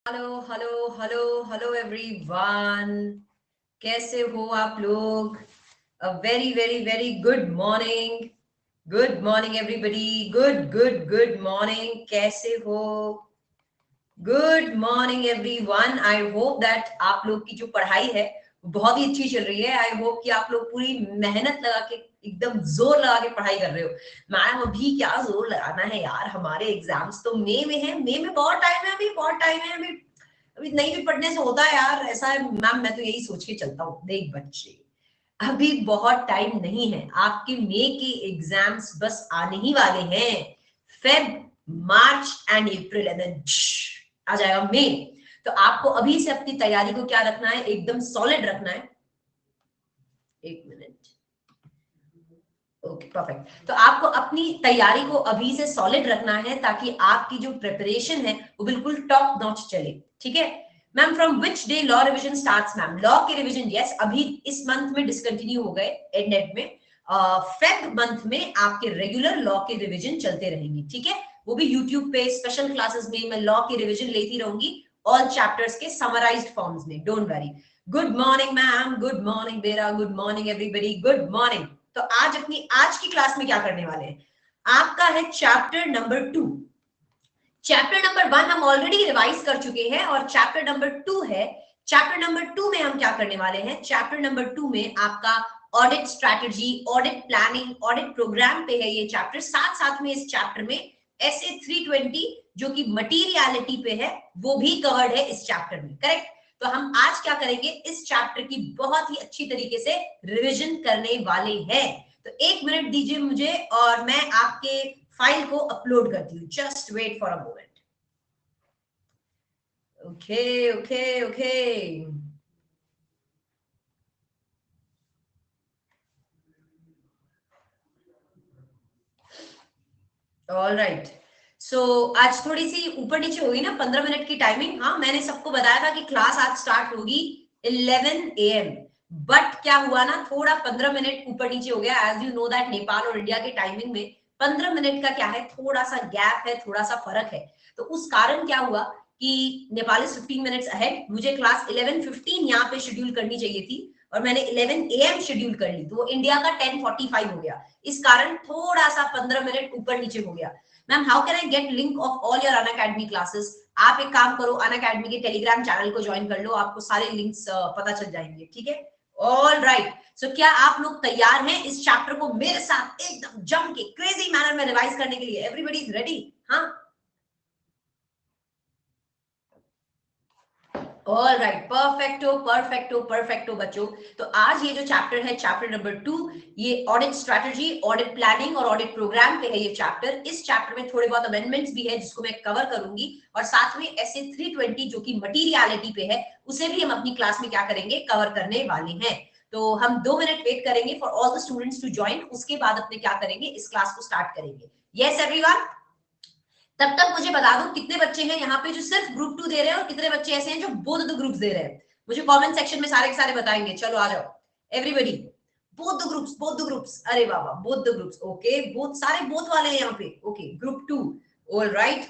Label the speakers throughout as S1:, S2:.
S1: Hello hello hello hello everyone. कैसे हो आप लोग? A very very very good morning. Good morning everybody. Good good good morning. कैसे हो? Good morning everyone. I hope that आप लोग की जो पढ़ाई है वो बहुत ही अच्छी चल रही है। आई होप कि आप लोग पूरी मेहनत लगा के एकदम जोर लगा के पढ़ाई कर रहे हो। मैम अभी क्या जोर लगाना है यार, हमारे एग्जाम्स तो मई में है। मई में बहुत टाइम है, अभी बहुत टाइम है। अभी अभी नहीं भी पढ़ने से होता है यार, ऐसा है मैम। मैं तो यही सोच के चलता हूँ, देख बच्चे, अभी बहुत टाइम नहीं है। आपके मई के एग्जाम्स बस आने ही वाले हैं। Feb, March and April and then आ जाएगा मई। तो आपको अभी से अपनी तैयारी को क्या रखना है, एकदम सॉलिड रखना है। एक मिनट। Okay perfect. तो आपको अपनी तैयारी को अभी से सॉलिड रखना है ताकि आपकी जो प्रिपरेशन है वो बिल्कुल टॉप नॉच चले। ठीक है ma'am? From which day law revision starts? Ma'am law के रिविजन यस अभी इस मंथ में डिसकंटिन्यू हो गए एंड में। फेब मंथ में आपके रेगुलर लॉ के रिविजन चलते रहेंगे। ठीक है, वो भी यूट्यूब पे स्पेशल क्लासेस में मैं लॉ के रिविजन लेती रहूंगी, ऑल चैप्टर्स के समराइज्ड फॉर्म्स में। Don't worry. Good morning ma'am, good morning बेरा, good morning everybody, good morning. तो आज की क्लास में क्या करने वाले हैं? आपका है चैप्टर नंबर 2। चैप्टर नंबर 1 हम ऑलरेडी रिवाइज कर चुके हैं और चैप्टर नंबर 2 है। चैप्टर नंबर 2 में हम क्या करने वाले हैं? चैप्टर नंबर 2 में आपका audit strategy, audit planning, audit program पे है ये चैप्टर। साथ साथ में इस चैप्टर में SA 320 जो कि मटीरियलिटी पे है वो भी कवर्ड है इस चैप्टर में। करेक्ट? तो हम आज क्या करेंगे, इस चैप्टर की बहुत ही अच्छी तरीके से रिविजन करने वाले हैं। तो 1 मिनट दीजिए मुझे और मैं आपके फाइल को अपलोड करती हूँ। Just wait for a moment. Okay okay okay. All right. So आज थोड़ी सी ऊपर नीचे होगी ना, 15 मिनट की टाइमिंग। हाँ मैंने सबको बताया था कि क्लास आज स्टार्ट होगी 11 AM। बट क्या हुआ ना, थोड़ा 15 मिनट ऊपर नीचे हो गया। As you know that Nepal और इंडिया के टाइमिंग में 15 मिनट का क्या है, थोड़ा सा गैप है, थोड़ा सा फर्क है। तो उस कारण क्या हुआ कि नेपाल इज 15 मिनट्स अहेड। मुझे क्लास 11:15 यहाँ पे शेड्यूल करनी चाहिए थी और मैंने 11 AM शेड्यूल कर ली, तो वो इंडिया का 10:45 हो गया। इस कारण थोड़ा सा 15 मिनट ऊपर नीचे हो गया। Ma'am how can I get link of all your Unacademy classes? आप एक काम करो, अनअकैडमी के टेलीग्राम चैनल को ज्वाइन कर लो, आपको सारे लिंक्स पता चल जाएंगे। ठीक है, ऑल राइट। सो क्या आप लोग तैयार हैं इस चैप्टर को मेरे साथ एकदम जम के क्रेजी मैनर में रिवाइज करने के लिए? Everybody is ready? हाँ, ऑल राइट। परफेक्टो परफेक्टो परफेक्टो बच्चों। तो आज ये जो चैप्टर है, चैप्टर नंबर 2, ये ऑडिट स्ट्रैटेजी, ऑडिट प्लानिंग और ऑडिट प्रोग्राम पे है ये चैप्टर। इस चैप्टर में थोड़े बहुत अमेंडमेंट्स भी है जिसको मैं कवर करूंगी और साथ में SA 320 जो कि मटीरियलिटी पे है उसे भी हम अपनी क्लास में क्या करेंगे, कवर करने वाले हैं। तो हम 2 मिनट वेट करेंगे for all the students to join, उसके बाद अपने क्या करेंगे, इस क्लास को स्टार्ट करेंगे। Yes everyone? तब तक मुझे बता दो कितने बच्चे हैं यहाँ पे जो सिर्फ ग्रुप 2 दे रहे हैं और कितने बच्चे ऐसे हैं जो बोथ द ग्रुप्स दे रहे हैं। मुझे कमेंट सेक्शन में सारे के सारे बताएंगे। चलो आ जाओ everybody. Both the groups, both the groups. अरे बाबा, both the groups. Okay, both, सारे बोथ वाले हैं यहाँ पे। Okay, group 2। All right,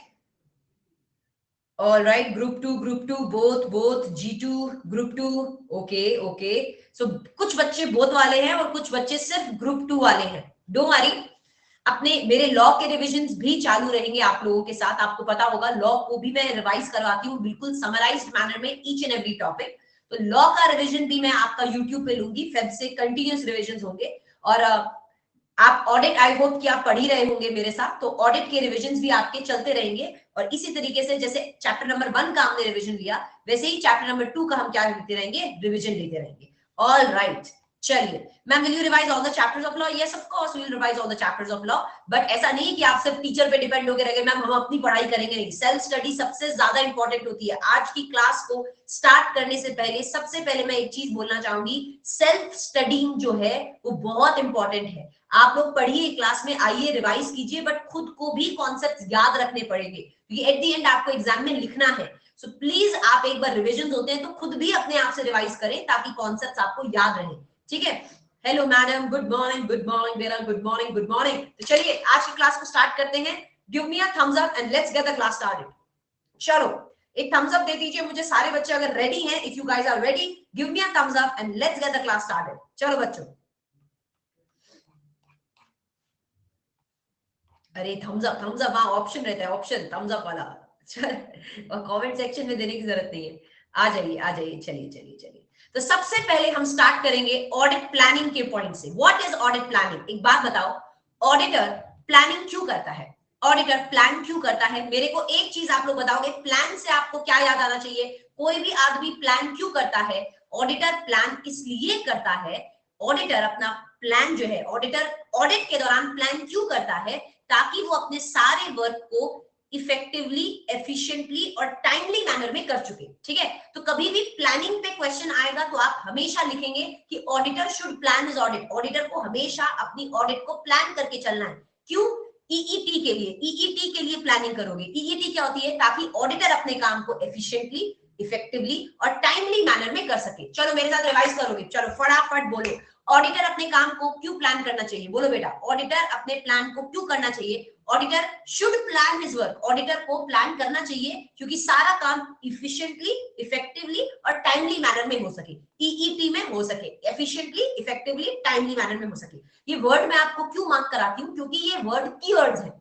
S1: all right. Group two both, both G2 group 2। Okay okay. So कुछ बच्चे बोथ वाले हैं और कुछ बच्चे सिर्फ ग्रुप 2 वाले हैं। डोंट वरी, अपने मेरे लॉ के रिविजन्स भी चालू रहेंगे आप लोगों के साथ। आपको पता होगा लॉ को भी मैं रिवाइज करवाती हूँ बिल्कुल समराइज्ड मैनर में, ईच एंड एवरी टॉपिक। तो लॉ का रिवीजन भी मैं आपका यूट्यूब पे लूंगी। फेब से कंटिन्यूस रिविजन होंगे और आप ऑडिट, आई होप कि आप पढ़ ही रहे होंगे मेरे साथ, तो ऑडिट के रिविजन भी आपके चलते रहेंगे। और इसी तरीके से जैसे चैप्टर नंबर 1 का हमने रिविजन लिया, वैसे ही चैप्टर नंबर 2 का हम क्या लेते रहेंगे, रिविजन लेते रहेंगे। ऑल राइट, चलिए। Ma'am will you revise all the chapters of law? Yes of course we will revise all the chapters of law. But ऐसा नहीं कि आप सिर्फ टीचर पे डिपेंड होकर रह गए, मैम हम अपनी पढ़ाई करेंगे। नहीं, सेल्फ स्टडी सबसे ज्यादा इंपॉर्टेंट होती है। आज की क्लास को स्टार्ट करने से पहले सबसे पहले मैं एक चीज बोलना चाहूंगी, सेल्फ स्टडीइंग जो है वो बहुत इंपॉर्टेंट है। आप लोग पढ़िए, क्लास में आइए, रिवाइज कीजिए, बट खुद को भी कॉन्सेप्ट याद रखने पड़ेंगे क्योंकि एट द एंड आपको एग्जाम में लिखना है। सो प्लीज आप एक बार रिविजन होते हैं तो खुद भी अपने आप से रिवाइज करें ताकि कॉन्सेप्ट आपको याद रहे। ठीक है? Hello madam, good morning, good morning बेरा, गुड मॉर्निंग, गुड मॉर्निंग। तो चलिए आज की क्लास को स्टार्ट करते हैं। Give me a thumbs up and let's get the class started. चलो, एक थम्स अप दे दीजिए मुझे सारे बच्चे अगर रेडी हैं. If you guys are ready, give me a thumbs up and let's get the class started. चलो बच्चों. अरे थम्स अप, हाँ ऑप्शन रहता है, ऑप्शन थम्स अप वाला. और कमेंट सेक्शन में देने की जरूरत नहीं है. आ जाइए आ जाइए. चलिए चलिए चलिए. तो सबसे पहले हम स्टार्ट करेंगे ऑडिट प्लानिंग के पॉइंट से. What is audit planning? एक बात बताओ, ऑडिटर प्लानिंग क्यों करता है? ऑडिटर प्लान क्यों करता है? मेरे को एक चीज आप लोग बताओगे, प्लान से आपको क्या याद आना चाहिए? कोई भी आदमी प्लान क्यों करता है? ऑडिटर प्लान इसलिए करता है. ऑडिटर अपना प्लान जो है, ऑडिटर ऑडिट के दौरान प्लान क्यों करता है? ताकि वो अपने सारे वर्क को इफेक्टिवली, एफिशिएंटली और टाइमली मैनर में कर चुके. ठीक है, तो कभी भी प्लानिंग पे क्वेश्चन आएगा तो आप हमेशा लिखेंगे कि auditor should plan his audit. Auditor को हमेशा अपनी ऑडिट को प्लान करके चलना है. क्यों? ईईटी के लिए. ईईटी के लिए प्लानिंग करोगे. ईईटी क्या होती है? ताकि ऑडिटर अपने काम को एफिशिएंटली, इफेक्टिवली और टाइमली मैनर में कर सके. चलो मेरे साथ रिवाइज करोगे. चलो फटाफट बोलो. ऑडिटर अपने काम को क्यों प्लान करना चाहिए? बोलो बेटा. ऑडिटर अपने प्लान को क्यों करना चाहिए? Auditor should plan his work. Auditor को प्लान करना चाहिए क्योंकि सारा काम इफिशिएंटली, इफेक्टिवली और टाइमली मैनर में हो सके. ईईटी में हो सके, एफिशिएंटली, इफेक्टिवली, टाइमली मैनर में हो सके. ये वर्ड मैं आपको क्यों मार्क कराती हूँ? क्योंकि ये वर्ड कीवर्ड्स हैं.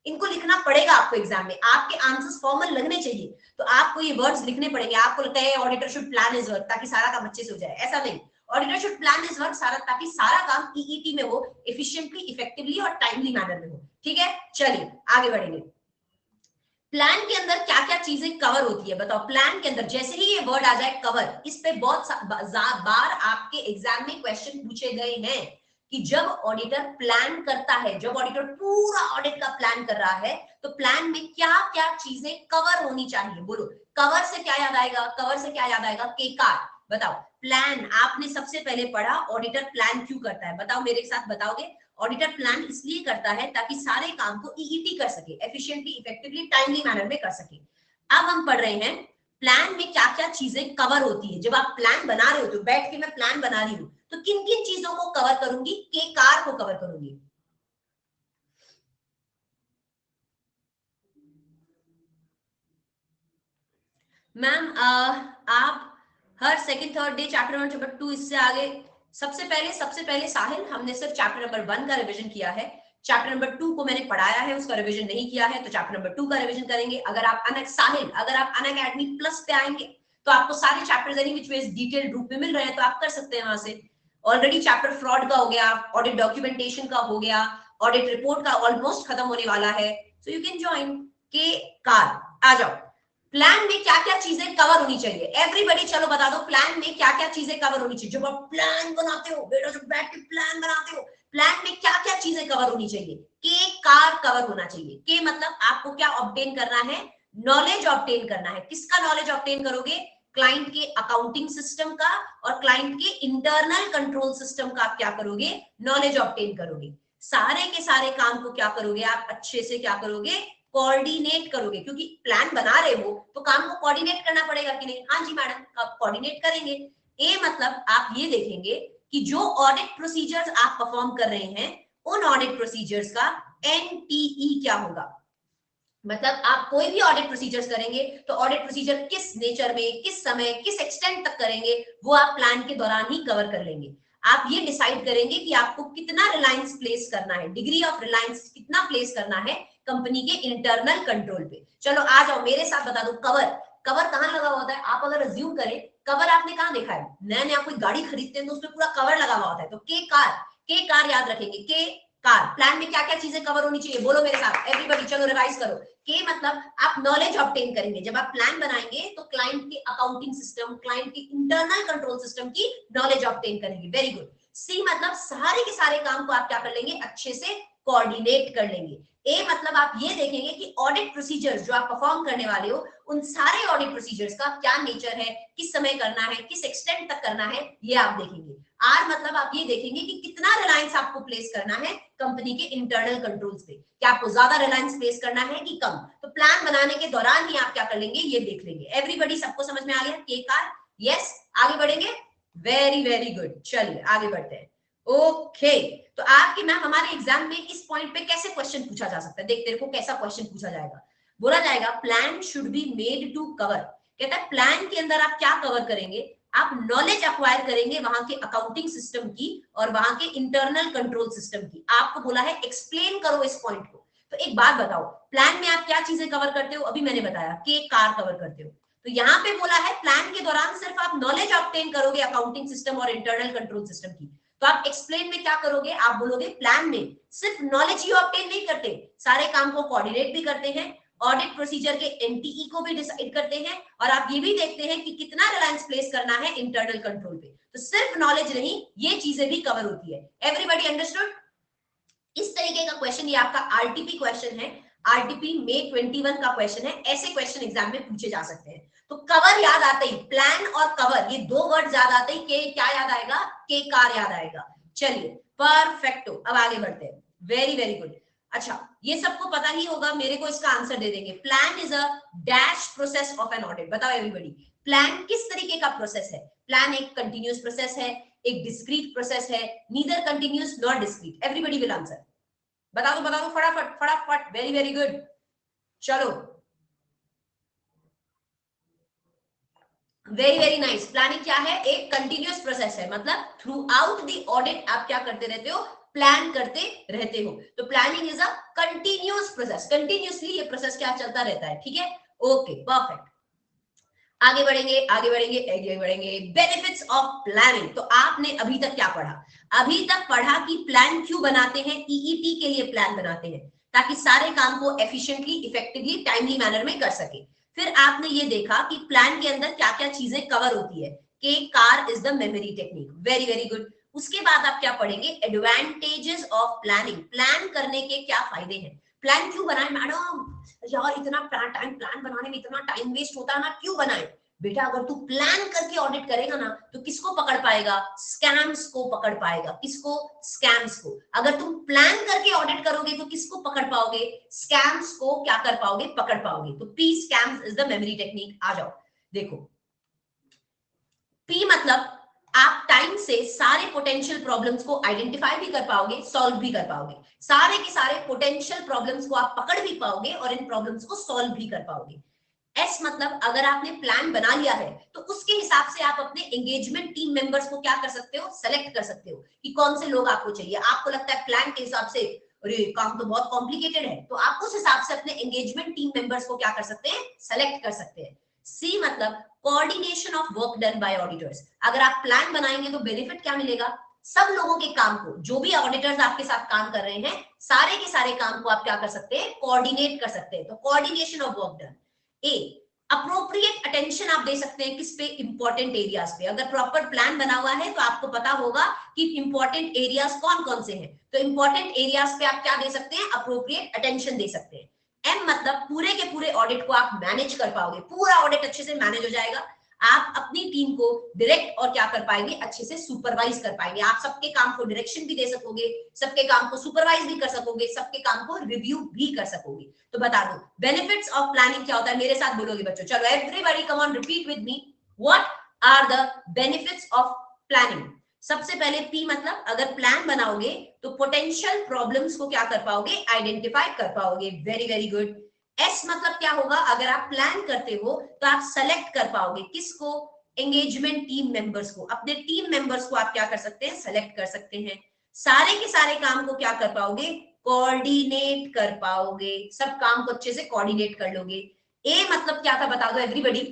S1: इनको लिखना पड़ेगा आपको एग्जाम में. आपके आंसर्स फॉर्मल लगने चाहिए तो आपको ये वर्ड्स लिखने पड़ेंगे. आपको लगता है auditor should plan his work ताकि सारा काम अच्छे से हो जाए, ऐसा नहीं. Auditor should plan his work सारा ताकि सारा काम ईईटी में हो, एफिशिएंटली, इफेक्टिवली और टाइमली मैनर में हो. ठीक है, चलिए आगे बढ़ेंगे. प्लान के अंदर क्या क्या चीजें कवर होती है बताओ. प्लान के अंदर जैसे ही ये वर्ड आ जाए कवर, इस पे बहुत बार आपके एग्जाम में क्वेश्चन पूछे गए हैं कि जब ऑडिटर प्लान करता है, जब ऑडिटर पूरा ऑडिट का प्लान कर रहा है तो प्लान में क्या क्या चीजें कवर होनी चाहिए. बोलो, कवर से क्या याद आएगा? कवर से क्या याद आएगा? केकार. बताओ. प्लान आपने सबसे पहले पढ़ा, ऑडिटर प्लान क्यों करता है? बताओ मेरे साथ बताओगे. ऑडिटर प्लान इसलिए करता है ताकि सारे काम को ईईटी कर सके, एफिशिएंटली, इफेक्टिवली, टाइमली मैनर में कर सके. अब हम पढ़ रहे हैं प्लान में क्या क्या चीजें कवर होती है. जब आप प्लान बना रहे हो तो बैठ के मैं प्लान बना रही हूं तो किन किन चीजों को कवर करूंगी? के कार को कवर करूंगी. मैम आप हर second third day chapter number 2 इससे आगे. सबसे पहले साहिल, हमने सिर्फ चैप्टर नंबर 1 का रिवीजन किया है. चैप्टर नंबर 2 को मैंने पढ़ाया है, उसका रिवीजन नहीं किया है, तो चैप्टर नंबर 2 का रिवीजन करेंगे. अगर आप साहिल अगर आप अनअकैडमी प्लस पे आएंगे तो आपको सारे चैप्टर्स यानी विच वेज डिटेल्ड रूप में मिल रहे हैं तो आप कर सकते हैं वहां से. ऑलरेडी चैप्टर फ्रॉड का हो गया, ऑडिट डॉक्यूमेंटेशन का हो गया, ऑडिट रिपोर्ट का ऑलमोस्ट खत्म होने वाला है. सो यू कैन ज्वाइन के कार. आ जाओ. प्लान में क्या क्या चीजें कवर होनी चाहिए? एवरीबॉडी चलो बता दो प्लान में क्या क्या चीजें कवर होनी चाहिए. जब आप प्लान बनाते हो बेटा, जब बैठ के प्लान बनाते हो, प्लान में क्या क्या चीजें कवर होनी चाहिए? के कार कवर होना चाहिए. के मतलब आपको क्या ऑब्टेन करना है? नॉलेज ऑब्टेन करना है. किसका नॉलेज ऑब्टेन करोगे? क्लाइंट के अकाउंटिंग सिस्टम का और क्लाइंट के इंटरनल कंट्रोल सिस्टम का आप क्या करोगे? नॉलेज ऑब्टेन करोगे. सारे के सारे काम को क्या करोगे? आप अच्छे से क्या करोगे? कोऑर्डिनेट करोगे. क्योंकि प्लान बना रहे हो तो काम को कोऑर्डिनेट करना पड़ेगा कि नहीं? हाँ जी मैडम, आप कोऑर्डिनेट करेंगे. ए मतलब आप ये देखेंगे कि जो ऑडिट प्रोसीजर्स आप परफॉर्म कर रहे हैं उन ऑडिट प्रोसीजर्स का एनटीई क्या होगा. मतलब आप कोई भी ऑडिट प्रोसीजर्स करेंगे तो ऑडिट प्रोसीजर किस नेचर में, किस समय, किस एक्सटेंट तक करेंगे वो आप प्लान के दौरान ही कवर कर लेंगे. आप ये डिसाइड करेंगे कि आपको कितना रिलायंस प्लेस करना है, डिग्री ऑफ रिलायंस कितना प्लेस करना है कंपनी के इंटरनल कंट्रोल पे. चलो आ जाओ मेरे साथ बता दो. कवर. कवर कहाँ लगा हुआ होता है? आप अगर अज्यूम करें, कवर आपने कहाँ देखा है? नया नया कोई गाड़ी खरीदते हैं तो उसमें पूरा कवर लगा हुआ होता है. तो के कार. के कार याद रखेंगे. के कार. प्लान में क्या क्या चीजें कवर होनी चाहिए? बोलो मेरे साथ एवरीबॉडी. चलो रिवाइज करो. के मतलब आप नॉलेज ऑब्टेन करेंगे. जब आप प्लान बनाएंगे तो क्लाइंट के अकाउंटिंग सिस्टम, क्लाइंट के इंटरनल कंट्रोल सिस्टम की नॉलेज ऑब्टेन करेंगे. Very good. सी मतलब सारे के सारे काम को आप क्या कर लेंगे? अच्छे से कोऑर्डिनेट कर लेंगे. ए मतलब आप ये देखेंगे कि ऑडिट प्रोसीजर्स जो आप परफॉर्म करने वाले हो उन सारे ऑडिट प्रोसीजर्स का क्या नेचर है, किस समय करना है, किस एक्सटेंट तक करना है, ये आप देखेंगे. आर मतलब आप ये देखेंगे कि कितना रिलायंस आपको प्लेस करना है कंपनी के इंटरनल कंट्रोल्स पे. क्या आपको ज्यादा रिलायंस प्लेस करना है कि कम? तो प्लान बनाने के दौरान ही आप क्या कर लेंगे ये देख लेंगे. एवरीबॉडी सबको समझ में आ गया? के कार. यस. आगे बढ़ेंगे. Very very good. चलिए आगे बढ़ते हैं. ओके. तो आपके मैम हमारे एग्जाम में इस पॉइंट पे कैसे क्वेश्चन पूछा जा सकता है? देख तेरे को कैसा क्वेश्चन पूछा जाएगा. बोला जाएगा plan should be made to cover, कहता है प्लान के अंदर आप क्या कवर करेंगे, आप नॉलेज अक्वायर करेंगे वहां के अकाउंटिंग सिस्टम की और वहां के इंटरनल कंट्रोल सिस्टम की। आपको बोला है एक्सप्लेन करो इस पॉइंट को। तो एक बात बताओ, प्लान में आप क्या चीजें कवर करते हो, अभी मैंने बताया कि कार कवर करते हो। तो यहाँ पे बोला है प्लान के दौरान सिर्फ आप नॉलेज ऑब्टेन करोगे अकाउंटिंग सिस्टम और इंटरनल कंट्रोल सिस्टम की। तो आप एक्सप्लेन में क्या करोगे, आप बोलोगे प्लान में सिर्फ नॉलेज ही ऑब्टेन नहीं करते, सारे काम को कोऑर्डिनेट भी करते हैं, ऑडिट प्रोसीजर के एनटीई को भी डिसाइड करते हैं, और आप ये भी देखते हैं कि कितना रिलायंस प्लेस करना है इंटरनल कंट्रोल पे। तो सिर्फ नॉलेज नहीं, ये चीजें भी कवर होती है। Everybody understood? इस तरीके का क्वेश्चन ये आपका आरटीपी क्वेश्चन है, आरटीपी मे 21 का क्वेश्चन है। ऐसे क्वेश्चन एग्जाम में पूछे जा सकते हैं। तो कवर याद आते ही, प्लान और कवर ये दो वर्ड याद आते ही के क्या याद आएगा, के कार याद आएगा। चलिए परफेक्टो, अब आगे बढ़ते हैं। Very very good. अच्छा, ये सबको पता ही होगा, मेरे को इसका आंसर दे देंगे। Plan is a dash process of an audit. बताओ एवरीबॉडी, प्लान किस तरीके का प्रोसेस है? प्लान एक कंटिन्यूअस प्रोसेस है, एक डिस्क्रीट प्रोसेस है, neither continuous not discrete. Everybody will answer. बता दो फटाफट फटाफट। Very very good. चलो, वेरी वेरी नाइस। प्लानिंग क्या है? एक कंटिन्यूअस प्रोसेस है, मतलब थ्रू आउट द ऑडिट आप क्या करते रहते हो, प्लान करते रहते हो। तो planning is a continuous process, continuously ये प्रोसेस क्या चलता रहता है। ठीक है, ओके परफेक्ट। आगे बढ़ेंगे आगे बढ़ेंगे आगे बढ़ेंगे। Benefits of planning. तो आपने अभी तक क्या पढ़ा? अभी तक पढ़ा कि प्लान क्यों बनाते हैं, ईईटी के लिए प्लान बनाते हैं ताकि सारे काम को एफिशिएंटली, इफेक्टिवली, टाइमली मैनर में कर सके। फिर आपने ये देखा कि प्लान के अंदर क्या क्या चीजें कवर होती है, के car is the memory technique. Very very good. उसके बाद आप क्या पढ़ेंगे, एडवांटेजेस ऑफ प्लानिंग। प्लान करने के क्या फायदे हैं? प्लान क्यों बनाए मैडम, यार इतना टाइम प्लान बनाने में इतना टाइम वेस्ट होता है ना, क्यों बनाए? बेटा अगर तू प्लान करके ऑडिट करेगा ना तो किसको पकड़ पाएगा? स्कैम्स को पकड़ पाएगा। किसको? स्कैम्स को। अगर तुम प्लान करके ऑडिट करोगे तो किसको पकड़ पाओगे? स्कैम्स को क्या कर पाओगे? पकड़ पाओगे। तो P scams is the memory technique. आ जाओ देखो, पी मतलब आप टाइम से सारे पोटेंशियल प्रॉब्लम्स को आइडेंटिफाई भी कर पाओगे, सॉल्व भी कर पाओगे। सारे के सारे पोटेंशियल प्रॉब्लम्स को आप पकड़ भी पाओगे और इन प्रॉब्लम्स को सॉल्व भी कर पाओगे। एस मतलब अगर आपने प्लान बना लिया है तो उसके हिसाब से आप अपने एंगेजमेंट टीम मेंबर्स को क्या कर सकते हो? सेलेक्ट कर सकते हो कि कौन से लोग आपको चाहिए। आपको लगता है प्लान के हिसाब से अरे काम तो बहुत कॉम्प्लिकेटेड है, तो आप उस हिसाब से अपने एंगेजमेंट टीम मेंबर्स को क्या कर सकते हैं? सेलेक्ट कर सकते हैं। सी मतलब coordination of work done by auditors. अगर आप प्लान बनाएंगे तो बेनिफिट क्या मिलेगा? सब लोगों के काम को, जो भी ऑडिटर्स आपके साथ काम कर रहे हैं, सारे के सारे काम को आप क्या कर सकते हैं? कोऑर्डिनेट कर सकते हैं। तो coordination of work done. A appropriate attention आप दे सकते हैं किस पे? इंपॉर्टेंट एरियाज पे। अगर प्रॉपर प्लान बना हुआ है तो आपको पता होगा कि इंपॉर्टेंट एरियाज कौन कौन से हैं, तो इंपॉर्टेंट एरियाज पे आप क्या दे सकते हैं? अप्रोप्रिएट अटेंशन दे सकते हैं। एम मतलब पूरे के पूरे ऑडिट को आप मैनेज कर पाओगे, पूरा ऑडिट अच्छे से मैनेज हो जाएगा। आप अपनी टीम को डायरेक्ट और क्या कर पाएंगे? अच्छे से सुपरवाइज कर पाएंगे। आप सबके काम को डायरेक्शन भी दे सकोगे, सबके काम को सुपरवाइज भी कर सकोगे, सबके काम को रिव्यू भी कर सकोगे। तो बता दो बेनिफिट्स ऑफ प्लानिंग क्या होता है, मेरे साथ बोलोगे बच्चों। चलो everybody come on repeat with me, what are the benefits of planning? सबसे पहले पी मतलब अगर प्लान बनाओगे तो पोटेंशियल प्रॉब्लम्स को क्या कर पाओगे? आइडेंटिफाई कर पाओगे। Very very good. एस मतलब क्या होगा? अगर आप प्लान करते हो तो आप सेलेक्ट कर पाओगे किसको? एंगेजमेंट टीम मेंबर्स को। अपने टीम मेंबर्स को आप क्या कर सकते हैं? सेलेक्ट कर सकते हैं। सारे के सारे काम को क्या कर पाओगे? कोऑर्डिनेट कर पाओगे। सब काम को अच्छे से कोऑर्डिनेट कर लोगे। ए मतलब क्या था बता दो एवरीबॉडी?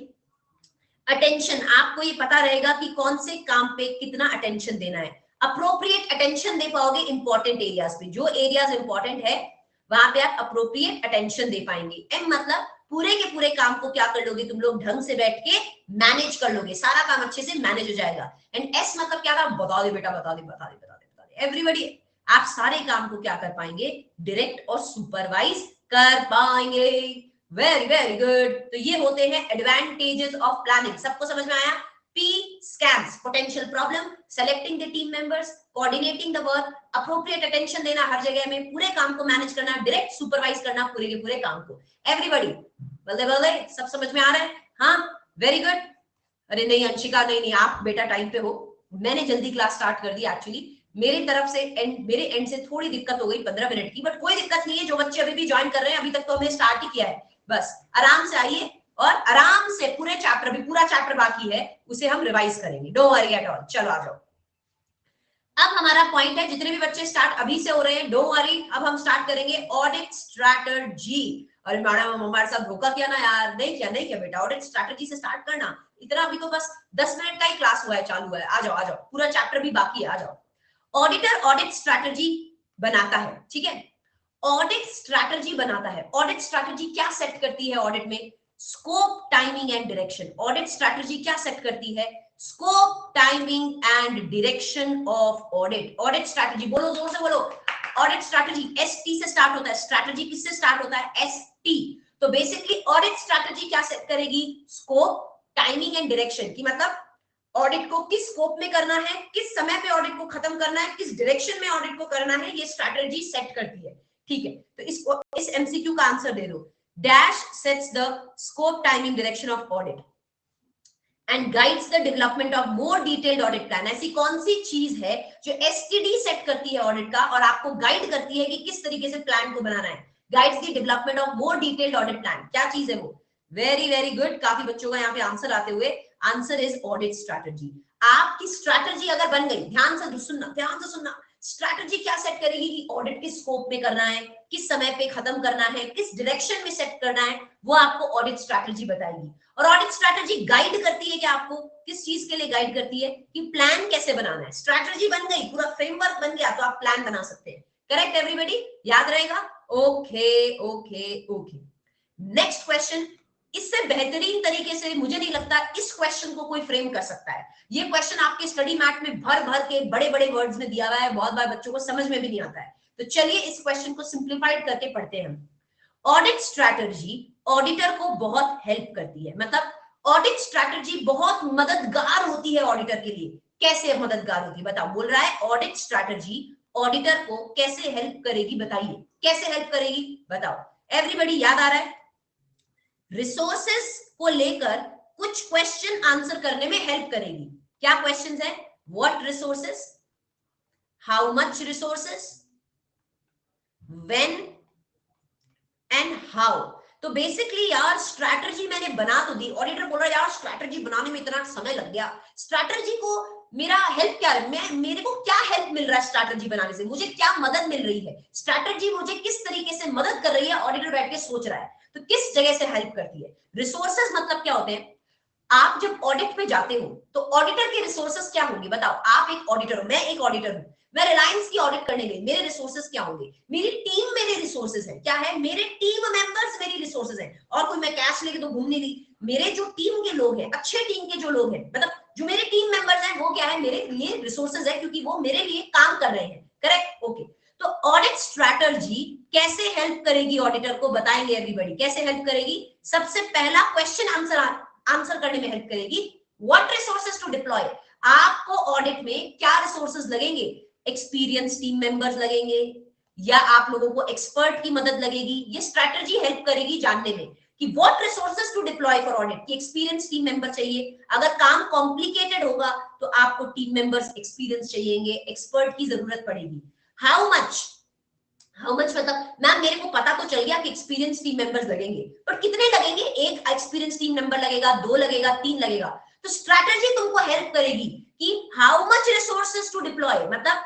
S1: अटेंशन। आपको ये पता रहेगा कि कौन से काम पे कितना अटेंशन देना है। अप्रोप्रिएट अटेंशन दे पाओगे इंपॉर्टेंट एरियाज पे, जो एरियाज इंपॉर्टेंट है वहां पे आप अप्रोप्रिएट अटेंशन दे पाएंगे। एम मतलब पूरे के पूरे काम को क्या कर लोगे? तुम लोग ढंग से बैठ के मैनेज कर लोगे, सारा काम अच्छे से मैनेज हो जाएगा। एंड एस मतलब क्या था? बता दे बेटा, बता दे बता दे बता दे बता दे एवरीबॉडी। आप सारे काम को क्या कर पाएंगे? डायरेक्ट और सुपरवाइज कर पाएंगे। Very very good. तो ये होते हैं एडवांटेजेस ऑफ प्लानिंग। सबको समझ में आया? P scans potential problem, selecting the team members, coordinating the work, appropriate attention देना हर जगह में, पूरे काम को मैनेज करना, डायरेक्ट सुपरवाइज करना पूरे के पूरे काम को। एवरीबॉडी बल्ले बल्ले सब समझ में आ रहा है? हाँ वेरी गुड। अरे नहीं अंशिका, नहीं नहीं आप बेटा टाइम पे हो, मैंने जल्दी क्लास स्टार्ट कर दी। एक्चुअली मेरी तरफ से मेरे एंड से थोड़ी दिक्कत हो गई 15 मिनट की, बट कोई दिक्कत नहीं है। जो बच्चे अभी भी ज्वाइन कर रहे हैं, अभी तक तो हमने स्टार्ट ही किया है, बस आराम से आइए और आराम से पूरे चैप्टर, भी पूरा चैप्टर बाकी है, उसे हम रिवाइज करेंगे, डोंट वरी एट ऑल। चलो आ जाओ। अब हमारा पॉइंट है, जितने भी बच्चे स्टार्ट अभी से हो रहे हैं, डोंट वरी, अब हम स्टार्ट करेंगे ऑडिट स्ट्रैटेजी। अरे मैडम हमारे साथ धोखा किया ना यार। नहीं किया बेटा, ऑडिट स्ट्रैटेजी से स्टार्ट करना। इतना अभी तो बस 10 मिनट का ही क्लास हुआ है, चालू है। आ जाओ, पूरा चैप्टर भी बाकी है, आ जाओ। ऑडिटर ऑडिट स्ट्रैटेजी बनाता है, ठीक है, ऑडिट स्ट्रैटेजी बनाता है। ऑडिट स्ट्रैटेजी क्या सेट करती है ऑडिट में? Scope, timing and direction. Audit strategy क्या सेट करती है? Scope, timing and direction of audit. Audit strategy, बोलो जोर से बोलो। ऑडिट स्ट्रैटेजी एसटी से स्टार्ट होता है। स्ट्रैटेजी किससे स्टार्ट होता है? एसटी। तो बेसिकली ऑडिट स्ट्रैटेजी क्या सेट करेगी? स्कोप, टाइमिंग एंड डायरेक्शन, की मतलब ऑडिट को किस स्कोप में करना है, किस समय पे ऑडिट को खत्म करना है, किस डायरेक्शन में ऑडिट को करना है, ये स्ट्रैटेजी सेट करती है, ठीक है। तो इसको, इस एमसीक्यू का आंसर दे दो। Dash sets the scope, timing, direction of audit and guides the development of more detailed audit plan. ऐसी कौन सी चीज है जो एसटीडी सेट करती है ऑडिट का और आपको गाइड करती है कि किस तरीके से प्लान को बनाना है? Guides the development of more detailed audit plan. क्या चीज है वो? वेरी वेरी गुड, काफी बच्चों का यहाँ पे आंसर आते हुए। Answer is audit strategy. आपकी स्ट्रैटेजी अगर बन गई, ध्यान से सुनना, स्ट्रैटेजी क्या सेट करेगी कि ऑडिट किस स्कोप में करना है, किस समय पे खत्म करना है, किस डायरेक्शन में सेट करना है, वो आपको ऑडिट स्ट्रैटेजी बताएगी। और ऑडिट स्ट्रैटेजी गाइड करती है कि आपको किस चीज के लिए गाइड करती है? कि प्लान कैसे बनाना है। स्ट्रैटेजी बन गई, पूरा फ्रेमवर्क बन गया, तो आप प्लान बना सकते हैं। करेक्ट एवरीबॉडी, याद रहेगा? Okay okay okay. Next question, इससे बेहतरीन तरीके से मुझे नहीं लगता इस क्वेश्चन को कोई फ्रेम कर सकता है। ये क्वेश्चन आपके स्टडी मैट में भर भर के बड़े बड़े वर्ड्स में दिया हुआ है, बहुत बार बच्चों को समझ में भी नहीं आता है। तो चलिए इस क्वेश्चन को सिंप्लीफाइड करके पढ़ते हैं हम। ऑडिट स्ट्रैटेजी ऑडिटर को बहुत हेल्प करती है, मतलब ऑडिट स्ट्रैटेजी बहुत मददगार होती है ऑडिटर के लिए। कैसे मददगार होती है बताओ? बोल रहा है ऑडिट स्ट्रैटेजी ऑडिटर को कैसे हेल्प करेगी, बताइए कैसे हेल्प करेगी, बताओ एवरीबॉडी। याद आ रहा है? रिसोर्सेस को लेकर कुछ क्वेश्चन आंसर करने में हेल्प करेगी। क्या क्वेश्चंस है? What resources, how much resources, when and how. तो बेसिकली यार स्ट्रैटेजी मैंने बना तो दी, ऑडिटर बोल रहा है यार स्ट्रैटेजी बनाने में इतना समय लग गया, स्ट्रैटेजी को मेरा हेल्प क्या है, मेरे को क्या हेल्प मिल रहा है स्ट्रैटेजी बनाने से, मुझे क्या मदद मिल रही है, स्ट्रैटेजी मुझे किस तरीके से मदद कर रही है। ऑडिटर बैठ के सोच रहा है, तो किस जगह से हेल्प करती है। रिसोर्सेस मतलब क्या होते हैं? आप जब ऑडिट पे जाते हो तो ऑडिटर के रिसोर्सेस क्या होंगे बताओ? आप एक ऑडिटर हो, मैं एक ऑडिटर हूं, मैं रिलायंस की ऑडिट करने गई, मेरे रिसोर्सेस क्या होंगे? मेरी टीम मेरे रिसोर्सेस है। क्या है? मेरे टीम मेंबर्स मेरी रिसोर्सेस है। और कोई मैं कैश लेके तो घूम नहीं रही, मेरे जो टीम के लोग हैं, अच्छे टीम के जो लोग हैं, मतलब जो मेरे टीम मेंबर्स हैं, वो क्या है? मेरे लिए रिसोर्सेस है, क्योंकि वो मेरे लिए काम कर रहे हैं। Correct, okay. तो ऑडिट स्ट्रैटेजी कैसे हेल्प करेगी ऑडिटर को, बताएंगे एवरीबॉडी कैसे हेल्प करेगी। सबसे पहला क्वेश्चन आंसर करने में हेल्प करेगी। व्हाट रिसोर्सेज टू डिप्लॉय, आपको ऑडिट में क्या रिसोर्सेज लगेंगे? एक्सपीरियंस टीम मेंबर्स लगेंगे या आप लोगों को एक्सपर्ट की मदद लगेगी? ये स्ट्रैटेजी हेल्प करेगी जानने में कि what resources to deploy for audit, कि एक्सपीरियंस टीम मेंबर चाहिए, अगर काम कॉम्प्लिकेटेड होगा तो आपको टीम मेंबर्स एक्सपीरियंस चाहिए, एक्सपर्ट की जरूरत पड़ेगी। हाउ मच मतलब मैम मेरे को पता तो चल गया कि एक्सपीरियंस टीम मेंबर्स लगेंगे, पर कितने लगेंगे? एक एक्सपीरियंस टीम मेंबर लगेगा, 2 लगेगा, 3 लगेगा। तो स्ट्रैटेजी तुमको हेल्प करेगी कि how much resources to deploy, मतलब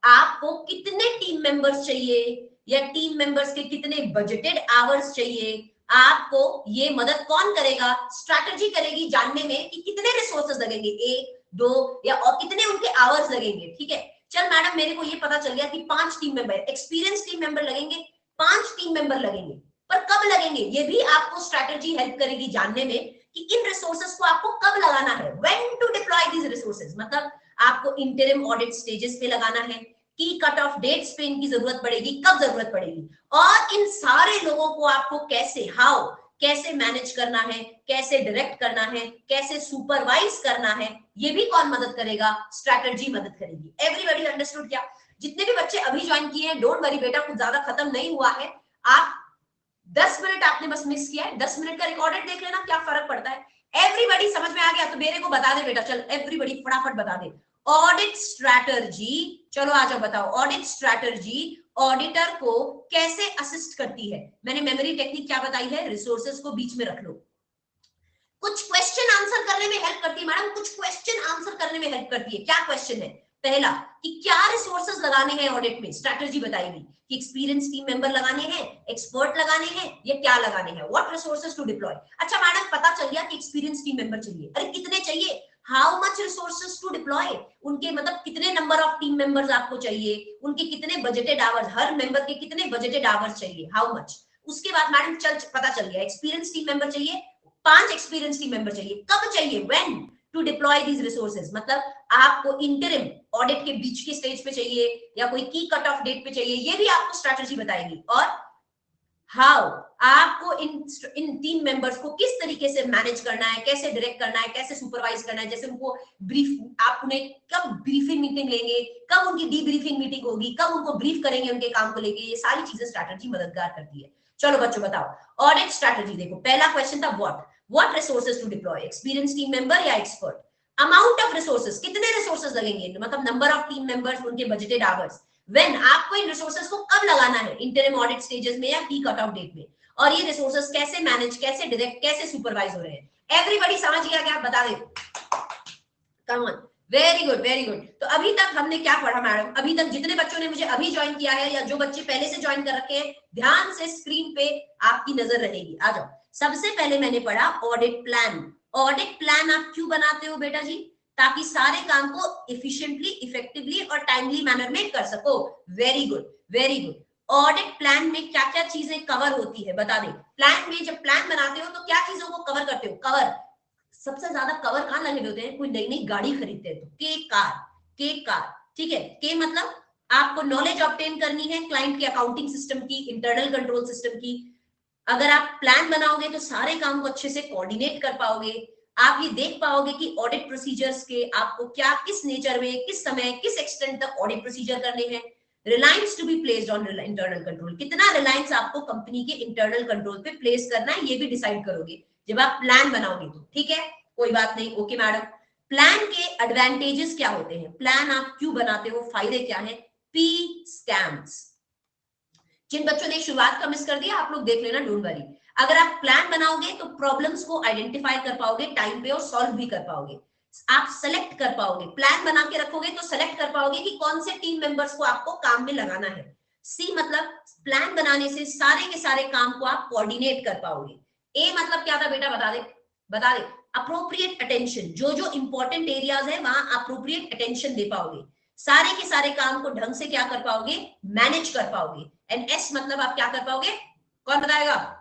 S1: आपको कितने टीम मेंबर्स चाहिए या टीम मेंबर्स के कितने बजटेड आवर्स चाहिए। आपको ये मदद कौन करेगा? स्ट्रैटेजी करेगी जानने में कि कितने रिसोर्सेज लगेंगे, 1 2 या और कितने उनके आवर्स लगेंगे। ठीक है, चल मैडम मेरे को ये पता चल गया कि 5 team member, experience team member लगेंगे, 5 टीम मेंबर लगेंगे, पर कब लगेंगे ये भी आपको स्ट्रैटेजी हेल्प करेगी जानने में कि इन रिसोर्सेज को आपको कब लगाना है। When to deploy these resources, मतलब आपको इंटरिम ऑडिट स्टेजेस पे लगाना है, की कट ऑफ डेट्स पे इनकी जरूरत पड़ेगी, कब जरूरत पड़ेगी, और इन सारे लोगों को आपको कैसे, हाउ, कैसे मैनेज करना है, कैसे डायरेक्ट करना है, कैसे सुपरवाइज करना है, ये भी कौन मदद करेगा? स्ट्रैटेजी मदद करेगी। एवरीबॉडी अंडरस्टूड क्या? जितने भी बच्चे अभी ज्वाइन किए हैं, डोंट वरी बेटा, कुछ ज्यादा खत्म नहीं हुआ है। आप 10 मिनट आपने बस मिस किया है, 10 मिनट का रिकॉर्डेड देख लेना, क्या फर्क पड़ता है। एवरीबॉडी समझ में आ गया तो मेरे को बता दे बेटा, चल एवरीबॉडी फटाफट बता दे। ऑडिट स्ट्रैटेजी, चलो आ जाओ बताओ। ऑडिट स्ट्रैटेजी ऑडिटर को कैसे असिस्ट करती है? मैंने मेमोरी टेक्निक क्या बताई है? रिसोर्सेज को बीच में रख लो, कुछ क्वेश्चन आंसर करने में हेल्प करती है मैडम, कुछ क्वेश्चन आंसर करने में हेल्प करती है। क्या क्वेश्चन है? पहला कि क्या रिसोर्सेज लगाने हैं ऑडिट में, स्ट्रैटेजी बताएगी कि एक्सपीरियंस टीम मेंबर लगाने हैं, एक्सपर्ट लगाने हैं, या क्या लगाने हैं, व्हाट रिसोर्सेज टू डिप्लॉय। अच्छा मैडम, पता चल गया कि एक्सपीरियंस टीम मेंबर चाहिए, अरे कितने चाहिए? How much resources to deploy, उनके मतलब कितने नंबर ऑफ टीम मेंबर्स आपको चाहिए, उनके कितने बजटेड आवर्स, हर मेंबर के कितने बजटेड आवर्स चाहिए, हाउ मच। उसके बाद मैडम पता चल गया एक्सपीरियंस टीम मेंबर चाहिए, 5 एक्सपीरियंस टीम मेंबर चाहिए, कब चाहिए? When to deploy these resources, मतलब आपको इंटरिम ऑडिट के बीच के स्टेज पे चाहिए या कोई की कट ऑफ डेट पे चाहिए, ये भी आपको स्ट्रैटेजी बताएगी। और हाउ आपको इन टीम मेंबर्स को किस तरीके से मैनेज करना है, कैसे डायरेक्ट करना है, कैसे सुपरवाइज करना है, जैसे उनको ब्रीफ, आप उन्हें कब ब्रीफिंग मीटिंग लेंगे, कब उनकी डीब्रीफिंग मीटिंग होगी, कब उनको ब्रीफ करेंगे उनके काम को लेके, ये सारी चीजें स्ट्रैटेजी मददगार करती है। चलो बच्चों बताओ ऑडिट स्ट्रैटेजी। देखो पहला क्वेश्चन था what resources to deploy, experience team member या एक्सपर्ट। अमाउंट ऑफ रिसोर्सेज, कितने रिसोर्सेज लगेंगे, मतलब नंबर ऑफ टीम मेंबर्स, उनके बजटेड आवर्स। व्हेन, आपको इन रिसोर्सेज को कब लगाना है, इंटरिम ऑडिट स्टेजेस में या की कट ऑफ डेट में। और ये रिसोर्सेज कैसे मैनेज, कैसे डायरेक्ट, कैसे सुपरवाइज हो रहे हैं। एवरीबॉडी समझ गया क्या? बता दे, come on, very good very good. तो अभी तक हमने क्या पढ़ा मैडम? अभी तक जितने बच्चों ने मुझे अभी ज्वाइन किया है या जो बच्चे पहले से ज्वाइन कर रखे हैं, ध्यान से स्क्रीन पे आपकी नजर रहेगी, आ जाओ। सबसे पहले मैंने पढ़ा ऑडिट प्लान। ऑडिट प्लान आप क्यों बनाते हो बेटा जी? ताकि सारे काम को इफिशिएंटली, इफेक्टिवली और टाइमली मैनर में कर सको। Very good very good. Audit plan में क्या क्या चीजें कवर होती है बता दे। प्लान में जब प्लान बनाते हो तो क्या चीजों को कवर करते हो? कवर, सबसे ज्यादा कवर कहां लगे होते हैं? कोई नई नई गाड़ी खरीदते हैं तो के कार, ठीक है। के मतलब आपको नॉलेज ऑब्टेन करनी है क्लाइंट के अकाउंटिंग सिस्टम की, इंटरनल कंट्रोल सिस्टम की। अगर आप प्लान बनाओगे तो सारे काम को अच्छे से कोऑर्डिनेट कर पाओगे। आप ये देख पाओगे कि ऑडिट प्रोसीजर्स के आपको क्या, किस नेचर में, किस समय, किस एक्सटेंट तक ऑडिट प्रोसीजर करने हैं। Reliance to be placed on internal control, कितना रिलायंस आपको कंपनी के इंटरनल कंट्रोल पे प्लेस करना है, ये भी डिसाइड करोगे जब आप प्लान बनाओगे तो, ठीक है। कोई बात नहीं, ओके मैडम। प्लान के एडवांटेजेस क्या होते हैं, प्लान आप क्यों बनाते हो, फायदे क्या है? P scams. जिन बच्चों ने शुरुआत का मिस कर दिया, आप लोग देख लेना, डोंट वरी। अगर आप प्लान बनाओगे तो प्रॉब्लम्स को आइडेंटिफाई कर पाओगे टाइम पे और सॉल्व भी कर पाओगे। आप सेलेक्ट कर पाओगे, प्लान बना के रखोगे तो सेलेक्ट कर पाओगे कि कौन से टीम मेंबर्स को आपको काम में लगाना है। सी मतलब प्लान बनाने से सारे के सारे काम को आप कोऑर्डिनेट कर पाओगे। ए मतलब क्या था बेटा, बता दे, बता दे। अप्रोप्रिएट अटेंशन, जो जो इंपॉर्टेंट एरियाज है वहां अप्रोप्रिएट अटेंशन दे पाओगे, सारे के सारे काम को ढंग से क्या कर पाओगे, मैनेज कर पाओगे। एंड एस मतलब आप क्या कर पाओगे, कौन बताएगा?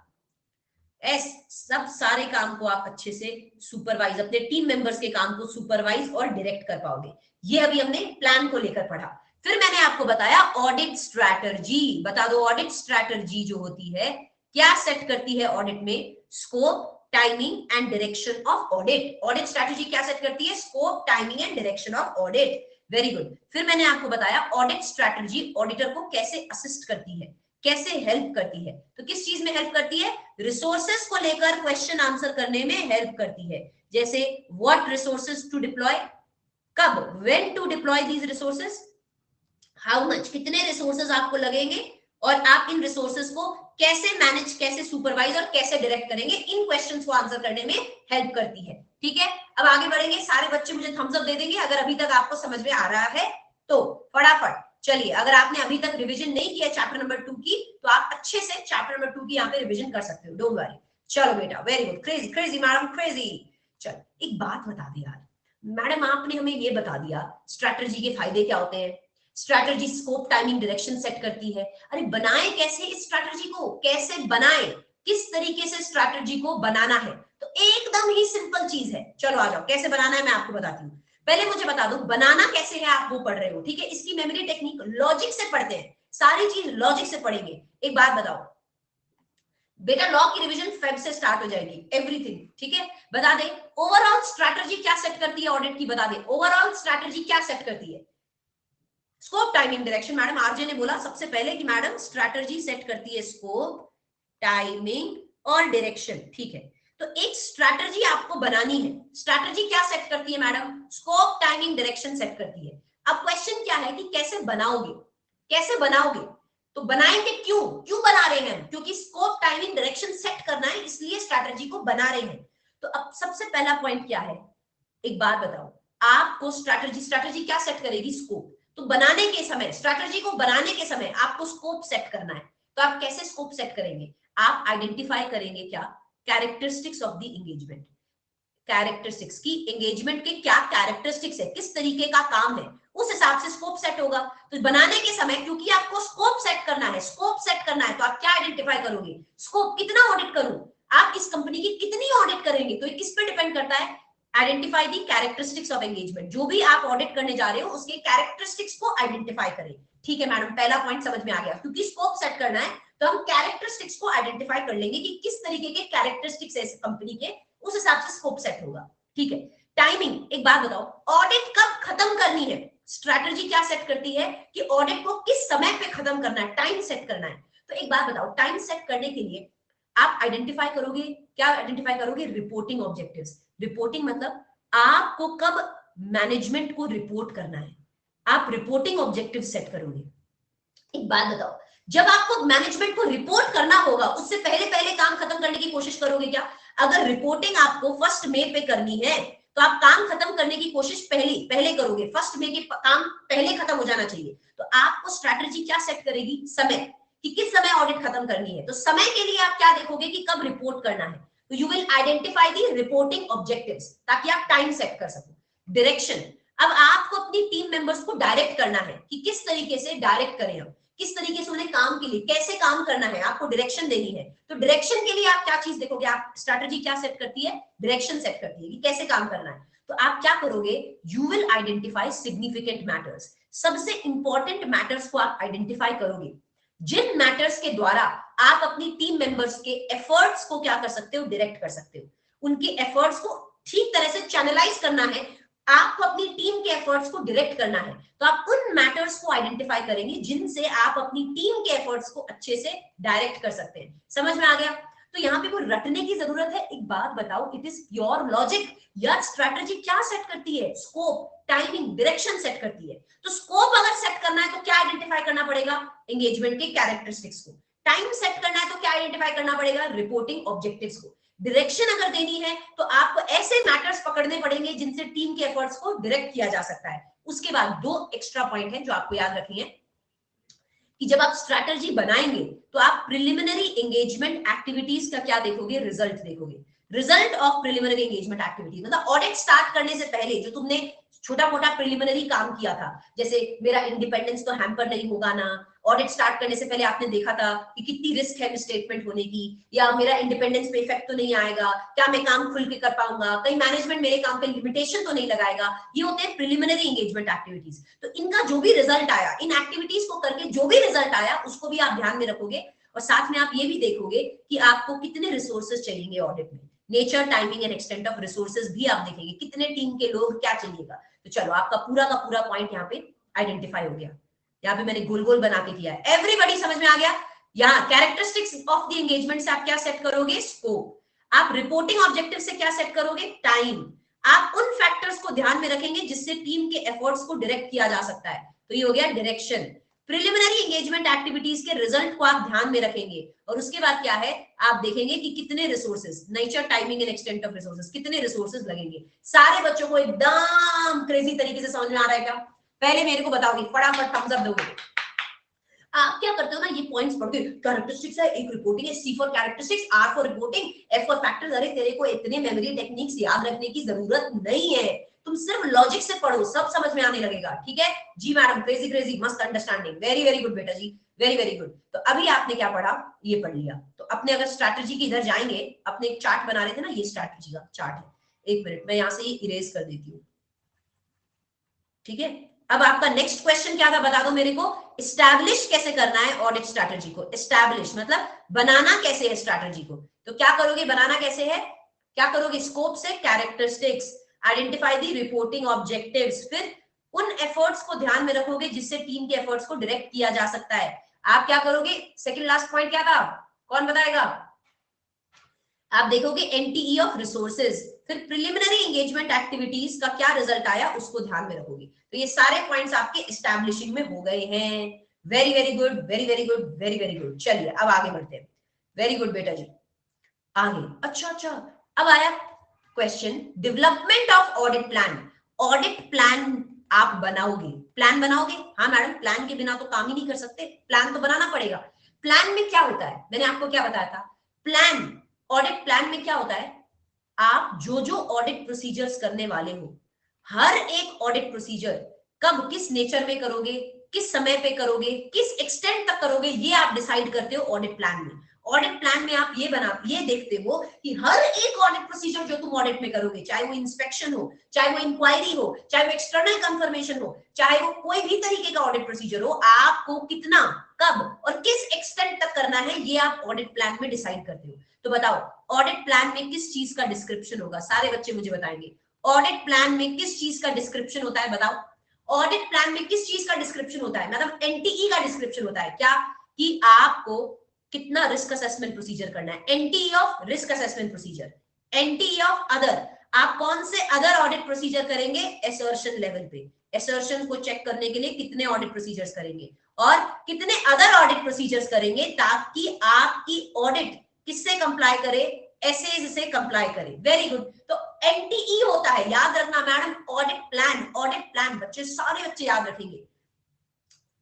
S1: एस, सब सारे काम को आप अच्छे से सुपरवाइज, अपने टीम मेंबर्स के काम को सुपरवाइज और डायरेक्ट कर पाओगे। ये अभी हमने प्लान को लेकर पढ़ा। फिर मैंने आपको बताया ऑडिट स्ट्रैटेजी। बता दो ऑडिट स्ट्रैटेजी जो होती है क्या सेट करती है ऑडिट में? Scope, timing and direction of audit. Audit strategy क्या सेट करती है? Scope, timing and direction of audit. Very good. फिर मैंने आपको बताया ऑडिट स्ट्रैटेजी ऑडिटर को कैसे असिस्ट करती है, कैसे हेल्प करती है। तो किस चीज में हेल्प करती है? रिसोर्सेस को लेकर क्वेश्चन आंसर करने में हेल्प करती है। जैसे व्हाट रिसोर्सेस टू डिप्लॉय, कब, when to deploy these resources, how much, कितने रिसोर्सेज आपको लगेंगे, और आप इन रिसोर्सेज को कैसे मैनेज, कैसे सुपरवाइज और कैसे डायरेक्ट करेंगे, इन क्वेश्चंस को आंसर करने में हेल्प करती है। ठीक है, अब आगे बढ़ेंगे। सारे बच्चे मुझे थम्स अप दे देंगे अगर अभी तक आपको समझ में आ रहा है तो, फटाफट। चलिए, अगर आपने अभी तक रिवीजन नहीं किया चैप्टर नंबर 2 की, तो आप अच्छे से चैप्टर नंबर 2 की यहाँ पे रिवीजन कर सकते हो, डोंट वरी। चलो बेटा, very good, crazy crazy madam, crazy. चलो एक बात बता दी यार मैडम, आपने हमें ये बता दिया स्ट्रैटेजी के फायदे क्या होते हैं, strategy scope, timing, direction set करती है। अरे बनाए कैसे इस स्ट्रैटेजी को, कैसे बनाए, किस तरीके से स्ट्रैटेजी को बनाना है? तो एकदम ही सिंपल चीज है। चलो आ जाओ, कैसे बनाना है मैं आपको बताती हूँ। पहले मुझे बता दो बनाना कैसे है, आप वो पढ़ रहे हो, ठीक है। इसकी मेमोरी टेक्निक लॉजिक से पढ़ते हैं, सारी चीज लॉजिक से पढ़ेंगे। एक बात बताओ बेटा, लॉ की रिवीजन फेब से स्टार्ट हो जाएगी, एवरीथिंग, ठीक है। बता दे ओवरऑल स्ट्रैटेजी क्या सेट करती है ऑडिट की, बता दे ओवरऑल स्ट्रैटेजी क्या सेट करती है? Scope, timing, direction. Madam RJ ने बोला सबसे पहले कि मैडम स्ट्रैटेजी सेट करती है स्कोप, टाइमिंग और डायरेक्शन, ठीक है। तो एक स्ट्रैटेजी आपको बनानी है, स्ट्रैटेजी क्या सेट करती है madam? Scope, timing, direction set करती है। अब क्वेश्चन क्या है कि कैसे बनाओगे, कैसे बनाओगे?
S2: तो बनाएंगे क्यों? क्यों बना रहे हैं? क्योंकि स्कोप, टाइमिंग, डायरेक्शन सेट करना है, इसलिए स्ट्रैटेजी को बना रहे हैं। तो अब सबसे पहला पॉइंट क्या है, एक बात बताओ, आपको स्ट्रैटेजी क्या सेट करेगी? स्कोप। तो बनाने के समय, स्ट्रैटेजी को बनाने के समय आपको स्कोप सेट करना है। तो आप कैसे स्कोप सेट करेंगे? आप आइडेंटिफाई करेंगे क्या? Characteristics of the engagement. Characteristics की, एंगेजमेंट के क्या कैरेक्टरिस्टिक्स है, किस तरीके का काम है, उस हिसाब से स्कोप सेट होगा। तो बनाने के समय, क्योंकि आपको स्कोप सेट करना है, स्कोप सेट करना है, तो आप क्या आइडेंटिफाई करोगे? स्कोप, कितना ऑडिट करूं, आप इस कंपनी की कितनी ऑडिट करेंगे, तो ये किस पे डिपेंड करता है? Identify the characteristics of engagement. जो भी आप ऑडिट करने जा रहे हो उसके कैरेक्टरिस्टिक्स को आइडेंटिफाई करें। ठीक है मैडम, पहला पॉइंट समझ में आ गया। क्योंकि स्कोप सेट करना है तो हम कैरेक्टरिस्टिक्स को आइडेंटिफाई कर लेंगे कि किस तरीके के कैरेक्टरिस्टिक्स है इस कंपनी के, उस हिसाब से स्कोप सेट होगा। ठीक है। टाइमिंग, एक बात बताओ, ऑडिट कब खत्म करनी है? स्ट्रैटेजी क्या सेट करती है कि ऑडिट को किस समय पे खत्म करना है, टाइम सेट करना है। तो एक बात बताओ, टाइम सेट करने के लिए आप आइडेंटिफाई करोगे, क्या आइडेंटिफाई करोगे? Reporting objectives. रिपोर्टिंग मतलब आपको कब मैनेजमेंट को रिपोर्ट करना है, आप रिपोर्टिंग ऑब्जेक्टिव सेट करोगे। एक बात बताओ, जब आपको मैनेजमेंट को रिपोर्ट करना होगा उससे पहले पहले काम खत्म करने की कोशिश करोगे क्या? अगर रिपोर्टिंग आपको 1 मई पे करनी है तो आप काम खत्म करने की कोशिश पहले करोगे। 1 मई के काम पहले खत्म हो जाना चाहिए। तो आपको स्ट्रैटेजी क्या सेट करेगी? समय, कि किस समय ऑडिट खत्म करनी है। तो समय के लिए आप क्या देखोगे कि कब रिपोर्ट करना है। तो you will identify the reporting objectives, ताकि आप टाइम सेट कर सको। डायरेक्शन, अब आपको अपनी टीम मेंबर्स को डायरेक्ट करना है कि किस तरीके से डायरेक्ट करें हम, किस तरीके से उन्हें काम के लिए कैसे काम करना है, आपको डायरेक्शन देनी है। तो डायरेक्शन के लिए आप क्या चीज देखोगे? आप स्ट्रैटेजी क्या सेट करती है? डायरेक्शन सेट करती है कि कैसे काम करना है। तो आप क्या करोगे? You will identify significant matters, सबसे इंपॉर्टेंट मैटर्स को आप आइडेंटिफाई करोगे, जिन मैटर्स के द्वारा आप अपनी टीम मेंबर्स के एफर्ट्स को क्या कर सकते हो? डायरेक्ट कर सकते हो। उनके एफर्ट्स को ठीक तरह से चैनलाइज करना है, आपको अपनी टीम के एफर्ट्स को डायरेक्ट करना है। तो आप उन मैटर्स को आइडेंटिफाई करेंगे जिनसे आप अपनी टीम के एफर्ट्स को अच्छे से डायरेक्ट कर सकते हैं। समझ में आ गया? तो यहाँ पे कोई रटने की जरूरत है? एक बात बताओ, इट इज प्योर लॉजिक। या स्ट्रैटेजी क्या सेट करती है? स्कोप, टाइमिंग, डायरेक्शन सेट करती है। तो स्कोप अगर सेट करना है तो क्या आइडेंटिफाई करना पड़ेगा? एंगेजमेंट के कैरेक्टरिस्टिक्स को। टाइम सेट करना है तो क्या आइडेंटिफाई करना पड़ेगा? रिपोर्टिंग ऑब्जेक्टिव्स को। डायरेक्शन अगर देनी है तो आपको ऐसे मैटर्स पकड़ने पड़ेंगे जिनसे टीम के एफर्ट्स को डायरेक्ट किया जा सकता है। उसके बाद 2 एक्स्ट्रा पॉइंट है जो आपको याद रखनी है कि जब आप स्ट्रैटेजी बनाएंगे तो आप प्रिलिमिनरी एंगेजमेंट एक्टिविटीज का क्या देखोगे? रिजल्ट देखोगे। Result of preliminary engagement activities मतलब ऑडिट स्टार्ट करने से पहले जो तुमने छोटा मोटा प्रिलिमिनरी काम किया था, जैसे मेरा इंडिपेंडेंस तो हैम्पर नहीं होगा ना, ऑडिट स्टार्ट करने से पहले आपने देखा था कि कितनी रिस्क है मिसस्टेटमेंट होने की, या मेरा इंडिपेंडेंस पे इफेक्ट तो नहीं आएगा, क्या मैं काम खुल के कर पाऊंगा, कहीं मैनेजमेंट मेरे काम पे लिमिटेशन तो नहीं लगाएगा। ये होते हैं प्रिलिमिनरी एंगेजमेंट एक्टिविटीज। तो इनका जो भी रिजल्ट आया, इन एक्टिविटीज को करके जो भी रिजल्ट आया उसको भी आप ध्यान में रखोगे। और साथ में आप ये भी देखोगे कि आपको कितने रिसोर्सेज चाहिए ऑडिट में। Nature, timing and extent of resources भी आप देखेंगे, कितने टीम के लोग, क्या चाहिएगा। तो चलो, आपका पूरा का पूरा पॉइंट यहाँ पे आइडेंटिफाई हो गया। यहाँ पे मैंने गोल गोल बना के किया है। एवरीबॉडी समझ में आ गया? यहाँ कैरेक्टरिस्टिक्स ऑफ द एंगेजमेंट से आप क्या सेट करोगे? स्कोप। आप रिपोर्टिंग ऑब्जेक्टिव से क्या सेट करोगे? टाइम। आप उन फैक्टर्स को ध्यान में रखेंगे जिससे टीम के एफर्ट्स को डायरेक्ट किया जा सकता है। तो ये हो गया डायरेक्शन। प्रिलिमिनरी एंगेजमेंट एक्टिविटीज के रिजल्ट को आप ध्यान में रखेंगे, और उसके बाद क्या है, आप देखेंगे कि कितने resources, nature, timing and extent of resources, कितने रिसोर्सेज लगेंगे। सारे बच्चों को एकदम क्रेजी तरीके से समझ में आ रहा है क्या? पहले मेरे को बताओगे, फटाफट थम्स अप दोगे। आप क्या करते हो ना, ये पॉइंट्स पढ़ के, कैरेक्टरिस्टिक्स है, एक रिपोर्टिंग है, C for characteristics, R for reporting, F for factors. अरे तेरे को इतने मेमोरी टेक्निक्स याद रखने की जरूरत नहीं है, तुम सिर्फ लॉजिक से पढ़ो, सब समझ में आने लगेगा। ठीक है जी मैडम, क्रेजी क्रेजी, मस्त अंडरस्टैंडिंग, वेरी वेरी गुड बेटा जी, वेरी वेरी गुड। तो अभी आपने क्या पढ़ा? ये पढ़ लिया। तो अपने अगर स्ट्रैटेजी की इधर जाएंगे, अपने एक चार्ट बना रहे थे ना, ये स्ट्रैटेजी का चार्ट है। एक मिनट, मैं यहाँ से ये इरेज कर देती हूँ। ठीक है, अब आपका नेक्स्ट क्वेश्चन क्या था, बता दो मेरे को। एस्टैब्लिश कैसे करना है ऑडिट स्ट्रैटेजी को? एस्टैब्लिश मतलब बनाना कैसे है स्ट्रैटेजी को। तो क्या करोगे? बनाना कैसे है, क्या करोगे? स्कोप से characteristics, identify the reporting objectives, फिर उन एफर्ट्स को ध्यान में रखोगे जिससे टीम के एफर्ट्स को डायरेक्ट किया जा सकता है। आप क्या करोगे? सेकंड लास्ट पॉइंट क्या था, कौन बताएगा? आप देखोगे एनटीई ऑफ रिसोर्सेज, फिर प्रिलिमिनरी एंगेजमेंट एक्टिविटीज का क्या रिजल्ट आया उसको ध्यान में रखोगे। तो ये सारे पॉइंट्स आपके एस्टैब्लिशिंग में हो गए हैं। Very very good, very very good, very very good. चलिए अब आगे बढ़ते हैं। वेरी गुड बेटा जी, आगे। अच्छा, अब आया question, development of audit plan. Audit plan आप बनाओगे, प्लान बनाओगे? हाँ मैडम, प्लान के बिना तो काम ही नहीं कर सकते, प्लान तो बनाना पड़ेगा। प्लान में क्या होता है, मैंने आपको क्या बताया था? प्लान, ऑडिट प्लान में क्या होता है, आप जो जो ऑडिट प्रोसीजर्स करने वाले हो, हर एक ऑडिट प्रोसीजर कब किस नेचर में करोगे, किस समय पे करोगे, किस एक्सटेंट तक करोगे, ये आप डिसाइड करते हो ऑडिट प्लान में। ऑडिट प्लान में आप ये देखते हो कि हर एक ऑडिट प्रोसीजर जो तुम ऑडिट में करोगे, चाहे वो इंस्पेक्शन हो, चाहे वो इंक्वायरी हो, चाहे वो एक्सटर्नल कंफर्मेशन हो, चाहे वो कोई भी तरीके का ऑडिट प्रोसीजर हो, आपको कितना, कब और किस एक्सटेंट तक करना है, ये आप ऑडिट प्लान में डिसाइड करते हो। तो बताओ, ऑडिट प्लान में किस चीज का डिस्क्रिप्शन होगा? सारे बच्चे मुझे बताएंगे, ऑडिट प्लान में किस चीज का डिस्क्रिप्शन होता है? बताओ, ऑडिट प्लान में किस चीज का डिस्क्रिप्शन होता है? मतलब एनटीई का डिस्क्रिप्शन होता है क्या, कि आपको कितना रिस्क असेसमेंट प्रोसीजर करना है। NTE of risk assessment procedure, NTE of other, आप कौन से अदर ऑडिट प्रोसीजर करेंगे? एसर्शन लेवल पे, एसर्शन को चेक करने के लिए कितने ऑडिट प्रोसीजर्स करेंगे और कितने अदर ऑडिट प्रोसीजर्स करेंगे, ताकि आपकी ऑडिट किससे कंप्लाई करे? एसएज से कंप्लाई करे। Very good. तो एनटीई होता है, याद रखना madam, audit plan. Audit plan बच्चे, सारे बच्चे याद रखेंगे।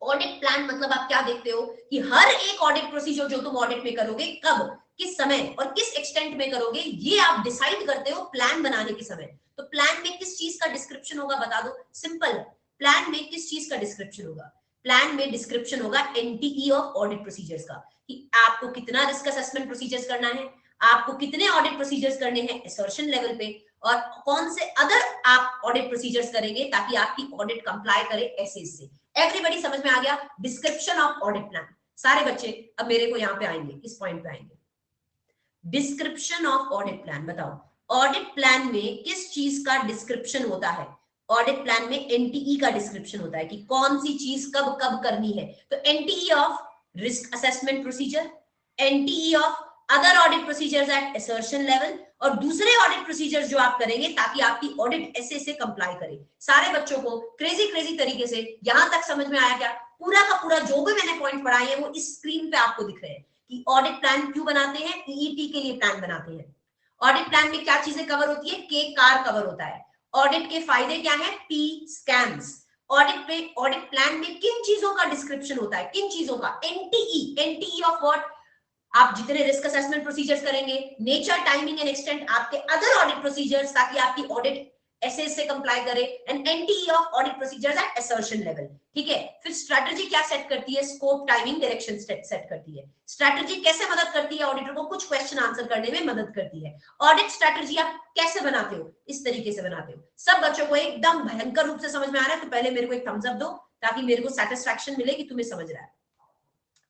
S2: ऑडिट प्लान मतलब आप क्या देखते हो कि हर एक ऑडिट प्रोसीजर जो तुम ऑडिट में करोगे, कब, किस समय और किस एक्सटेंट में करोगे, ये आप डिसाइड करते हो प्लान बनाने के समय। तो प्लान में किस चीज का डिस्क्रिप्शन होगा, बता दो। सिंपल, प्लान में किस चीज का डिस्क्रिप्शन होगा? प्लान में डिस्क्रिप्शन होगा एनटीई ऑफ ऑडिट प्रोसीजर्स का, कि आपको कितना रिस्क असेसमेंट प्रोसीजर्स करना है, आपको कितने ऑडिट प्रोसीजर्स करने हैं एसर्शन लेवल पे, और कौन से अदर आप ऑडिट प्रोसीजर्स करेंगे ताकि आपकी ऑडिट कंप्लाई करे एसएस से। एवरीबॉडी समझ में आ गया? Description of audit plan. सारे बच्चे अब मेरे को यहां पे आएंगे, इस पॉइंट पे आएंगे। डिस्क्रिप्शन ऑफ ऑडिट प्लान, बताओ ऑडिट प्लान में किस चीज का डिस्क्रिप्शन होता है? ऑडिट प्लान में एनटीई का डिस्क्रिप्शन होता है कि कौन सी चीज कब कब करनी है। तो NTE of risk assessment procedure, NTE of other audit procedures at assertion level, और दूसरे ऑडिट प्रोसीजर्स जो आप करेंगे ताकि आपकी ऑडिट ऐसे से कंप्लाई करे। सारे बच्चों को क्रेजी क्रेजी तरीके से यहां तक समझ में आया क्या? पूरा का पूरा जो भी मैंने पॉइंट पढ़ाए हैं वो इस स्क्रीन पे आपको दिख रहे हैं कि ऑडिट प्लान क्यों बनाते हैं, ईईटी के लिए प्लान बनाते हैं। ऑडिट प्लान में क्या चीजें कवर होती है? के कार कवर होता है। ऑडिट के फायदे क्या है? P scams. ऑडिट प्लान में किन चीजों का डिस्क्रिप्शन होता है? किन चीजों का? NTE, NTE of what? आप जितने रिस्क असेसमेंट प्रोसीजर्स करेंगे, नेचर, टाइमिंग एंड एक्सटेंट, आपके अदर ऑडिट प्रोसीजर्स, ताकि आपकी ऑडिट एसएस से कंप्लाई करे, and NTE of audit procedures at assertion level. ठीक है, फिर स्ट्रेटजी क्या सेट करती है? स्कोप, टाइमिंग, डायरेक्शन सेट करती है। स्ट्रेटजी कैसे मदद करती है ऑडिटर को? कुछ क्वेश्चन आंसर करने में मदद करती है। ऑडिट स्ट्रेटजी आप कैसे बनाते हो? इस तरीके से बनाते हो। सब बच्चों को एकदम भयंकर रूप से समझ में आ रहा है? तो पहले मेरे को एक थम्स अप दो ताकि मेरे को सेटिस्फैक्शन मिले कि तुम्हें समझ रहा है।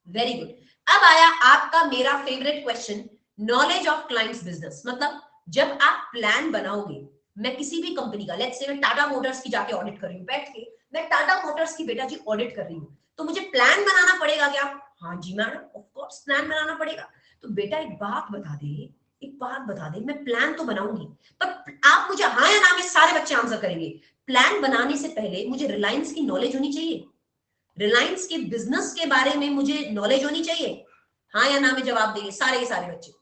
S2: Very good. अब आया आपका मेरा favourite question, knowledge of clients business. मतलब जब आप प्लान बनाओगे, मैं किसी भी कंपनी का, लेट्स से मैं टाटा मोटर्स की जाके ऑडिट कर रही हूँ, बैठ के मैं टाटा मोटर्स की बेटा जी ऑडिट कर रही हूँ, तो मुझे प्लान बनाना पड़ेगा क्या? हाँ जी मैडम, ऑफ कोर्स प्लान बनाना पड़ेगा। तो बेटा एक बात बता दे, एक बात बता दे, मैं प्लान तो बनाऊंगी, पर आप मुझे हाँ या ना में सारे बच्चे आंसर करेंगे, प्लान बनाने से पहले मुझे रिलायंस की नॉलेज होनी चाहिए, रिलायंस के बिजनेस के बारे में मुझे नॉलेज होनी चाहिए। हाँ या ना में जवाब देंगे सारे के सारे बच्चे।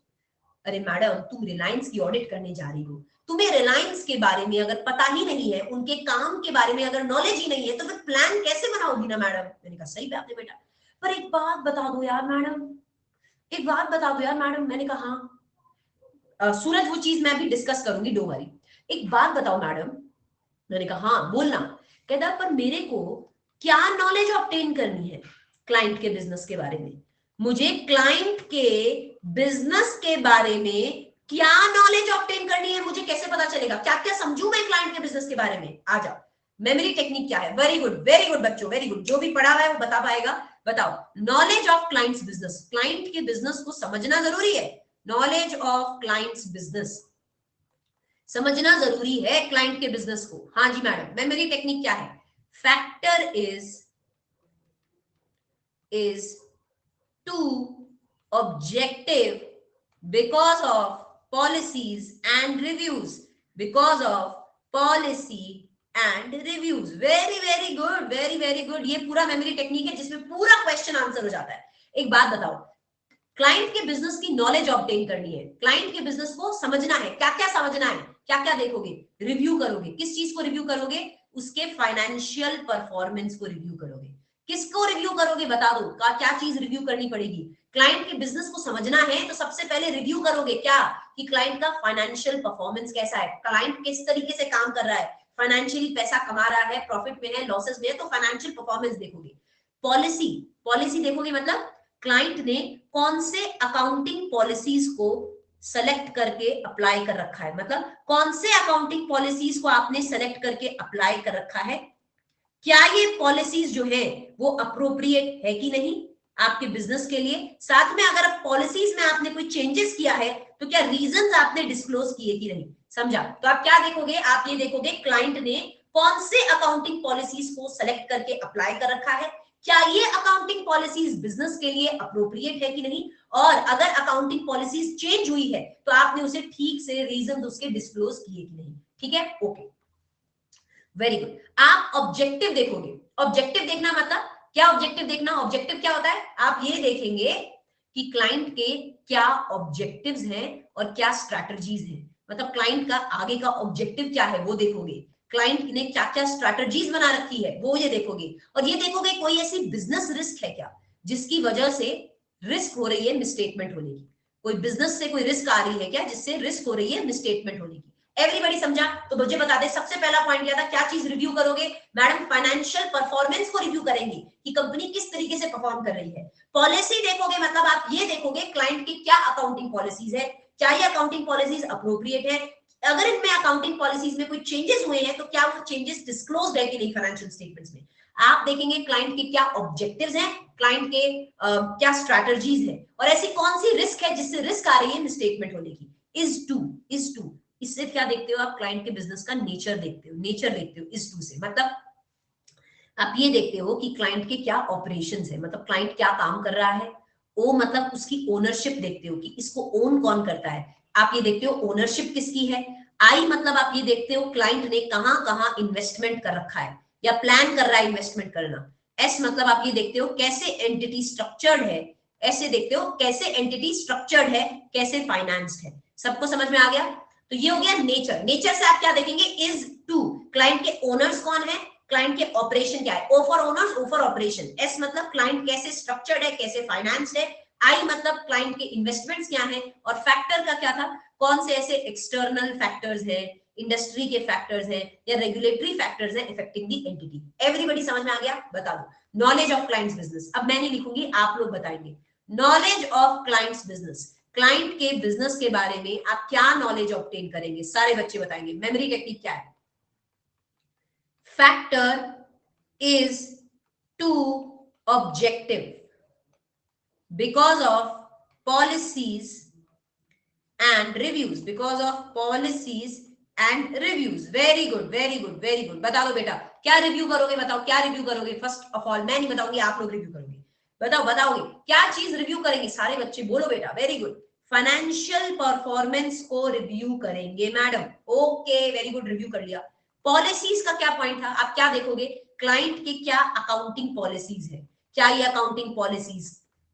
S2: अरे मैडम, तुम रिलायंस की ऑडिट करने जा रही हो, तुम्हें रिलायंस के बारे में अगर पता ही नहीं है, उनके काम के बारे में अगर नॉलेज ही नहीं है, तो फिर प्लान कैसे बनाओगी ना मैडम? मैंने कहा सही बात है बेटा, पर एक बात बता दो यार मैडम, एक बात बता दो यार मैडम। मैंने कहा हाँ सूरज, वो चीज मैं अभी डिस्कस करूंगी, डोंट वरी। एक बात बताओ मैडम। मैंने कहा हाँ बोलना। कहता पर मेरे को क्या नॉलेज ऑब्टेन करनी है क्लाइंट के बिजनेस के बारे में? मुझे क्लाइंट के बिजनेस के बारे में क्या नॉलेज ऑब्टेन करनी है? मुझे कैसे पता चलेगा? क्या क्या समझू मैं क्लाइंट के बिजनेस के बारे में? आ जाओ, मेमोरी टेक्निक क्या है? वेरी गुड बच्चों, वेरी गुड। जो भी पढ़ा हुआ है वो बता पाएगा। बताओ, knowledge of clients business, client के बिजनेस को समझना जरूरी है। नॉलेज ऑफ क्लाइंट्स बिजनेस, समझना जरूरी है क्लाइंट के बिजनेस को। हाँ जी मैडम, मेमोरी टेक्निक क्या है? Factor is to objective because of policies and reviews, because of policy and reviews. Very very good, very very good. ये पूरा मेमोरी टेक्निक है जिसमें पूरा क्वेश्चन आंसर हो जाता है। एक बात बताओ, क्लाइंट के बिजनेस की नॉलेज ऑब्टेन करनी है, क्लाइंट के बिजनेस को समझना है, क्या क्या समझना है, क्या क्या देखोगे, रिव्यू करोगे। किस चीज को रिव्यू करोगे? उसके फाइनेंशियल परफॉर्मेंस को रिव्यू करोगे। किसको रिव्यू करोगे बता दो, क्या चीज रिव्यू करनी पड़ेगी? क्लाइंट के बिजनेस को समझना है तो सबसे पहले रिव्यू करोगे क्या, कि क्लाइंट का फाइनेंशियल परफॉर्मेंस कैसा है, क्लाइंट किस तरीके से काम कर रहा है, फाइनेंशियली पैसा कमा रहा है, प्रॉफिट में है, लॉसेस में है, तो फाइनेंशियल परफॉर्मेंस देखोगे। पॉलिसी, पॉलिसी देखोगे मतलब क्लाइंट ने कौन से अकाउंटिंग पॉलिसीज को सेलेक्ट करके अप्लाई कर रखा है, मतलब कौन से अकाउंटिंग पॉलिसीज को आपने सेलेक्ट करके अप्लाई कर रखा है, क्या ये पॉलिसीज जो है वो अप्रोप्रिएट है कि नहीं आपके बिजनेस के लिए। साथ में अगर पॉलिसीज में आपने कोई चेंजेस किया है तो क्या रीजंस आपने डिस्क्लोज किए कि नहीं, समझा? तो आप क्या देखोगे, आप ये देखोगे क्लाइंट ने कौन से अकाउंटिंग पॉलिसीज को सेलेक्ट करके अप्लाई कर रखा है, क्या ये अकाउंटिंग पॉलिसीज बिजनेस के लिए अप्रोप्रिएट है कि नहीं, और अगर अकाउंटिंग पॉलिसीज चेंज हुई है तो आपने उसे ठीक से रीजन उसके डिस्क्लोज किए कि नहीं। ठीक है, ओके, वेरी गुड। आप ऑब्जेक्टिव देखोगे। ऑब्जेक्टिव देखना मतलब क्या? ऑब्जेक्टिव देखना, ऑब्जेक्टिव क्या होता है? आप ये देखेंगे कि क्लाइंट के क्या ऑब्जेक्टिव्स हैं और क्या स्ट्रैटेजीज हैं, मतलब क्लाइंट का आगे का ऑब्जेक्टिव क्या है वो देखोगे, क्लाइंट ने क्या क्या स्ट्रैटेजीज बना रखी है वो ये देखोगे, और ये देखोगे कोई ऐसी बिजनेस रिस्क है क्या जिसकी वजह से रिस्क हो रही है मिसस्टेटमेंट होने की, कोई बिजनेस से कोई रिस्क आ रही है क्या जिससे रिस्क हो रही है मिसस्टेटमेंट होने की। एवरीबॉडी समझा? तो मुझे बता दे, सबसे पहला पॉइंट क्या था, क्या चीज रिव्यू करोगे? मैडम फाइनेंशियल परफॉर्मेंस को रिव्यू करेंगे कि कंपनी किस तरीके से परफॉर्म कर रही है। पॉलिसी देखोगे मतलब आप ये देखोगे क्लाइंट की क्या अकाउंटिंग पॉलिसीज है, क्या ये अकाउंटिंग पॉलिसीज अप्रोप्रिएट है, अगर इनमें अकाउंटिंग पॉलिसीज में कोई चेंजेस हुए हैं तो क्या वो चेंजेस डिस्क्लोज्ड है कि नहीं फाइनेंशियल स्टेटमेंट्स में। आप देखेंगे क्लाइंट के क्या ऑब्जेक्टिव्स हैं, क्लाइंट के क्या स्ट्रैटेजीज है, और ऐसी कौन सी रिस्क है जिससे रिस्क आ रही है मिसस्टेटमेंट होने की। इज टू इससे क्या देखते हो आप? क्लाइंट के बिजनेस का नेचर देखते हो, नेचर देखते हो इस टू से, मतलब आप ये देखते हो कि क्लाइंट के क्या ऑपरेशंस है, मतलब क्लाइंट क्या काम कर रहा है। ओ मतलब उसकी ओनरशिप देखते हो कि इसको ओन कौन करता है, आप ये देखते हो ओनरशिप किसकी है। आई मतलब आप ये देखते हो क्लाइंट ने कहां कहां इन्वेस्टमेंट कर रखा है या प्लान कर रहा है इन्वेस्टमेंट करना। एस मतलब आप ये देखते हो कैसे एंटिटी स्ट्रक्चर्ड है, ऐसे देखते हो कैसे एंटिटी स्ट्रक्चर्ड है, कैसे फाइनेंस्ड है। सबको समझ में आ गया? तो ये हो गया नेचर। नेचर से आप क्या देखेंगे? इज टू, क्लाइंट के ओनर्स कौन है, क्लाइंट के ऑपरेशन क्या है, O for owners, O for operation. S मतलब क्लाइंट कैसे स्ट्रक्चर्ड है, कैसे फाइनेंस्ड है। आई मतलब क्लाइंट के इन्वेस्टमेंट्स क्या है, और फैक्टर का क्या था, कौन से ऐसे एक्सटर्नल फैक्टर्स है, इंडस्ट्री के फैक्टर्स है या रेगुलेटरी फैक्टर्स है इफेक्टिंग दी एंटिटी। एवरीबॉडी समझ में आ गया? बता दो। नॉलेज ऑफ क्लाइंट्स बिजनेस, अब मैं नहीं लिखूंगी, आप लोग बताएंगे। Knowledge of clients business, client के बिजनेस के बारे में आप क्या नॉलेज ऑब्टेन करेंगे, सारे बच्चे बताएंगे। मेमोरी टेक्निक क्या है? factor is too objective because of policies and reviews, because of policies and reviews। very good, very good, very good। बता दो बेटा क्या रिव्यू करोगे, बताओ क्या रिव्यू करोगे। फर्स्ट ऑफ ऑल मैं नहीं बताऊंगी, आप लोग रिव्यू करोगे। बताओ, बताओगे क्या चीज रिव्यू करेंगे, सारे बच्चे बोलो बेटा। वेरी गुड, फाइनेंशियल परफॉर्मेंस को रिव्यू करेंगे madam. Okay, very good, review कर लिया। पॉलिसीज का क्या पॉइंट था, आप क्या देखोगे? क्लाइंट की क्या अकाउंटिंग पॉलिसीज है, क्या ये अकाउंटिंग पॉलिसीज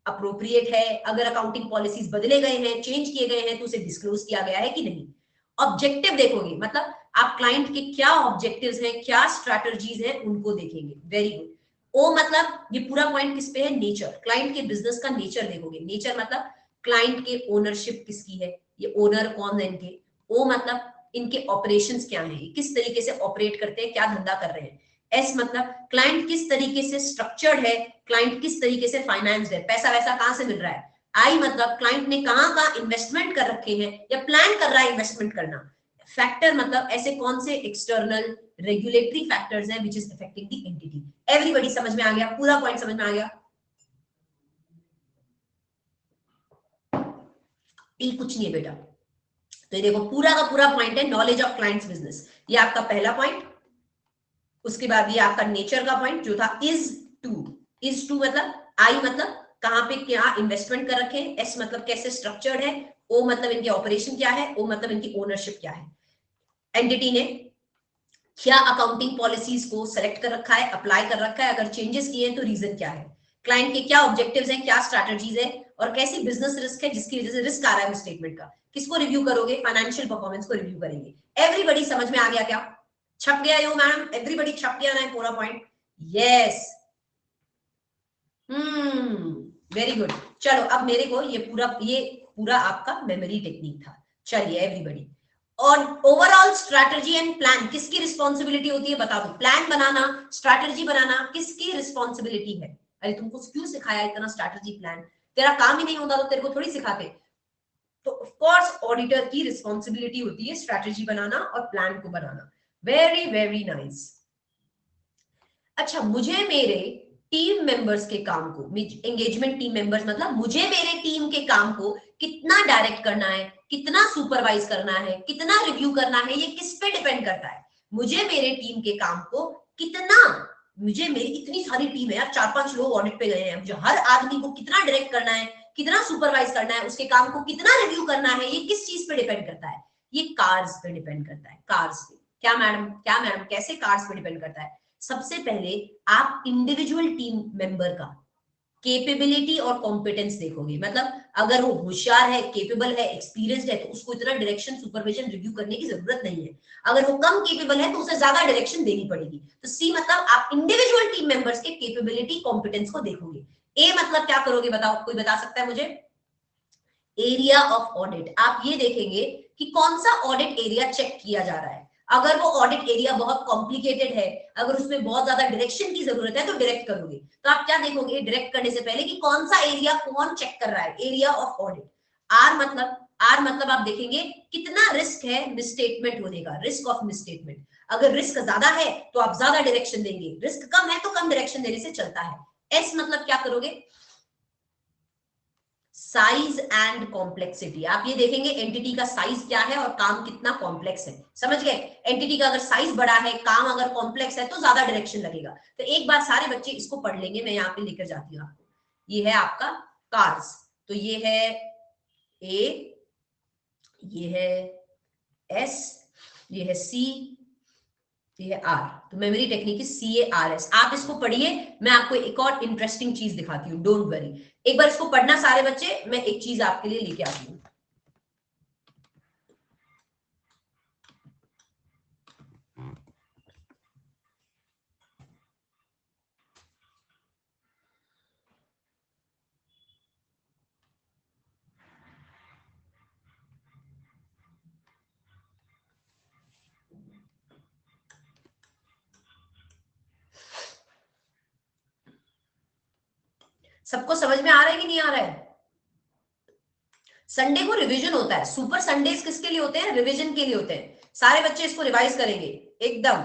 S2: अप्रोप्रिएट है, अगर अकाउंटिंग पॉलिसीज बदले गए हैं, चेंज किए गए हैं तो उसे डिस्क्लोज किया गया है कि नहीं। ऑब्जेक्टिव देखोगे मतलब आप क्लाइंट के क्या ऑब्जेक्टिव्स हैं, क्या स्ट्रैटेजीज हैं, उनको देखेंगे। Very good. ओ मतलब ये पूरा पॉइंट किस पे है? नेचर, क्लाइंट के बिजनेस का नेचर देखोगे। नेचर मतलब क्लाइंट के ओनरशिप किसकी है, ये ओनर कौन है इनके। ओ मतलब इनके ऑपरेशंस क्या हैं, किस तरीके से ऑपरेट करते हैं, क्या धंधा कर रहे हैं। एस मतलब क्लाइंट किस तरीके से स्ट्रक्चर्ड है, क्लाइंट किस तरीके से फाइनेंस्ड है, पैसा वैसा कहां से मिल रहा है। आई मतलब क्लाइंट ने कहां कहां इन्वेस्टमेंट कर रखे हैं या प्लान कर रहा है इन्वेस्टमेंट करना। फैक्टर मतलब ऐसे कौन से एक्सटर्नल रेगुलेटरी फैक्टर्स हैं which is affecting the entity. Everybody समझ में आ गया? पूरा पॉइंट समझ में आ गया? ये कुछ नहीं है बेटा। तो ये देखो पूरा का पूरा पॉइंट है नॉलेज ऑफ क्लाइंट्स बिजनेस, ये आपका पहला पॉइंट। उसके बाद ये आपका नेचर का पॉइंट जो था इज टू। इज टू मतलब आई मतलब कहां पे क्या इन्वेस्टमेंट कर रखे हैं, एस मतलब कैसे स्ट्रक्चर्ड है, ओ मतलब इनके ऑपरेशन क्या है, ओ मतलब इनकी ओनरशिप क्या है। एंटिटी ने क्या अकाउंटिंग पॉलिसीज को सेलेक्ट कर रखा है, अप्लाई कर रखा है, अगर चेंजेस किए हैं तो रीजन क्या है, क्लाइंट के क्या ऑब्जेक्टिव्स हैं, क्या स्ट्रैटेजीज है, और कैसी बिजनेस रिस्क है जिसकी वजह से रिस्क आ रहा है स्टेटमेंट का, किसको रिव्यू करोगे, फाइनेंशियल परफॉर्मेंस को रिव्यू करेंगे। एवरीबडी समझ में आ गया क्या? छप गया यो मैडम? एवरीबडी छप गया ना पूरा पॉइंट? Yes, very good. चलो अब मेरे को ये पूरा आपका मेमोरी टेक्निक था। चलिए एवरीबडी, और ओवरऑल स्ट्रैटेजी एंड प्लान किसकी रिस्पॉन्सिबिलिटी होती है बता दो? प्लान बनाना, स्ट्रैटेजी बनाना किसकी रिस्पॉन्सिबिलिटी है? अरे तुमको क्यों सिखाया इतना स्ट्रैटेजी प्लान? तेरा काम ही नहीं होता तो तेरे को थोड़ी सिखाते। तो ऑफ कोर्स ऑडिटर की रिस्पॉन्सिबिलिटी होती है स्ट्रैटेजी बनाना और प्लान को बनाना। Very very nice. अच्छा, मुझे मेरे टीम मेंबर्स के काम को, एंगेजमेंट टीम मेंबर्स मतलब मुझे मेरे टीम के काम को कितना डायरेक्ट करना है, कितना सुपरवाइज करना है, कितना रिव्यू करना है, ये किस पे डिपेंड करता है? मुझे मेरे टीम के काम को कितना, मुझे मेरी इतनी सारी टीम है यार, 4-5 लोग ऑडिट पे गए हैं, मुझे हर आदमी को कितना डायरेक्ट करना है, कितना सुपरवाइज करना है, उसके काम को कितना रिव्यू करना है, ये किस चीज पे डिपेंड करता है? ये कार्स पे डिपेंड करता है। कार्स पे। क्या मैडम? क्या मैडम? कैसे कार्स पे डिपेंड करता है? सबसे पहले आप इंडिविजुअल टीम मेंबर का कैपेबिलिटी और कॉम्पिटेंस देखोगे। मतलब अगर वो होशियार है, केपेबल है, एक्सपीरियंस्ड है, तो उसको इतना डायरेक्शन, सुपरविजन, रिव्यू करने की जरूरत नहीं है। अगर वो कम केपेबल है तो उसे ज्यादा डायरेक्शन देनी पड़ेगी। तो सी मतलब आप इंडिविजुअल टीम मेंबर्स के कैपेबिलिटी, कॉम्पिटेंस को देखोगे। ए मतलब क्या करोगे बताओ, कोई बता सकता है मुझे? Area of audit. आप ये देखेंगे कि कौन सा ऑडिट एरिया चेक किया जा रहा है। अगर वो ऑडिट एरिया बहुत कॉम्प्लिकेटेड है, अगर उसमें बहुत ज्यादा डायरेक्शन की जरूरत है तो डायरेक्ट करोगे। तो आप क्या देखोगे डायरेक्ट करने से पहले कि कौन सा एरिया कौन चेक कर रहा है, एरिया ऑफ ऑडिट। आर मतलब आप देखेंगे कितना रिस्क है मिसस्टेटमेंट होने का, रिस्क ऑफ मिसस्टेटमेंट। अगर रिस्क ज्यादा है तो आप ज्यादा डायरेक्शन देंगे, रिस्क कम है तो कम डायरेक्शन देने से चलता है। एस मतलब क्या करोगे? Size and complexity. आप ये देखेंगे एंटिटी का साइज क्या है और काम कितना कॉम्प्लेक्स है। समझ गए? एंटिटी का अगर साइज बड़ा है, काम अगर कॉम्प्लेक्स है तो ज्यादा डायरेक्शन लगेगा। तो एक बार सारे बच्चे इसको पढ़ लेंगे, मैं यहाँ पे लेकर जाती हूँ आपको। ये है आपका कार्स, तो ये है ए, ये है एस, ये है सी, ये है आर। तो मेमोरी टेक्निक है CARS। आप इसको पढ़िए, मैं आपको एक और इंटरेस्टिंग चीज दिखाती हूँ, डोंट वरी। एक बार इसको पढ़ना सारे बच्चे, मैं एक चीज आपके लिए लेके आती हूँ। सबको समझ में आ रहा है कि नहीं आ रहा है? संडे को रिवीजन होता है। सुपर संडेज किसके लिए होते हैं? रिवीजन के लिए होते हैं। सारे बच्चे इसको रिवाइज करेंगे एकदम।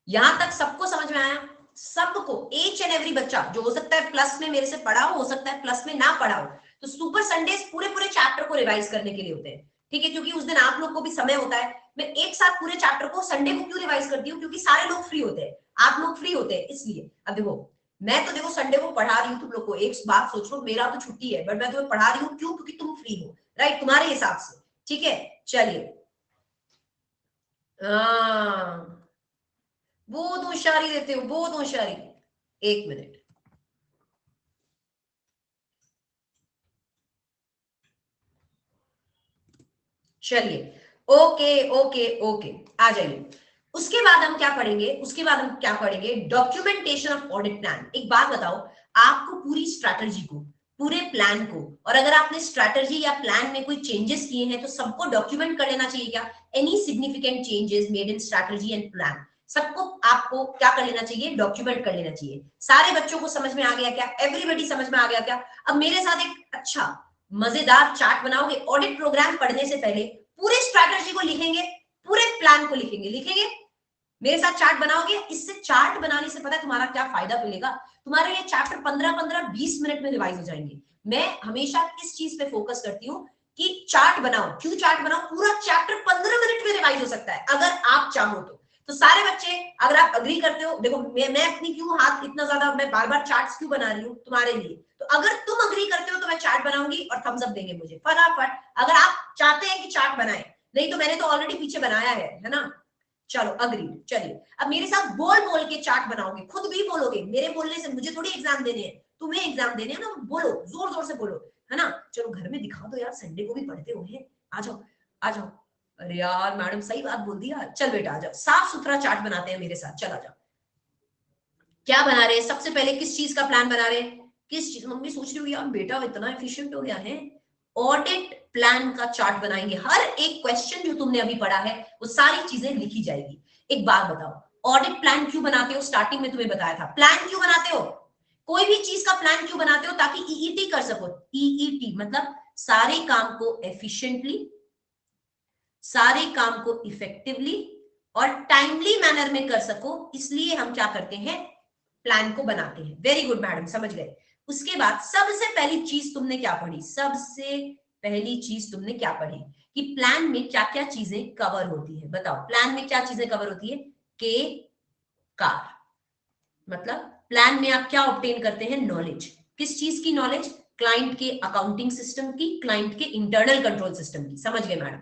S2: यहां तक सबको समझ में आया? सबको, एच एंड एवरी बच्चा, जो हो सकता है प्लस में मेरे से पढ़ा हो सकता है प्लस में ना पढ़ा हो। तो सुपर संडेज पूरे पूरे चैप्टर को रिवाइज करने के लिए होते हैं, ठीक है? क्योंकि उस दिन आप लोग को भी समय होता है। मैं एक साथ पूरे चैप्टर को संडे को क्यों रिवाइज करती हूँ? क्योंकि सारे लोग फ्री होते हैं, आप लोग फ्री होते हैं, इसलिए। अब देखो, मैं तो देखो संडे को पढ़ा रही हूँ तुम लोग को। एक बात सोच लो, मेरा तो छुट्टी है बट मैं तुम्हें पढ़ा रही हूँ, क्यों? क्योंकि तुम फ्री हो, राइट? तुम्हारे हिसाब से, ठीक है? चलिए, बहुत होशियारी देते हो, बहुत होशियारी। एक मिनट, चलिए, ओके ओके ओके, आ जाइए। उसके बाद हम क्या पढ़ेंगे? उसके बाद हम क्या पढ़ेंगे? Documentation of audit plan. एक बात बताओ, आपको पूरी स्ट्रैटेजी को, पूरे प्लान को, और अगर आपने स्ट्रैटेजी या प्लान में कोई चेंजेस किए हैं तो सबको डॉक्यूमेंट कर लेना चाहिए क्या? Any significant changes made in strategy and plan, सबको आपको क्या कर लेना चाहिए? डॉक्यूमेंट कर लेना चाहिए। सारे बच्चों को समझ में आ गया क्या? एवरीबॉडी समझ में आ गया क्या? अब मेरे साथ एक अच्छा मजेदार चार्ट बनाओगे। ऑडिट प्रोग्राम पढ़ने से पहले पूरे स्ट्रैटेजी को लिखेंगे, पूरे प्लान को लिखेंगे। मेरे साथ चार्ट बनाओगे। इससे चार्ट बनाने से पता है तुम्हारा क्या फायदा मिलेगा? तुम्हारे ये चैप्टर 15-15-20 मिनट में रिवाइज हो जाएंगे। मैं हमेशा किस चीज पे फोकस करती हूँ कि चार्ट बनाओ। क्यों चार्ट बनाओ? पूरा चैप्टर 15 मिनट में रिवाइज हो सकता है अगर आप चाहो तो सारे बच्चे, अगर आप अग्री करते हो, देखो मैं अपनी क्यों हाथ इतना ज्यादा, मैं बार बार चार्ट्स क्यों बना रही हूँ तुम्हारे लिए? तो अगर तुम अग्री करते हो तो मैं चार्ट बनाऊंगी और थम्स अप देंगे मुझे फटाफट। अगर आप चाहते हैं कि चार्ट बनाए नहीं तो मैंने तो ऑलरेडी पीछे बनाया है ना। चलो अग्रीड। चलिए अब मेरे साथ बोल बोल के चार्ट बनाओगे, खुद भी बोलोगे, मेरे बोलने से मुझे थोड़ी एग्जाम देने हैं, तुम्हें एग्जाम देने हैं ना, बोलो जोर जोर से बोलो, है ना। चलो घर में दिखा दो यार, संडे को भी पढ़ते हो, आ जाओ आ जाओ। अरे यार मैडम सही बात बोल दी यार, चल बेटा आ जाओ, साफ सुथरा चार्ट बनाते हैं मेरे साथ, चल आ जाओ। क्या बना रहे हैं सबसे पहले, किस चीज का प्लान बना रहे हैं, किस चीज, मम्मी सोच रही हूँ यार बेटा इतना एफिशिएंट हो गया है, ऑडिट प्लान का चार्ट बनाएंगे। हर एक क्वेश्चन जो तुमने अभी पढ़ा है वो सारी चीजें लिखी जाएगी। एक बात बताओ, ऑडिट प्लान क्यों बनाते हो, स्टार्टिंग में तुम्हें बताया था, प्लान क्यों बनाते हो, कोई भी चीज का प्लान क्यों बनाते हो, ताकि ईईटी कर सको। ईईटी मतलब सारे काम को एफिशिएंटली, सारे काम को इफेक्टिवली और टाइमली मैनर में कर सको, इसलिए हम क्या करते हैं, प्लान को बनाते हैं। वेरी गुड मैडम, समझ गए। उसके बाद सबसे पहली चीज तुमने क्या पढ़ी, सबसे पहली चीज तुमने क्या पढ़ी कि प्लान में क्या क्या चीजें कवर होती है, बताओ प्लान में क्या चीजें कवर होती है, के कार, मतलब प्लान में आप क्या ऑब्टेन करते हैं, नॉलेज, किस चीज की नॉलेज, क्लाइंट के अकाउंटिंग सिस्टम की, क्लाइंट के इंटरनल कंट्रोल सिस्टम की, समझ गए मैडम।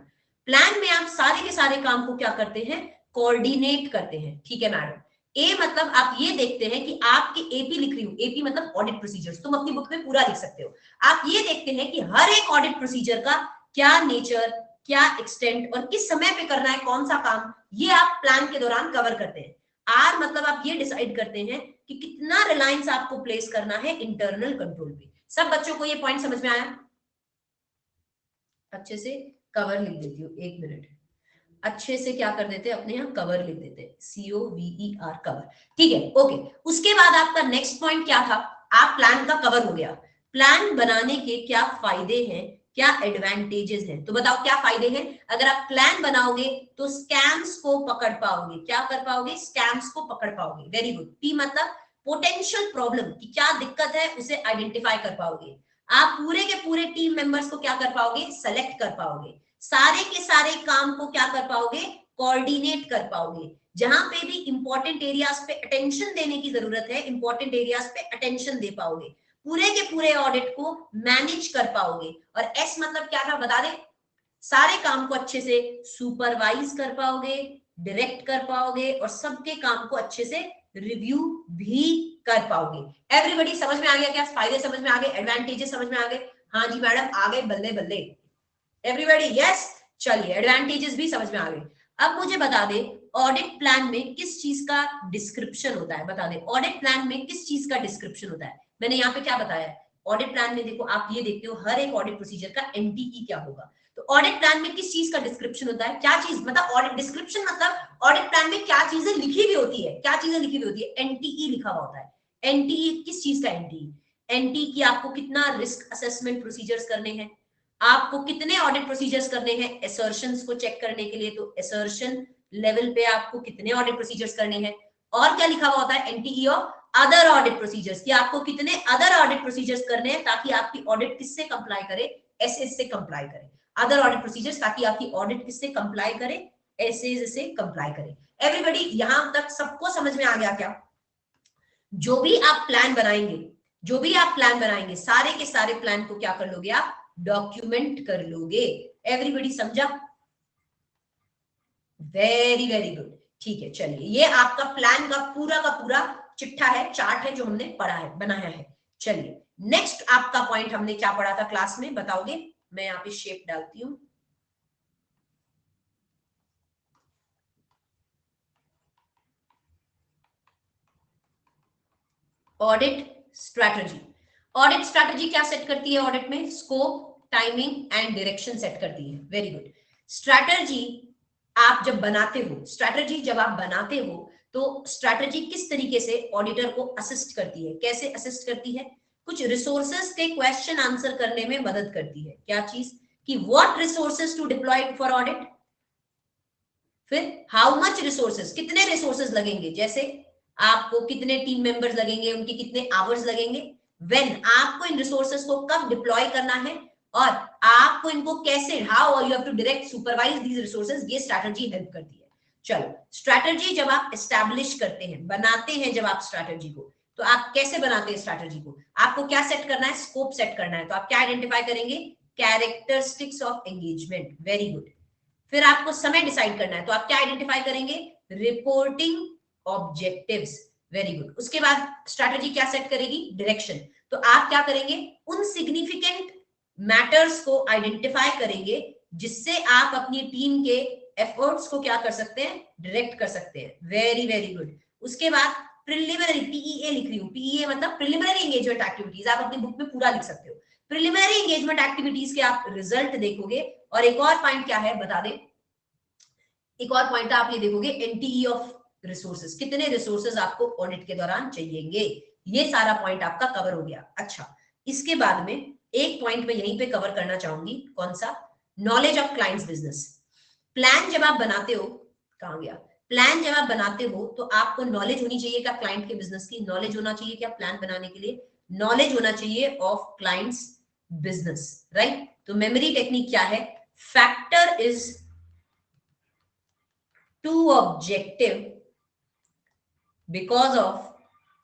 S2: प्लान में आप सारे के सारे काम को क्या करते हैं, कोऑर्डिनेट करते हैं, ठीक है मैडम। ए मतलब आप ये देखते हैं कि आपके एपी लिख रही हूं, एपी मतलब ऑडिट प्रोसीजर्स, तुम अपनी बुक में पूरा लिख सकते हो। आप ये देखते हैं कि हर एक ऑडिट प्रोसीजर का क्या नेचर, क्या एक्सटेंट और किस समय पे करना है कौन सा काम, ये आप प्लान के दौरान कवर करते हैं। आर मतलब आप ये डिसाइड करते हैं कि कितना रिलायंस आपको प्लेस करना है इंटरनल कंट्रोल पे। सब बच्चों को ये पॉइंट समझ में आया, अच्छे से कवर लिख देती हूँ, एक मिनट, अच्छे से क्या कर देते हैं, अपने यहाँ कवर लिख देते हैं, COVER कवर, ठीक है ओके। उसके बाद आपका नेक्स्ट पॉइंट क्या था, आप प्लान का कवर हो गया, प्लान बनाने के क्या फायदे हैं, क्या एडवांटेजेस हैं, तो बताओ क्या फायदे हैं। अगर आप प्लान बनाओगे तो स्कैम्स को पकड़ पाओगे, क्या कर पाओगे, स्कैम्स को पकड़ पाओगे, वेरी गुड। पी मतलब पोटेंशियल प्रॉब्लम की क्या दिक्कत है उसे आइडेंटिफाई कर पाओगे, आप पूरे के पूरे टीम मेंबर्स को क्या कर पाओगे, सेलेक्ट कर पाओगे, सारे के सारे काम को क्या कर पाओगे, कोऑर्डिनेट कर पाओगे, जहां पे भी इंपॉर्टेंट एरियाज पे अटेंशन देने की जरूरत है इंपॉर्टेंट एरियाज पे अटेंशन दे पाओगे, पूरे के पूरे ऑडिट को मैनेज कर पाओगे। और एस मतलब क्या था बता दे, सारे काम को अच्छे से सुपरवाइज कर पाओगे, डायरेक्ट कर पाओगे और सबके काम को अच्छे से रिव्यू भी कर पाओगे। एवरीबॉडी समझ में आ गया क्या, फायदे समझ में आ गए, एडवांटेजेस समझ में आ गए, हाँ जी मैडम आ गए, बल्ले बल्ले, एवरीबॉडी यस। चलिए एडवांटेजेस भी समझ में आ गए। अब मुझे बता दे ऑडिट प्लान में किस चीज का डिस्क्रिप्शन होता है, बता दे ऑडिट प्लान में किस चीज का डिस्क्रिप्शन होता है। मैंने यहाँ पे क्या बताया है, ऑडिट प्लान में देखो आप ये देखते हो हर एक ऑडिट प्रोसीजर का एनटीई क्या होगा, तो ऑडिट प्लान में किस चीज का डिस्क्रिप्शन होता है, क्या चीज, मतलब ऑडिट डिस्क्रिप्शन मतलब ऑडिट प्लान में क्या चीजें लिखी हुई होती है, क्या चीजें लिखी हुई होती है, एनटीई लिखा हुआ होता है। एनटीई किस चीज का, एनटीई, एनटीई की आपको कितना रिस्क असेसमेंट प्रोसीजर्स करने हैं, आपको कितने ऑडिट प्रोसीजर्स करने हैं एसर्शंस को चेक करने के लिए, तो एसर्शन लेवल पे आपको कितने ऑडिट प्रोसीजर्स करने हैं, और क्या लिखा हुआ होता है NTE of other audit procedures कि आपको कितने अदर ऑडिट प्रोसीजर्स करने हैं ताकि आपकी ऑडिट किससे कंप्लाई करे, एसएस से कंप्लाई करे, अदर ऑडिट प्रोसीजर्स ताकि आपकी ऑडिट किससे कंप्लाई करे, एसएस से कंप्लाई करे। एवरीबॉडी यहां तक सबको समझ में आ गया क्या, जो भी आप प्लान बनाएंगे, जो भी आप प्लान बनाएंगे सारे के सारे प्लान को क्या कर लोगे आप, डॉक्यूमेंट कर लोगे। एवरीबॉडी समझा, वेरी वेरी गुड, ठीक है। चलिए ये आपका प्लान का पूरा चिट्ठा है, चार्ट है जो हमने पढ़ा है, बनाया है। चलिए नेक्स्ट आपका पॉइंट हमने क्या पढ़ा था क्लास में, बताओगे, मैं यहाँ पे शेप डालती हूं, ऑडिट स्ट्रैटेजी। ऑडिट स्ट्रैटेजी क्या सेट करती है, ऑडिट में scope, timing and direction set करती है, वेरी गुड। स्ट्रैटेजी आप जब बनाते हो, स्ट्रैटेजी जब आप बनाते हो तो स्ट्रैटेजी किस तरीके से ऑडिटर को असिस्ट करती है, कैसे असिस्ट करती है, कुछ रिसोर्सेस के क्वेश्चन आंसर करने में मदद करती है, क्या चीज, कि what resources to deploy for audit, फिर हाउ मच रिसोर्सेस, कितने रिसोर्सेस लगेंगे, जैसे आपको कितने टीम मेंबर्स लगेंगे, उनके कितने आवर्स लगेंगे, व्हेन आपको इन रिसोर्सेस को कब डिप्लॉय करना है, और आपको इनको कैसे, how you have to direct supervise these resources, ये स्ट्रैटेजी हेल्प करती है। चलो स्ट्रैटेजी जब आप एस्टैब्लिश करते हैं, बनाते हैं जब आप स्ट्रैटेजी को, तो आप कैसे बनाते हैं स्ट्रैटेजी को, आपको क्या सेट करना है, स्कोप सेट करना है, तो आप क्या आइडेंटिफाई करेंगे, characteristics of engagement, very good. फिर आपको समय डिसाइड करना है, तो आप क्या आइडेंटिफाई करेंगे? Reporting objectives. Very good. उसके बाद स्ट्रैटेजी क्या सेट करेगी? डायरेक्शन। तो आप क्या करेंगे? उन सिग्निफिकेंट मैटर्स को आइडेंटिफाई करेंगे जिससे आप अपनी टीम के एफर्ट्स को क्या कर सकते हैं? डायरेक्ट कर सकते हैं। Very very good. उसके बाद प्रिलिमिनरी, पीईए लिख रही हूं, पीईए मतलब प्रिलिमिनरी एंगेजमेंट एक्टिविटीज, आप अपनी बुक में पूरा लिख सकते हो। प्रिलिमिनरी एंगेजमेंट एक्टिविटीज के आप रिजल्ट देखोगे। और एक और पॉइंट क्या है बता दें, एक और पॉइंट आप ये देखोगे, एनटीई ऑफ रिसोर्सेज, कितने रिसोर्सेज आपको ऑडिट के दौरान चाहिएंगे। ये सारा पॉइंट आपका कवर हो गया। अच्छा, इसके बाद में एक पॉइंट मैं यहीं पे कवर करना चाहूंगी, कौन सा? Knowledge of clients business. Plan जब आप बनाते हो, कहां गया प्लान? जब आप बनाते हो तो आपको नॉलेज होनी चाहिए क्या क्लाइंट के बिजनेस की? नॉलेज होना चाहिए क्या प्लान बनाने के लिए? नॉलेज होना चाहिए ऑफ क्लाइंट्स बिजनेस, राइट? तो मेमोरी टेक्निक क्या है? Factor is to objective because of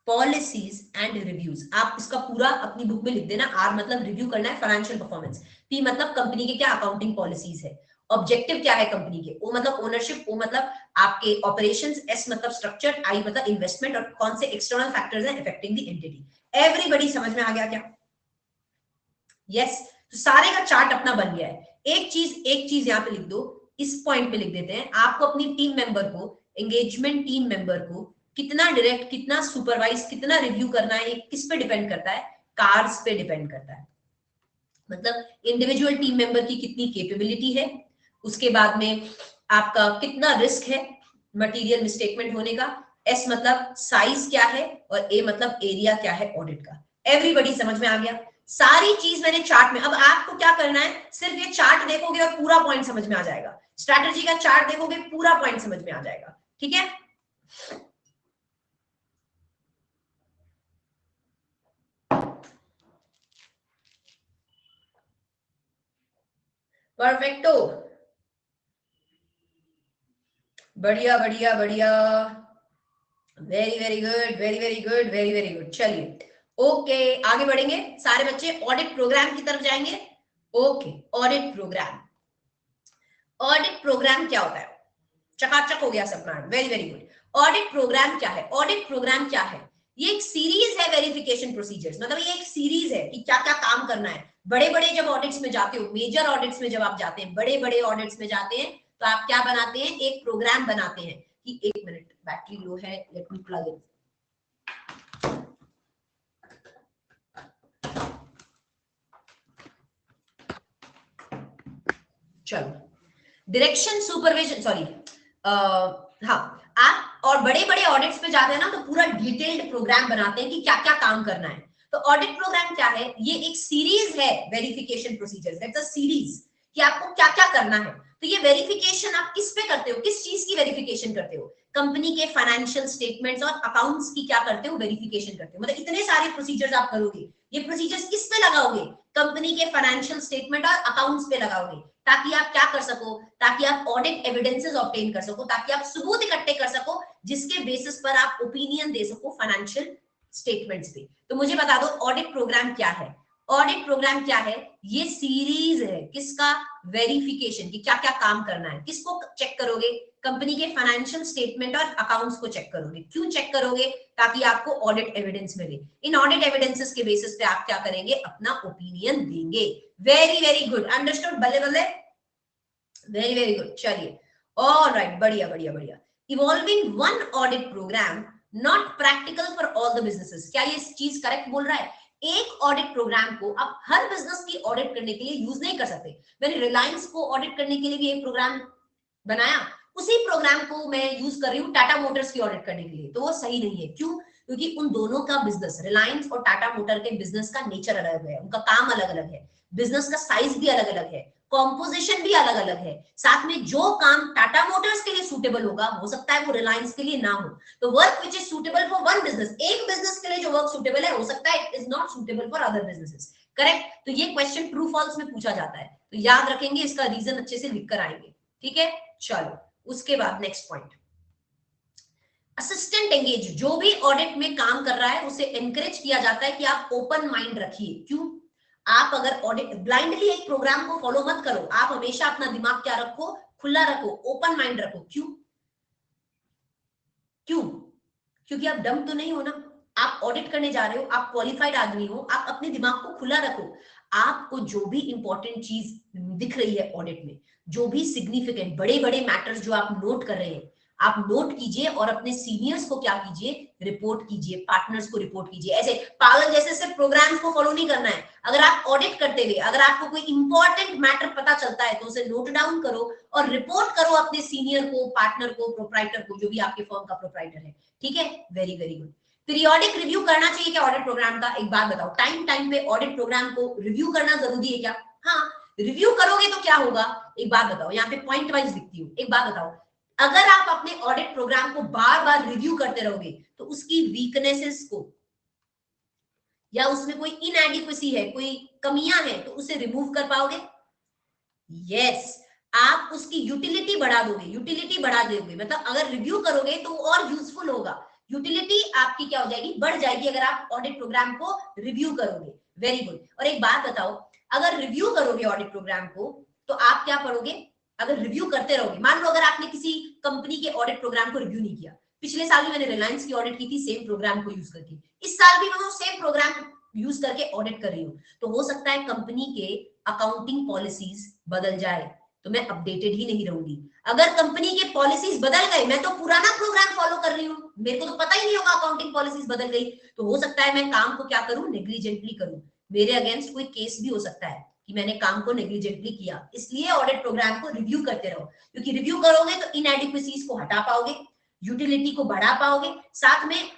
S2: policies and reviews. आप इसका पूरा अपनी बुक में लिख देना। आर मतलब रिव्यू करना है फाइनेंशियल परफॉर्मेंस, पी मतलब कंपनी के क्या अकाउंटिंग पॉलिसीज है, ऑब्जेक्टिव क्या है कंपनी के, ओ मतलब ओनरशिप, ओ मतलब आपके ऑपरेशंस, एस मतलब स्ट्रक्चर, आई मतलब इन्वेस्टमेंट, और कौन से एक्सटर्नल फैक्टर्स हैं अफेक्टिंग द एंटिटी। एवरीबॉडी समझ में आ गया क्या? यस। तो सारे का चार्ट अपना बन गया है। एक चीज यहां पे लिख दो, इस पॉइंट पे लिख देते हैं। आपको अपनी टीम मेंबर को, एंगेजमेंट टीम मेंबर को कितना डायरेक्ट, कितना सुपरवाइज, कितना रिव्यू करना है, किस पे डिपेंड करता है? कार्स पे डिपेंड करता है। मतलब इंडिविजुअल टीम मेंबर की कितनी कैपेबिलिटी है, उसके बाद में आपका कितना रिस्क है मटेरियल मिसटेकमेंट होने का, एस मतलब साइज क्या है, और ए मतलब एरिया क्या है ऑडिट का। एवरीबॉडी समझ में आ गया? सारी चीज मैंने चार्ट में, अब आपको क्या करना है? सिर्फ ये चार्ट देखोगे और पूरा पॉइंट समझ में आ जाएगा। स्ट्रैटेजी का चार्ट देखोगे, पूरा पॉइंट समझ में आ जाएगा। ठीक है? परफेक्टो, बढ़िया बढ़िया बढ़िया, very very good, very very good, very very good. चलिए ओके, आगे बढ़ेंगे सारे बच्चे, ऑडिट प्रोग्राम की तरफ जाएंगे। Okay, audit program. Audit program क्या होता है? चकाचक हो गया सब ma'am, very very good. Audit program क्या है? ऑडिट प्रोग्राम क्या है? ये एक सीरीज है वेरिफिकेशन प्रोसीजर्स, मतलब ये एक सीरीज है कि क्या क्या काम करना है। बड़े बड़े जब ऑडिट्स में जाते हो, मेजर ऑडिट्स में जब आप जाते हैं, बड़े बड़े ऑडिट्स में जाते हैं, तो आप क्या बनाते हैं? एक प्रोग्राम बनाते हैं कि एक मिनट बैटरी लो है, लेट मी प्लग इन। चलो, डायरेक्शन सुपरविजन, सॉरी, हाँ, आप और बड़े बड़े ऑडिट्स पे जाते हैं ना, तो पूरा डिटेल्ड प्रोग्राम बनाते हैं कि क्या क्या काम करना है। तो ऑडिट प्रोग्राम क्या है? ये एक सीरीज है verification procedures, that's a series कि आपको क्या क्या करना है। तो ये वेरिफिकेशन आप किस पे करते हो? किस चीज की वेरिफिकेशन करते हो? कंपनी के फाइनेंशियल स्टेटमेंट्स और अकाउंट्स की क्या करते हो? वेरिफिकेशन करते हो। मतलब इतने सारे प्रोसीजर्स आप करोगे। ये प्रोसीजर्स किस पे लगाओगे? कंपनी के फाइनेंशियल स्टेटमेंट और अकाउंट्स पे लगाओगे, ताकि आप क्या कर सको? ताकि आप ऑडिट एविडेंसेस ऑब्टेन कर सको, ताकि आप सबूत इकट्ठे कर सको जिसके बेसिस पर आप ओपिनियन दे सको फाइनेंशियल स्टेटमेंट्स पे। तो मुझे बता दो ऑडिट प्रोग्राम क्या है? ऑडिट प्रोग्राम क्या है? ये सीरीज है किसका? वेरिफिकेशन की, क्या क्या काम करना है। किसको चेक करोगे? कंपनी के फाइनेंशियल स्टेटमेंट और अकाउंट्स को चेक करोगे। क्यों चेक करोगे? ताकि आपको ऑडिट एविडेंस मिले। इन ऑडिट एविडेंसेस के बेसिस पे आप क्या करेंगे? अपना ओपिनियन देंगे। वेरी वेरी गुड, अंडरस्टूड, बल्ले बल्ले, वेरी वेरी गुड। चलिए, ऑलराइट, बढ़िया बढ़िया बढ़िया। Evolving one audit program, not practical for all the businesses. क्या ये चीज करेक्ट बोल रहा है? एक ऑडिट प्रोग्राम को आप हर बिजनेस की ऑडिट करने के लिए यूज नहीं कर सकते। मैंने रिलायंस को ऑडिट करने के लिए भी एक प्रोग्राम बनाया, उसी प्रोग्राम को मैं यूज कर रही हूँ टाटा मोटर्स की ऑडिट करने के लिए, तो वो सही नहीं है। क्यों? क्योंकि उन दोनों का बिजनेस, रिलायंस और टाटा मोटर के बिजनेस का नेचर अलग है, उनका काम अलग अलग है, बिजनेस का साइज भी अलग अलग है, कॉम्पोजिशन भी अलग अलग है। साथ में जो काम टाटा मोटर्स के लिए सूटेबल होगा, हो सकता है वो रिलायंस के लिए ना हो। तो work which is suitable for one business, एक बिजनेस के लिए जो वर्क सूटेबल है, हो सकता है it is not suitable for other businesses. Correct? तो ये क्वेश्चन ट्रू फॉल्स में पूछा जाता है, तो याद रखेंगे, इसका रीजन अच्छे से लिख कर आएंगे। ठीक है? चलो, उसके बाद नेक्स्ट पॉइंट, असिस्टेंट एंगेज। जो भी ऑडिट में काम कर रहा है उसे एनकरेज किया जाता है कि आप ओपन माइंड रखिए। क्यों? आप अगर ऑडिट ब्लाइंडली एक प्रोग्राम को फॉलो मत करो, आप हमेशा अपना दिमाग क्या रखो? खुला रखो, ओपन माइंड रखो। क्यों? क्यों? क्योंकि आप डम तो नहीं हो ना, आप ऑडिट करने जा रहे हो, आप क्वालिफाइड आदमी हो, आप अपने दिमाग को खुला रखो। आपको जो भी इंपॉर्टेंट चीज दिख रही है ऑडिट में, जो भी सिग्निफिकेंट बड़े बड़े मैटर्स जो आप नोट कर रहे हैं, आप नोट कीजिए और अपने सीनियर्स को क्या कीजिए, रिपोर्ट कीजिए, पार्टनर्स को रिपोर्ट कीजिए। ऐसे पागल जैसे सिर्फ प्रोग्राम्स को फॉलो नहीं करना है। अगर आप ऑडिट करते हुए अगर आपको कोई इंपॉर्टेंट मैटर पता चलता है तो उसे नोट डाउन करो और रिपोर्ट करो अपने सीनियर को, पार्टनर को, प्रोप्राइटर को, जो भी आपके फर्म का प्रोप्राइटर है। ठीक है, very very good. Periodic review करना चाहिए क्या ऑडिट प्रोग्राम का? एक बात बताओ, टाइम टाइम पे ऑडिट प्रोग्राम को रिव्यू करना जरूरी है क्या? हाँ, रिव्यू करोगे तो क्या होगा, एक बात बताओ, यहाँ पे पॉइंट वाइज लिखती हूँ। एक बात बताओ, अगर आप अपने ऑडिट प्रोग्राम को बार बार रिव्यू करते रहोगे तो उसकी वीकनेसेस को या उसमें कोई इनएडिक्वेसी है, कोई कमियां हैं, तो उसे रिमूव कर पाओगे? यस, आप उसकी यूटिलिटी बढ़ा दोगे। यूटिलिटी बढ़ा दोगे मतलब अगर रिव्यू करोगे तो और यूजफुल होगा। यूटिलिटी आपकी क्या हो जाएगी, बढ़ जाएगी, अगर आप ऑडिट प्रोग्राम को रिव्यू करोगे। Very good. और एक बात बताओ, अगर रिव्यू करोगे ऑडिट प्रोग्राम को तो आप क्या पढ़ोगे? अगर रिव्यू करते रहोगे, मान लो अगर आपने किसी कंपनी के ऑडिट प्रोग्राम को रिव्यू नहीं किया, पिछले साल भी मैंने रिलायंस की ऑडिट की थी सेम प्रोग्राम को यूज करके, इस साल भी मैं वो सेम प्रोग्राम यूज करके ऑडिट कर रही हूँ, तो हो सकता है कंपनी के अकाउंटिंग पॉलिसीज बदल जाए तो मैं अपडेटेड ही नहीं रहूंगी। अगर कंपनी के पॉलिसीज बदल गए, मैं तो पुराना प्रोग्राम फॉलो कर रही हूँ, मेरे को तो पता ही नहीं होगा अकाउंटिंग पॉलिसीज बदल गई, तो हो सकता है मैं काम को क्या करूं, नेग्लिजेंटली करूं। मेरे अगेंस्ट कोई केस भी हो सकता है कि मैंने काम को नेग्लिजेंटली किया। इसलिए ऑडिट प्रोग्राम को रिव्यू करते रहो, क्योंकि रिव्यू करोगे तो इनएडिक्वेसीज को हटा पाओगे, यूटिलिटी को बढ़ा पाओगे। साथ में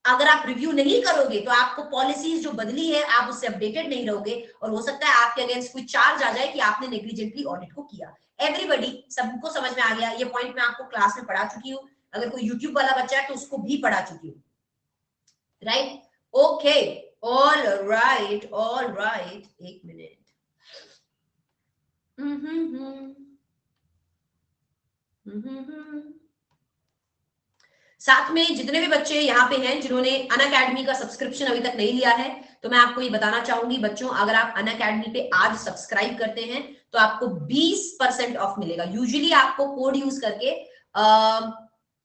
S2: अगर आप रिव्यू नहीं करोगे तो आपको पॉलिसीज जो बदली है आप उससे अपडेटेड नहीं रहोगे और हो सकता है आपके अगेंस्ट कोई चार्ज आ जाए कि आपने नेग्लिजेंटली ऑडिट को किया। एवरीबॉडी, सबको समझ में आ गया? ये पॉइंट मैं आपको क्लास में पढ़ा चुकी हूँ, अगर कोई यूट्यूब वाला बच्चा है तो उसको भी पढ़ा चुकी हूँ। राइट, ओके, ऑल राइट, एक मिनट। साथ में जितने भी बच्चे यहाँ पे हैं जिन्होंने अनअकैडमी का सब्सक्रिप्शन अभी तक नहीं लिया है, तो मैं आपको ये बताना चाहूंगी बच्चों, अगर आप अनअकैडमी पे आज सब्सक्राइब करते हैं तो आपको 20% ऑफ मिलेगा। यूजुअली आपको कोड यूज करके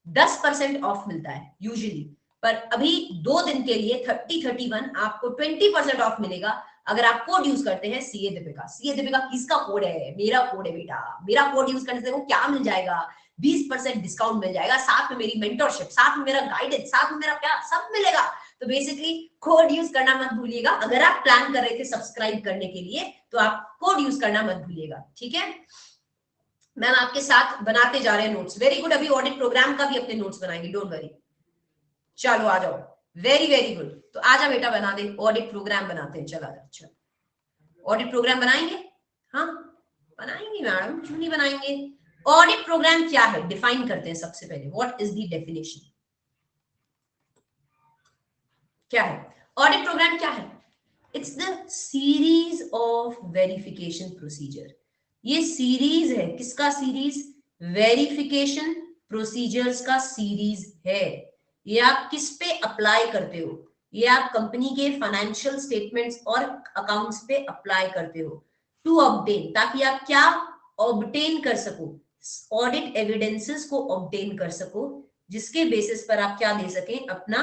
S2: 10% ऑफ मिलता है यूजुअली, पर अभी 2 दिन के लिए 30-31 आपको 20% ऑफ मिलेगा अगर आप कोड यूज करते हैं सीए दीपिका। सीए दीपिका किसका कोड है? मेरा कोड है बेटा। मेरा कोड यूज करने से वो क्या मिल जाएगा, 20% डिस्काउंट मिल जाएगा, साथ में मेरी मेंटरशिप, साथ में मेरा गाइडेंस, साथ में मेरा प्यार, सब मिलेगा। तो बेसिकली कोड यूज करना मत भूलिएगा। अगर आप प्लान कर रहे थे सब्सक्राइब करने के लिए तो आप कोड यूज करना मत भूलिएगा, ठीक है? मैम आपके साथ बनाते जा रहे हैं नोट्स। वेरी गुड, अभी ऑडिट प्रोग्राम का भी अपने नोट्स बनाएंगे, डोंट वरी। चलो आ जाओ, वेरी वेरी गुड। तो आजा बेटा बना दे, ऑडिट प्रोग्राम बनाते हैं। चला अच्छा, ऑडिट प्रोग्राम बनाएंगे? हाँ बनाएंगे मैडम, क्यों नहीं बनाएंगे। ऑडिट प्रोग्राम क्या है, डिफाइन करते हैं सबसे पहले। What is the definition? क्या है ऑडिट प्रोग्राम? क्या है? It's the series of verification procedure. ये सीरीज है, किसका सीरीज? वेरिफिकेशन प्रोसीजर्स का सीरीज है। ये आप किस पे अप्लाई करते हो? ये आप कंपनी के फाइनेंशियल स्टेटमेंट्स और अकाउंट्स पे अप्लाई करते हो टू ऑब्टेन, ताकि आप क्या ऑब्टेन कर सको, ऑडिट एविडेंसेस को ऑब्टेन कर सको, जिसके बेसिस पर आप क्या दे सके, अपना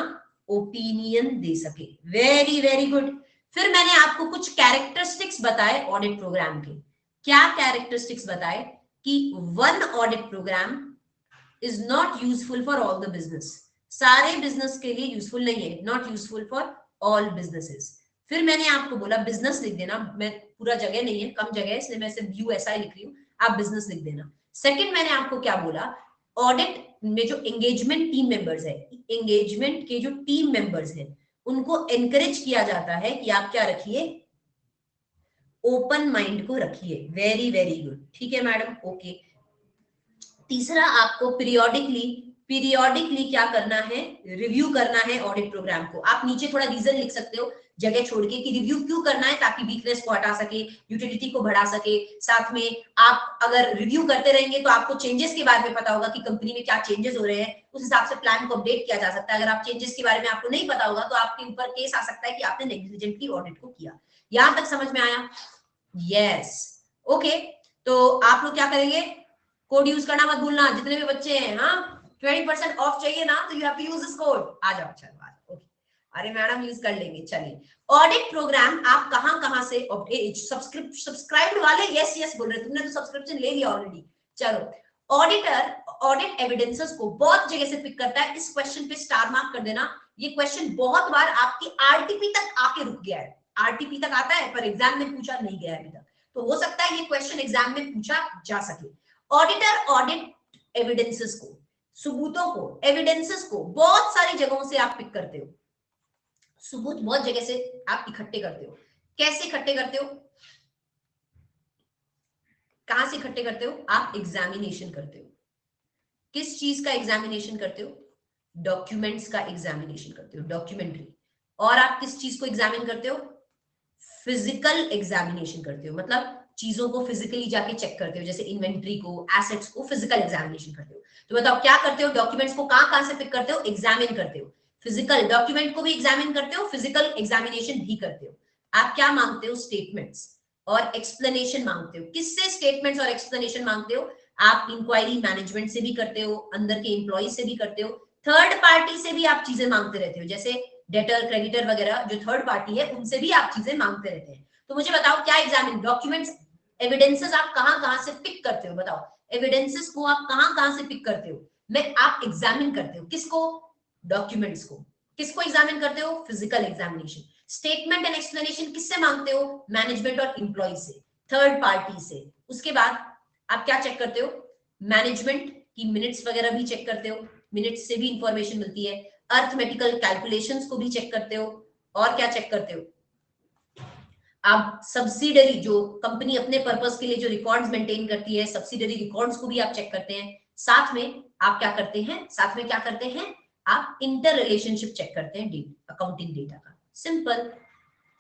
S2: ओपिनियन दे सके। Very very good. फिर मैंने आपको कुछ कैरेक्टरिस्टिक्स बताए ऑडिट प्रोग्राम के। क्या कैरेक्टरिस्टिक्स बताए? कि one audit program is not useful for all the business. सारे बिजनेस के लिए यूजफुल नहीं है, not useful for all businesses. फिर मैंने आपको बोला बिजनेस लिख देना, मैं पूरा जगह नहीं है, कम जगह है, इसलिए मैं सिर्फ यूएसआई लिख रही हूँ, आप बिजनेस लिख देना। सेकंड मैंने आपको क्या बोला, ऑडिट में जो एंगेजमेंट टीम मेंबर्स है, एंगेजमेंट के जो टीम मेंबर्स हैं उनको एनकरेज किया जाता है कि आप क्या रखिए, ओपन माइंड को रखिए। वेरी वेरी गुड, ठीक है मैडम, ओके। तीसरा आपको पीरियोडिकली क्या करना है, रिव्यू करना है ऑडिट प्रोग्राम को। आप नीचे थोड़ा रीजन लिख सकते हो जगह छोड़ के कि रिव्यू क्यों करना है, ताकि वीकनेस को हटा सके, यूटिलिटी को बढ़ा सके। साथ में आप अगर रिव्यू करते रहेंगे तो आपको चेंजेस के बारे में पता होगा कि कंपनी में क्या चेंजेस हो रहे हैं, उस हिसाब से प्लान को अपडेट किया जा सकता है। अगर आप चेंजेस के बारे में आपको नहीं पता होगा तो आपके ऊपर केस आ सकता है कि आपने नेग्लिजेंटली ऑडिट को किया। यहां तक समझ में आया? Yes, okay. तो आप लोग क्या करेंगे, कोड यूज करना मत भूलना, जितने भी बच्चे हैं। हाँ, 20% ऑफ चाहिए ना, तो you have to use this code. आ जाओ, चलो आ जाओ। ओके, अरे मैडम यूज कर लेंगे। चलिए, ऑडिट प्रोग्राम आप कहां कहां से सब्सक्राइब वाले यस यस बोल रहे, तुमने तो सब्सक्रिप्शन ले लिया ऑलरेडी। चलो, ऑडिटर ऑडिट एविडेंसेस को बहुत जगह से पिक करता है। इस क्वेश्चन पे स्टार मार्क कर देना। ये क्वेश्चन बहुत बार आपकी आरटीपी तक आके रुक गया है। आरटीपी तक आता है पर एग्जाम में पूछा नहीं गया अभी तक, तो हो सकता है ये क्वेश्चन एग्जाम में पूछा जा सके। ऑडिटर ऑडिट एविडेंसेस को, सबूतों को, एविडेंसेस को बहुत सारी जगहों से आप पिक करते हो। सबूत बहुत जगह से आप इकट्ठे करते हो। कैसे इकट्ठे करते हो, कहां से इकट्ठे करते हो? आप एग्जामिनेशन करते हो। किस चीज का एग्जामिनेशन करते हो? डॉक्यूमेंट्स का एग्जामिनेशन करते हो, डॉक्यूमेंट्री। और आप किस चीज को एग्जामिन करते हो? फिजिकल एग्जामिनेशन करते हो, मतलब चीजों को फिजिकली जाके चेक करते हो, जैसे इन्वेंट्री को, एसेट्स को फिजिकल एग्जामिनेशन करते हो। तो बताओ क्या करते हो? डॉक्यूमेंट्स को कहां कहां से पिक करते हो? एग्जामिन करते हो। फिजिकल डॉक्यूमेंट को भी एग्जामिन करते हो, फिजिकल एग्जामिनेशन भी करते हो। आप क्या मांगते हो? स्टेटमेंट्स और एक्सप्लेनेशन मांगते हो। किससे स्टेटमेंट्स और एक्सप्लेनेशन मांगते हो? आप इंक्वायरी मैनेजमेंट से भी करते हो, अंदर के एम्प्लॉय से भी करते हो, थर्ड पार्टी से भी आप चीजें मांगते रहते हो, जैसे डेटर, क्रेडिटर वगैरह जो थर्ड पार्टी है उनसे भी आप चीजें मांगते रहते हैं। तो मुझे बताओ क्या एग्जामिन, डॉक्यूमेंट्स, एविडेंसेस आप कहां कहां से पिक करते हो? बताओ, एविडेंसेस को आप कहां कहां से पिक करते हो? मैं आप एग्जामिन करते हो। किसको? डॉक्यूमेंट्स को। किसको एग्जामिन करते हो? Physical examination. Statement and explanation किससे मांगते हो? मैनेजमेंट और एम्प्लॉय से, थर्ड पार्टी से। उसके बाद आप क्या चेक करते हो? मैनेजमेंट की मिनट्स वगैरह भी चेक करते हो, मिनट्स से भी इंफॉर्मेशन मिलती है। अर्थमेटिकल कैलकुलेशंस को भी चेक करते हो। और क्या चेक करते हो? आप सब्सिडरी, जो कंपनी अपने पर्पस के लिए जो रिकॉर्ड्स मेंटेन करती है, सब्सिडरी रिकॉर्ड्स को भी आप चेक करते हैं। साथ में आप क्या करते हैं? साथ में क्या करते हैं? आप इंटर रिलेशनशिप चेक करते हैं अकाउंटिंग डेटा का। सिंपल,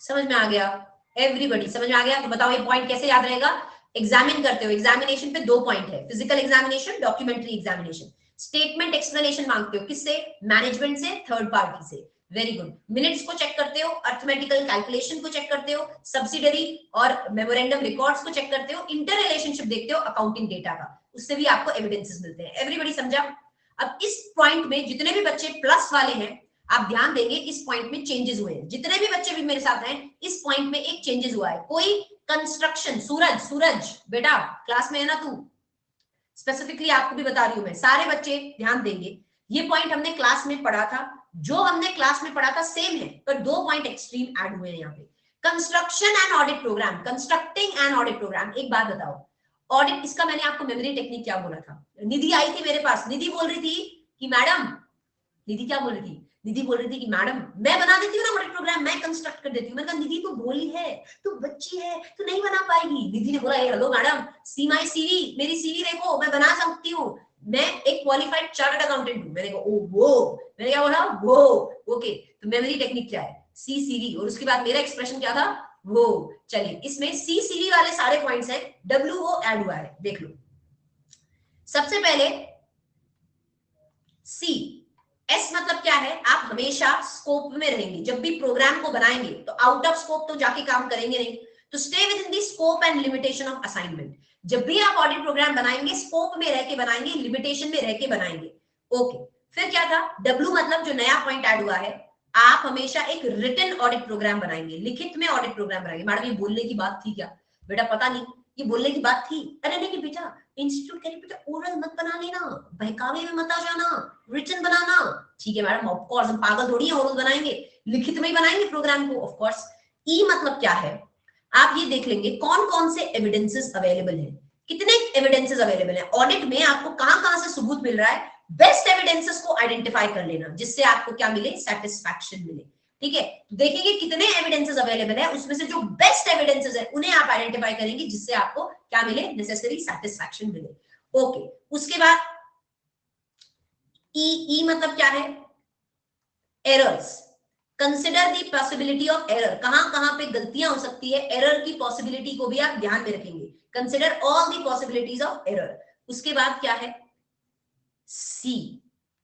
S2: समझ में आ गया? एवरीबॉडी समझ में आ गया? तो बताओ ये पॉइंट कैसे याद रहेगा? एग्जामिन करते हो, एग्जामिनेशन पे दो पॉइंट है, physical examination, documentary examination. Statement explanation मांगते हो, किससे? मैनेजमेंट से, थर्ड पार्टी से। Very good. मिनट्स को चेक करते हो, अर्थमेटिकल कैलकुलेशन को चेक करते हो, सब्सिडरी और मेमोरेंडम रिकॉर्ड्स को चेक करते हो, इंटर रिलेशनशिप देखते हो अकाउंटिंग डेटा का, उससे भी आपको एविडेंसेस मिलते हैं। एवरीबॉडी समझा? अब इस पॉइंट में जितने भी बच्चे प्लस वाले हैं, आप ध्यान देंगे इस पॉइंट में चेंजेस हुए हैं। जितने भी बच्चे भी मेरे साथ हैं, इस पॉइंट में एक चेंजेस हुआ है। कोई कंस्ट्रक्शन, सूरज, सूरज बेटा क्लास में है ना तू? स्पेसिफिकली आपको भी बता रही हूं मैं, सारे बच्चे ध्यान देंगे। ये पॉइंट हमने क्लास में पढ़ा था, जो हमने क्लास में पढ़ा था सेम है, पर दो पॉइंट एक्सट्रीम ऐड हुए हैं यहाँ पे। Construction and audit program, constructing and audit program. एक बात बताओ, ऑडिट, इसका मैंने आपको मेमोरी टेक्निक क्या बोला था? निधि आई थी मेरे पास, निधि बोल रही थी कि मैडम, निधि क्या बोल रही थी? निधि बोल रही थी कि मैडम मैं बना देती हूँ ना ऑडिट प्रोग्राम, मैं कंस्ट्रक्ट कर देती हूँ। मैंने कहा निधि तू बोली है, तू बच्ची है, तू नहीं बना पाएगी। निधि ने बोला hello madam, see my CV, मेरी सीवी देखो, मैं बना सकती हूँ, मैं एक क्वालिफाइड चार्टर्ड अकाउंटेंट हूँ। मैंने कहा ओ वो, मैंने क्या बोला? वो। ओके, तो मेमोरी टेक्निक क्या है? सी सीवी, और उसके बाद मेरा एक्सप्रेशन क्या था? वो। चलिए, इसमें सी सीवी वाले सारे पॉइंट्स हैं, डब्ल्यू ओ ऐड हुआ है, देख लो। सबसे पहले सी, एस मतलब क्या है? आप हमेशा स्कोप में रहेंगे। जब भी प्रोग्राम को बनाएंगे तो आउट ऑफ स्कोप तो जाके काम करेंगे नहीं, तो stay with in the scope and limitation of assignment. जब भी आप ऑडिट प्रोग्राम बनाएंगे, स्कोप में रह के बनाएंगे, लिमिटेशन में रह के बनाएंगे। ओके, फिर क्या था? डब्ल्यू मतलब जो नया पॉइंट ऐड हुआ है, आप हमेशा एक रिटन ऑडिट प्रोग्राम बनाएंगे, लिखित में ऑडिट प्रोग्राम बनाएंगे। मैडम ये बोलने की बात थी क्या? बेटा पता नहीं, ये बोलने की बात थी। अरे नहीं बेटा, इंस्टीट्यूट कह रही बेटा ओरल मत बना लेना, बहकावे में मत आ जाना, रिटन बनाना। ठीक है मैडम, ऑफ कोर्स, हम पागल थोड़ी है, ओरल बनाएंगे, लिखित में ही बनाएंगे प्रोग्राम को, ऑफ कोर्स। ई मतलब क्या है? आप ये देख लेंगे कौन कौन से एविडेंसेस अवेलेबल हैं, कितने एविडेंसेस अवेलेबल हैं ऑडिट में, आपको कहां कहां से सबूत मिल रहा है। बेस्ट एविडेंसेस को आइडेंटिफाई कर लेना, जिससे आपको क्या मिले? सेटिस्फैक्शन मिले। ठीक है, देखेंगे कितने एविडेंसेस अवेलेबल है, उसमें से जो बेस्ट एविडेंसेस है उन्हें आप आइडेंटिफाई करेंगे, जिससे आपको क्या मिले? नेसेसरी सेटिस्फैक्शन मिले। ओके, उसके बाद ई मतलब क्या है? Errors. Consider the possibility of error, कहां कहां पे गलतियां हो सकती है, एरर की पॉसिबिलिटी को भी आप ध्यान में रखेंगे। Consider all the possibilities of error. उसके बाद क्या है? सी,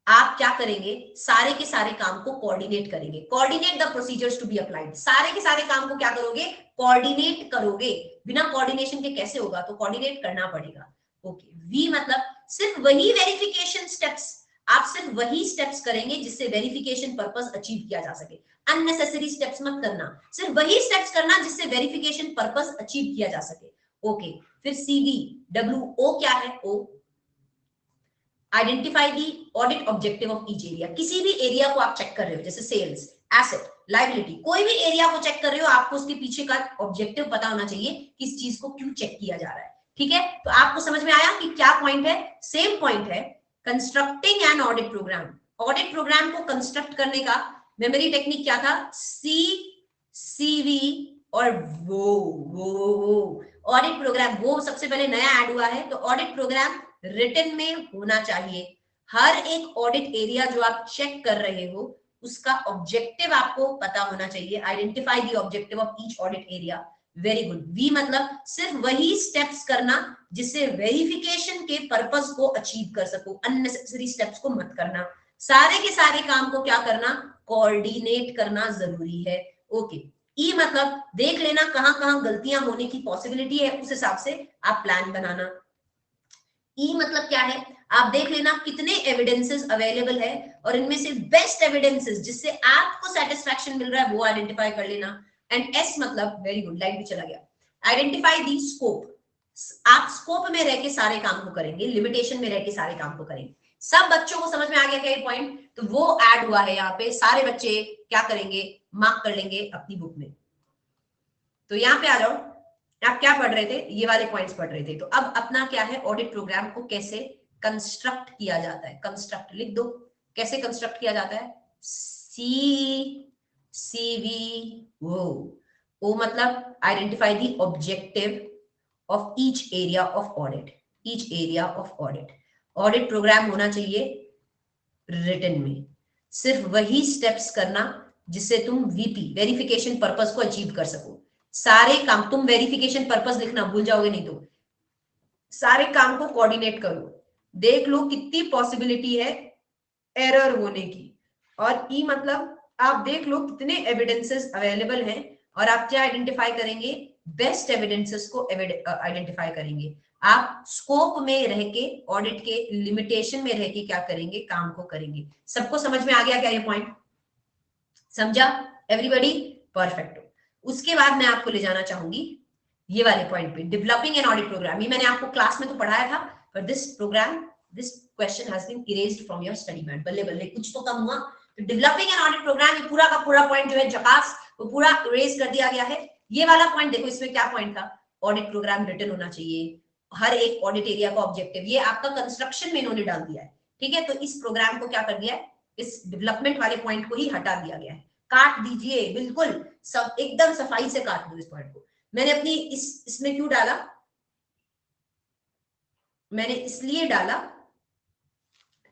S2: आप क्या करेंगे? सारे के सारे काम को कोऑर्डिनेट करेंगे। Coordinate the procedures to be applied, सारे के सारे काम को क्या करोगे? कोऑर्डिनेट करोगे। बिना कोऑर्डिनेशन के कैसे होगा? तो कोऑर्डिनेट करना पड़ेगा। ओके, वी मतलब सिर्फ वही वेरिफिकेशन स्टेप्स, आप सिर्फ वही स्टेप्स करेंगे जिससे वेरिफिकेशन पर्पस अचीव किया जा सके। अननेसेसरी स्टेप्स मत करना, सिर्फ वही स्टेप्स करना जिससे वेरिफिकेशन पर्पस अचीव किया जा सके। ओके, फिर सीवी डब्ल्यू ओ क्या है? O, identify the audit objective of each area. किसी भी एरिया को आप चेक कर रहे हो, जैसे सेल्स, एसेट, लाइबिलिटी, कोई भी एरिया को चेक कर रहे हो, आपको उसके पीछे का ऑब्जेक्टिव पता होना चाहिए कि इस चीज को क्यों चेक किया जा रहा है। ठीक है, तो आपको समझ में आया कि क्या पॉइंट है? सेम पॉइंट है, constructing an audit program. Audit program को कंस्ट्रक्ट करने का मेमोरी टेक्निक क्या था? सी, सीवी और वो ऑडिट प्रोग्राम, वो सबसे पहले नया ऐड हुआ है, तो ऑडिट प्रोग्राम रिटन में होना चाहिए। हर एक ऑडिट एरिया जो आप चेक कर रहे हो उसका ऑब्जेक्टिव आपको पता होना चाहिए। Identify the objective of each audit area. Very good. वी मतलब सिर्फ वही स्टेप्स करना जिससे वेरिफिकेशन के पर्पस को अचीव कर सको, अननेसेसरी स्टेप्स को मत करना। सारे के सारे काम को क्या करना? कोऑर्डिनेट करना जरूरी है। ओके, ई मतलब देख लेना कहां कहां गलतियां होने की पॉसिबिलिटी है, उस हिसाब से आप प्लान बनाना। ई मतलब क्या है? आप देख लेना कितने एविडेंसेस अवेलेबल है और इनमें से बेस्ट एविडेंसेस जिससे आपको सेटिस्फैक्शन मिल रहा है वो आइडेंटिफाई कर लेना। एंड एस मतलब, वेरी गुड, लाइट भी चला गया, आइडेंटिफाई दी स्कोप। आप स्कोप में रह के सारे काम को करेंगे, लिमिटेशन में रह के सारे काम को करेंगे। सब बच्चों को समझ में आ गया क्या ये पॉइंट? तो वो ऐड हुआ है यहाँ पे, सारे बच्चे क्या करेंगे? मार्क कर लेंगे अपनी बुक में। तो यहाँ पे आ जाओ, आप क्या पढ़ रहे थे? ये वाले पॉइंट्स पढ़ रहे थे। तो अब अपना क्या है? ऑडिट प्रोग्राम को कैसे कंस्ट्रक्ट किया जाता है? कंस्ट्रक्ट लिख दो, कैसे कंस्ट्रक्ट किया जाता है? सी, सीवी, वो, ओ मतलब identify the objective of each area of audit, each area of audit. Audit program होना चाहिए रिटन में, सिर्फ वही स्टेप्स करना जिससे तुम वीपी, वेरिफिकेशन पर्पस को अचीव कर सको। सारे काम, तुम वेरिफिकेशन पर्पस लिखना भूल जाओगे नहीं तो, सारे काम को कोऑर्डिनेट करो, देख लो कितनी पॉसिबिलिटी है एरर होने की। और ई मतलब आप देख लो कितने एविडेंसेस अवेलेबल हैं और आप क्या आइडेंटिफाई करेंगे? बेस्ट एविडेंसेस को आइडेंटिफाई करेंगे। आप स्कोप में रह के, ऑडिट के लिमिटेशन में रह के क्या करेंगे? काम को करेंगे। सबको समझ में आ गया क्या ये पॉइंट? समझा एवरीबॉडी? परफेक्ट। उसके बाद मैं आपको ले जाना चाहूंगी ये वाले पॉइंट पे, डेवलपिंग एन ऑडिट प्रोग्राम। ये मैंने आपको क्लास में तो पढ़ाया था, पर this program, this question has been erased from your study mat. बल्ले बल्ले, कुछ तो कम हुआ। तो डेवलपिंग एन ऑडिट प्रोग्राम, ये पूरा का पूरा पॉइंट जो है झकास, वो पूरा इरेज कर दिया गया है। ये वाला पॉइंट देखो, इसमें क्या पॉइंट था? ऑडिट प्रोग्राम रिटन होना चाहिए, हर एक ऑडिट एरिया का ऑब्जेक्टिव, ये आपका कंस्ट्रक्शन में इन्होंने डाल दिया है। ठीक है, तो इस प्रोग्राम को क्या कर दिया है? इस डेवलपमेंट वाले पॉइंट को ही हटा दिया गया है। काट दीजिए, बिल्कुल सब एकदम सफाई से काट दो इस पॉइंट को। मैंने अपनी इसमें क्यों डाला? मैंने इसलिए डाला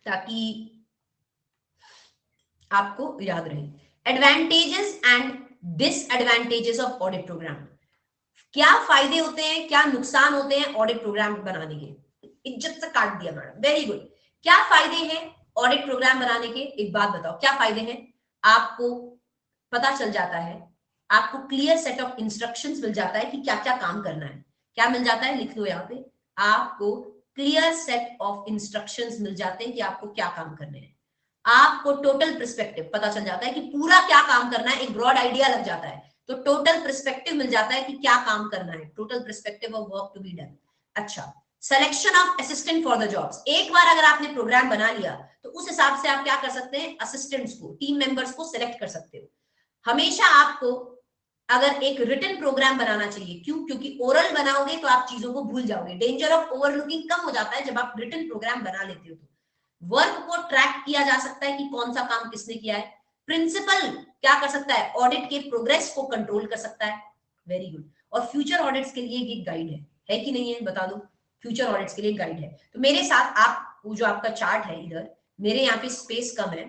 S2: ताकि आपको याद रहे। Advantages and disadvantages of audit program. क्या फायदे होते हैं, क्या नुकसान होते हैं ऑडिट प्रोग्राम बनाने के? इज्जत से काट दिया मैडम, वेरी गुड। क्या फायदे हैं ऑडिट प्रोग्राम बनाने के? एक बात बताओ, क्या फायदे हैं? आपको पता चल जाता है, आपको क्लियर सेट ऑफ इंस्ट्रक्शंस मिल जाता है कि क्या क्या काम करना है। क्या मिल जाता है? लिख लो यहाँ पे, आपको क्लियर सेट ऑफ इंस्ट्रक्शंस मिल जाते हैं कि आपको क्या काम करने हैं। आपको टोटल पर्सपेक्टिव पता चल जाता है कि पूरा क्या काम करना है, एक ब्रॉड आइडिया लग जाता है। तो टोटल पर्सपेक्टिव मिल जाता है कि क्या काम करना है, total perspective of work to be done. अच्छा, selection of assistant for the jobs. एक बार अगर आपने प्रोग्राम बना लिया तो उस हिसाब से आप क्या कर सकते हैं? असिस्टेंट्स को, टीम मेंबर्स को सिलेक्ट कर सकते हो। हमेशा आपको अगर एक रिटन प्रोग्राम बनाना चाहिए, क्यों? क्योंकि ओरल बनाओगे तो आप चीजों को भूल जाओगे। डेंजर ऑफ ओवरलुकिंग कम हो जाता है जब आप रिटन प्रोग्राम बना लेते हो। तो वर्क को ट्रैक किया जा सकता है कि कौन सा काम किसने किया है। प्रिंसिपल क्या कर सकता है? ऑडिट के प्रोग्रेस को कंट्रोल कर सकता है। Very good. और फ्यूचर ऑडिट्स के लिए एक गाइड है कि नहीं है? बता दो। फ्यूचर ऑडिट्स के लिए गाइड है। तो मेरे साथ आप, वो जो आपका चार्ट है इधर, मेरे यहाँ पे स्पेस कम है,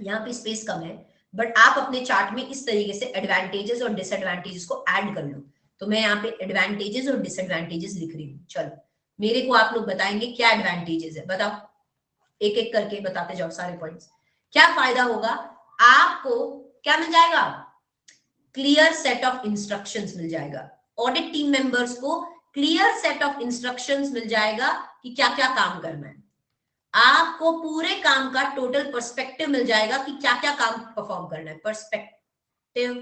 S2: यहाँ पे स्पेस कम है, बट आप अपने चार्ट में इस तरीके से एडवांटेजेस और डिसएडवांटेजेस को ऐड कर लो। तो मैं यहाँ पे एडवांटेजेस और डिसएडवांटेजेस लिख रही हूँ। चलो, मेरे को आप लोग बताएंगे क्या एडवांटेजेस है, बताओ, एक एक करके बताते जाओ सारे पॉइंट्स। क्या फायदा होगा आपको? क्या मिल जाएगा? क्लियर सेट ऑफ इंस्ट्रक्शंस मिल जाएगा। ऑडिट टीम मेंबर्स को क्लियर सेट ऑफ इंस्ट्रक्शंस मिल जाएगा कि क्या क्या काम करना है। आपको पूरे काम का टोटल पर्सपेक्टिव मिल जाएगा कि क्या क्या काम परफॉर्म करना है। पर्सपेक्टिव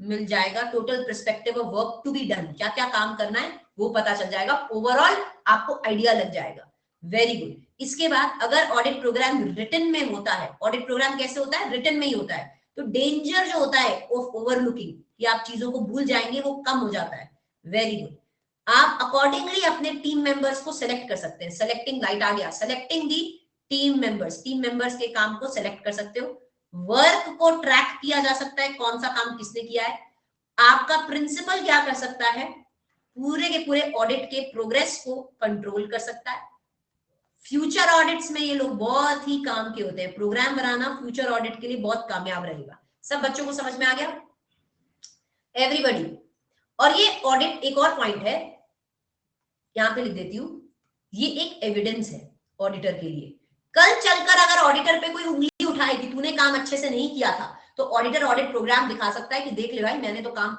S2: मिल जाएगा, total perspective of work to be done, क्या क्या काम करना है वो पता चल जाएगा। ओवरऑल आपको आइडिया लग जाएगा। Very good. इसके बाद अगर ऑडिट प्रोग्राम रिटन में होता है, ऑडिट प्रोग्राम कैसे होता है? रिटन में ही होता है, तो डेंजर जो होता है ऑफ ओवरलुकिंग, कि आप चीजों को भूल जाएंगे, वो कम हो जाता है। Very good. आप अकॉर्डिंगली अपने टीम मेंबर्स को सेलेक्ट कर सकते हैं। सेलेक्टिंग लाइट आ गया, सेलेक्टिंग दी टीम मेंबर्स के काम को सेलेक्ट कर सकते हो। वर्क को ट्रैक किया जा सकता है, कौन सा काम किसने किया है। आपका प्रिंसिपल क्या कर सकता है? पूरे के पूरे ऑडिट के प्रोग्रेस को कंट्रोल कर सकता है। फ्यूचर ऑडिट्स में ये लोग बहुत ही काम के होते हैं। प्रोग्राम बनाना फ्यूचर ऑडिट के लिए बहुत कामयाब रहेगा। सब बच्चों को समझ में आ गया? एवरीबॉडी। और ये ऑडिट एक और पॉइंट है, यहां पे लिख देती हूं, ये एक एविडेंस है ऑडिटर के लिए। कल चलकर अगर ऑडिटर पे कोई उंगली उठाए कि तूने काम अच्छे से नहीं किया था, तो ऑडिटर ऑडिट प्रोग्राम दिखा सकता है कि देख ले भाई, मैंने तो काम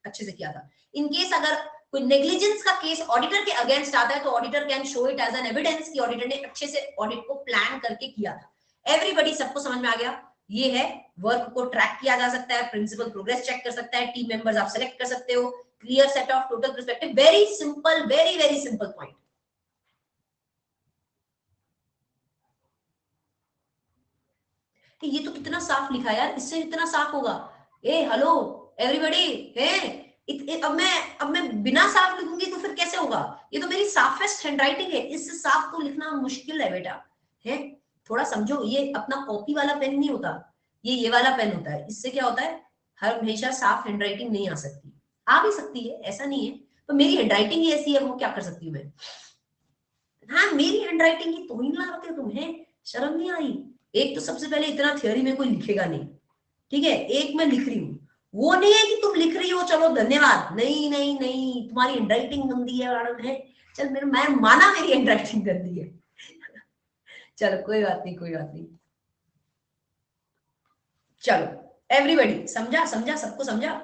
S2: अच्छे से किया था। इन केस अगर कोई नेग्लिजेंस का केस ऑडिटर के अगेंस्ट आता है, तो auditor can show it as an evidence कि ऑडिटर ने अच्छे से ऑडिट को प्लान करके किया था। एवरीबॉडी, सबको समझ में आ गया? ये है, वर्क को ट्रैक किया जा सकता है, प्रिंसिपल प्रोग्रेस चेक कर सकता है, टीम मेंबर्स आप सेलेक्ट कर सकते हो, clear set of total perspective. Very simple, very very simple point. ये तो कितना साफ लिखा है यार, इससे इतना साफ होगा? ए हेलो एवरीबॉडी, है अब मैं बिना साफ लिखूंगी तो फिर कैसे होगा? ये तो मेरी साफेस्ट हैंडराइटिंग है, इससे साफ तो लिखना मुश्किल है बेटा। है, थोड़ा समझो, ये अपना कॉपी वाला पेन नहीं होता, ये वाला पेन होता है। इससे क्या होता है, हर हमेशा साफ हैंडराइटिंग नहीं आ सकती। आ भी सकती है, ऐसा नहीं है, तो मेरी हैंडराइटिंग ही ऐसी है, वो क्या कर सकती हूँ मैं? हाँ, मेरी हैंडराइटिंग की तोहिन ला रखे हो तुम, है शर्म नहीं आई? एक तो सबसे पहले इतना थ्योरी में कोई लिखेगा नहीं, ठीक है? एक मैं लिख रही हूँ, वो नहीं है कि तुम लिख रही हो चलो धन्यवाद, नहीं नहीं नहीं, तुम्हारी हैंडराइटिंग गंदी है मैडम, है। चल मैं माना मेरी हैंडराइटिंग गंदी है। चलो कोई बात नहीं, कोई बात नहीं। चलो एवरीबॉडी, समझा समझा, सबको समझा?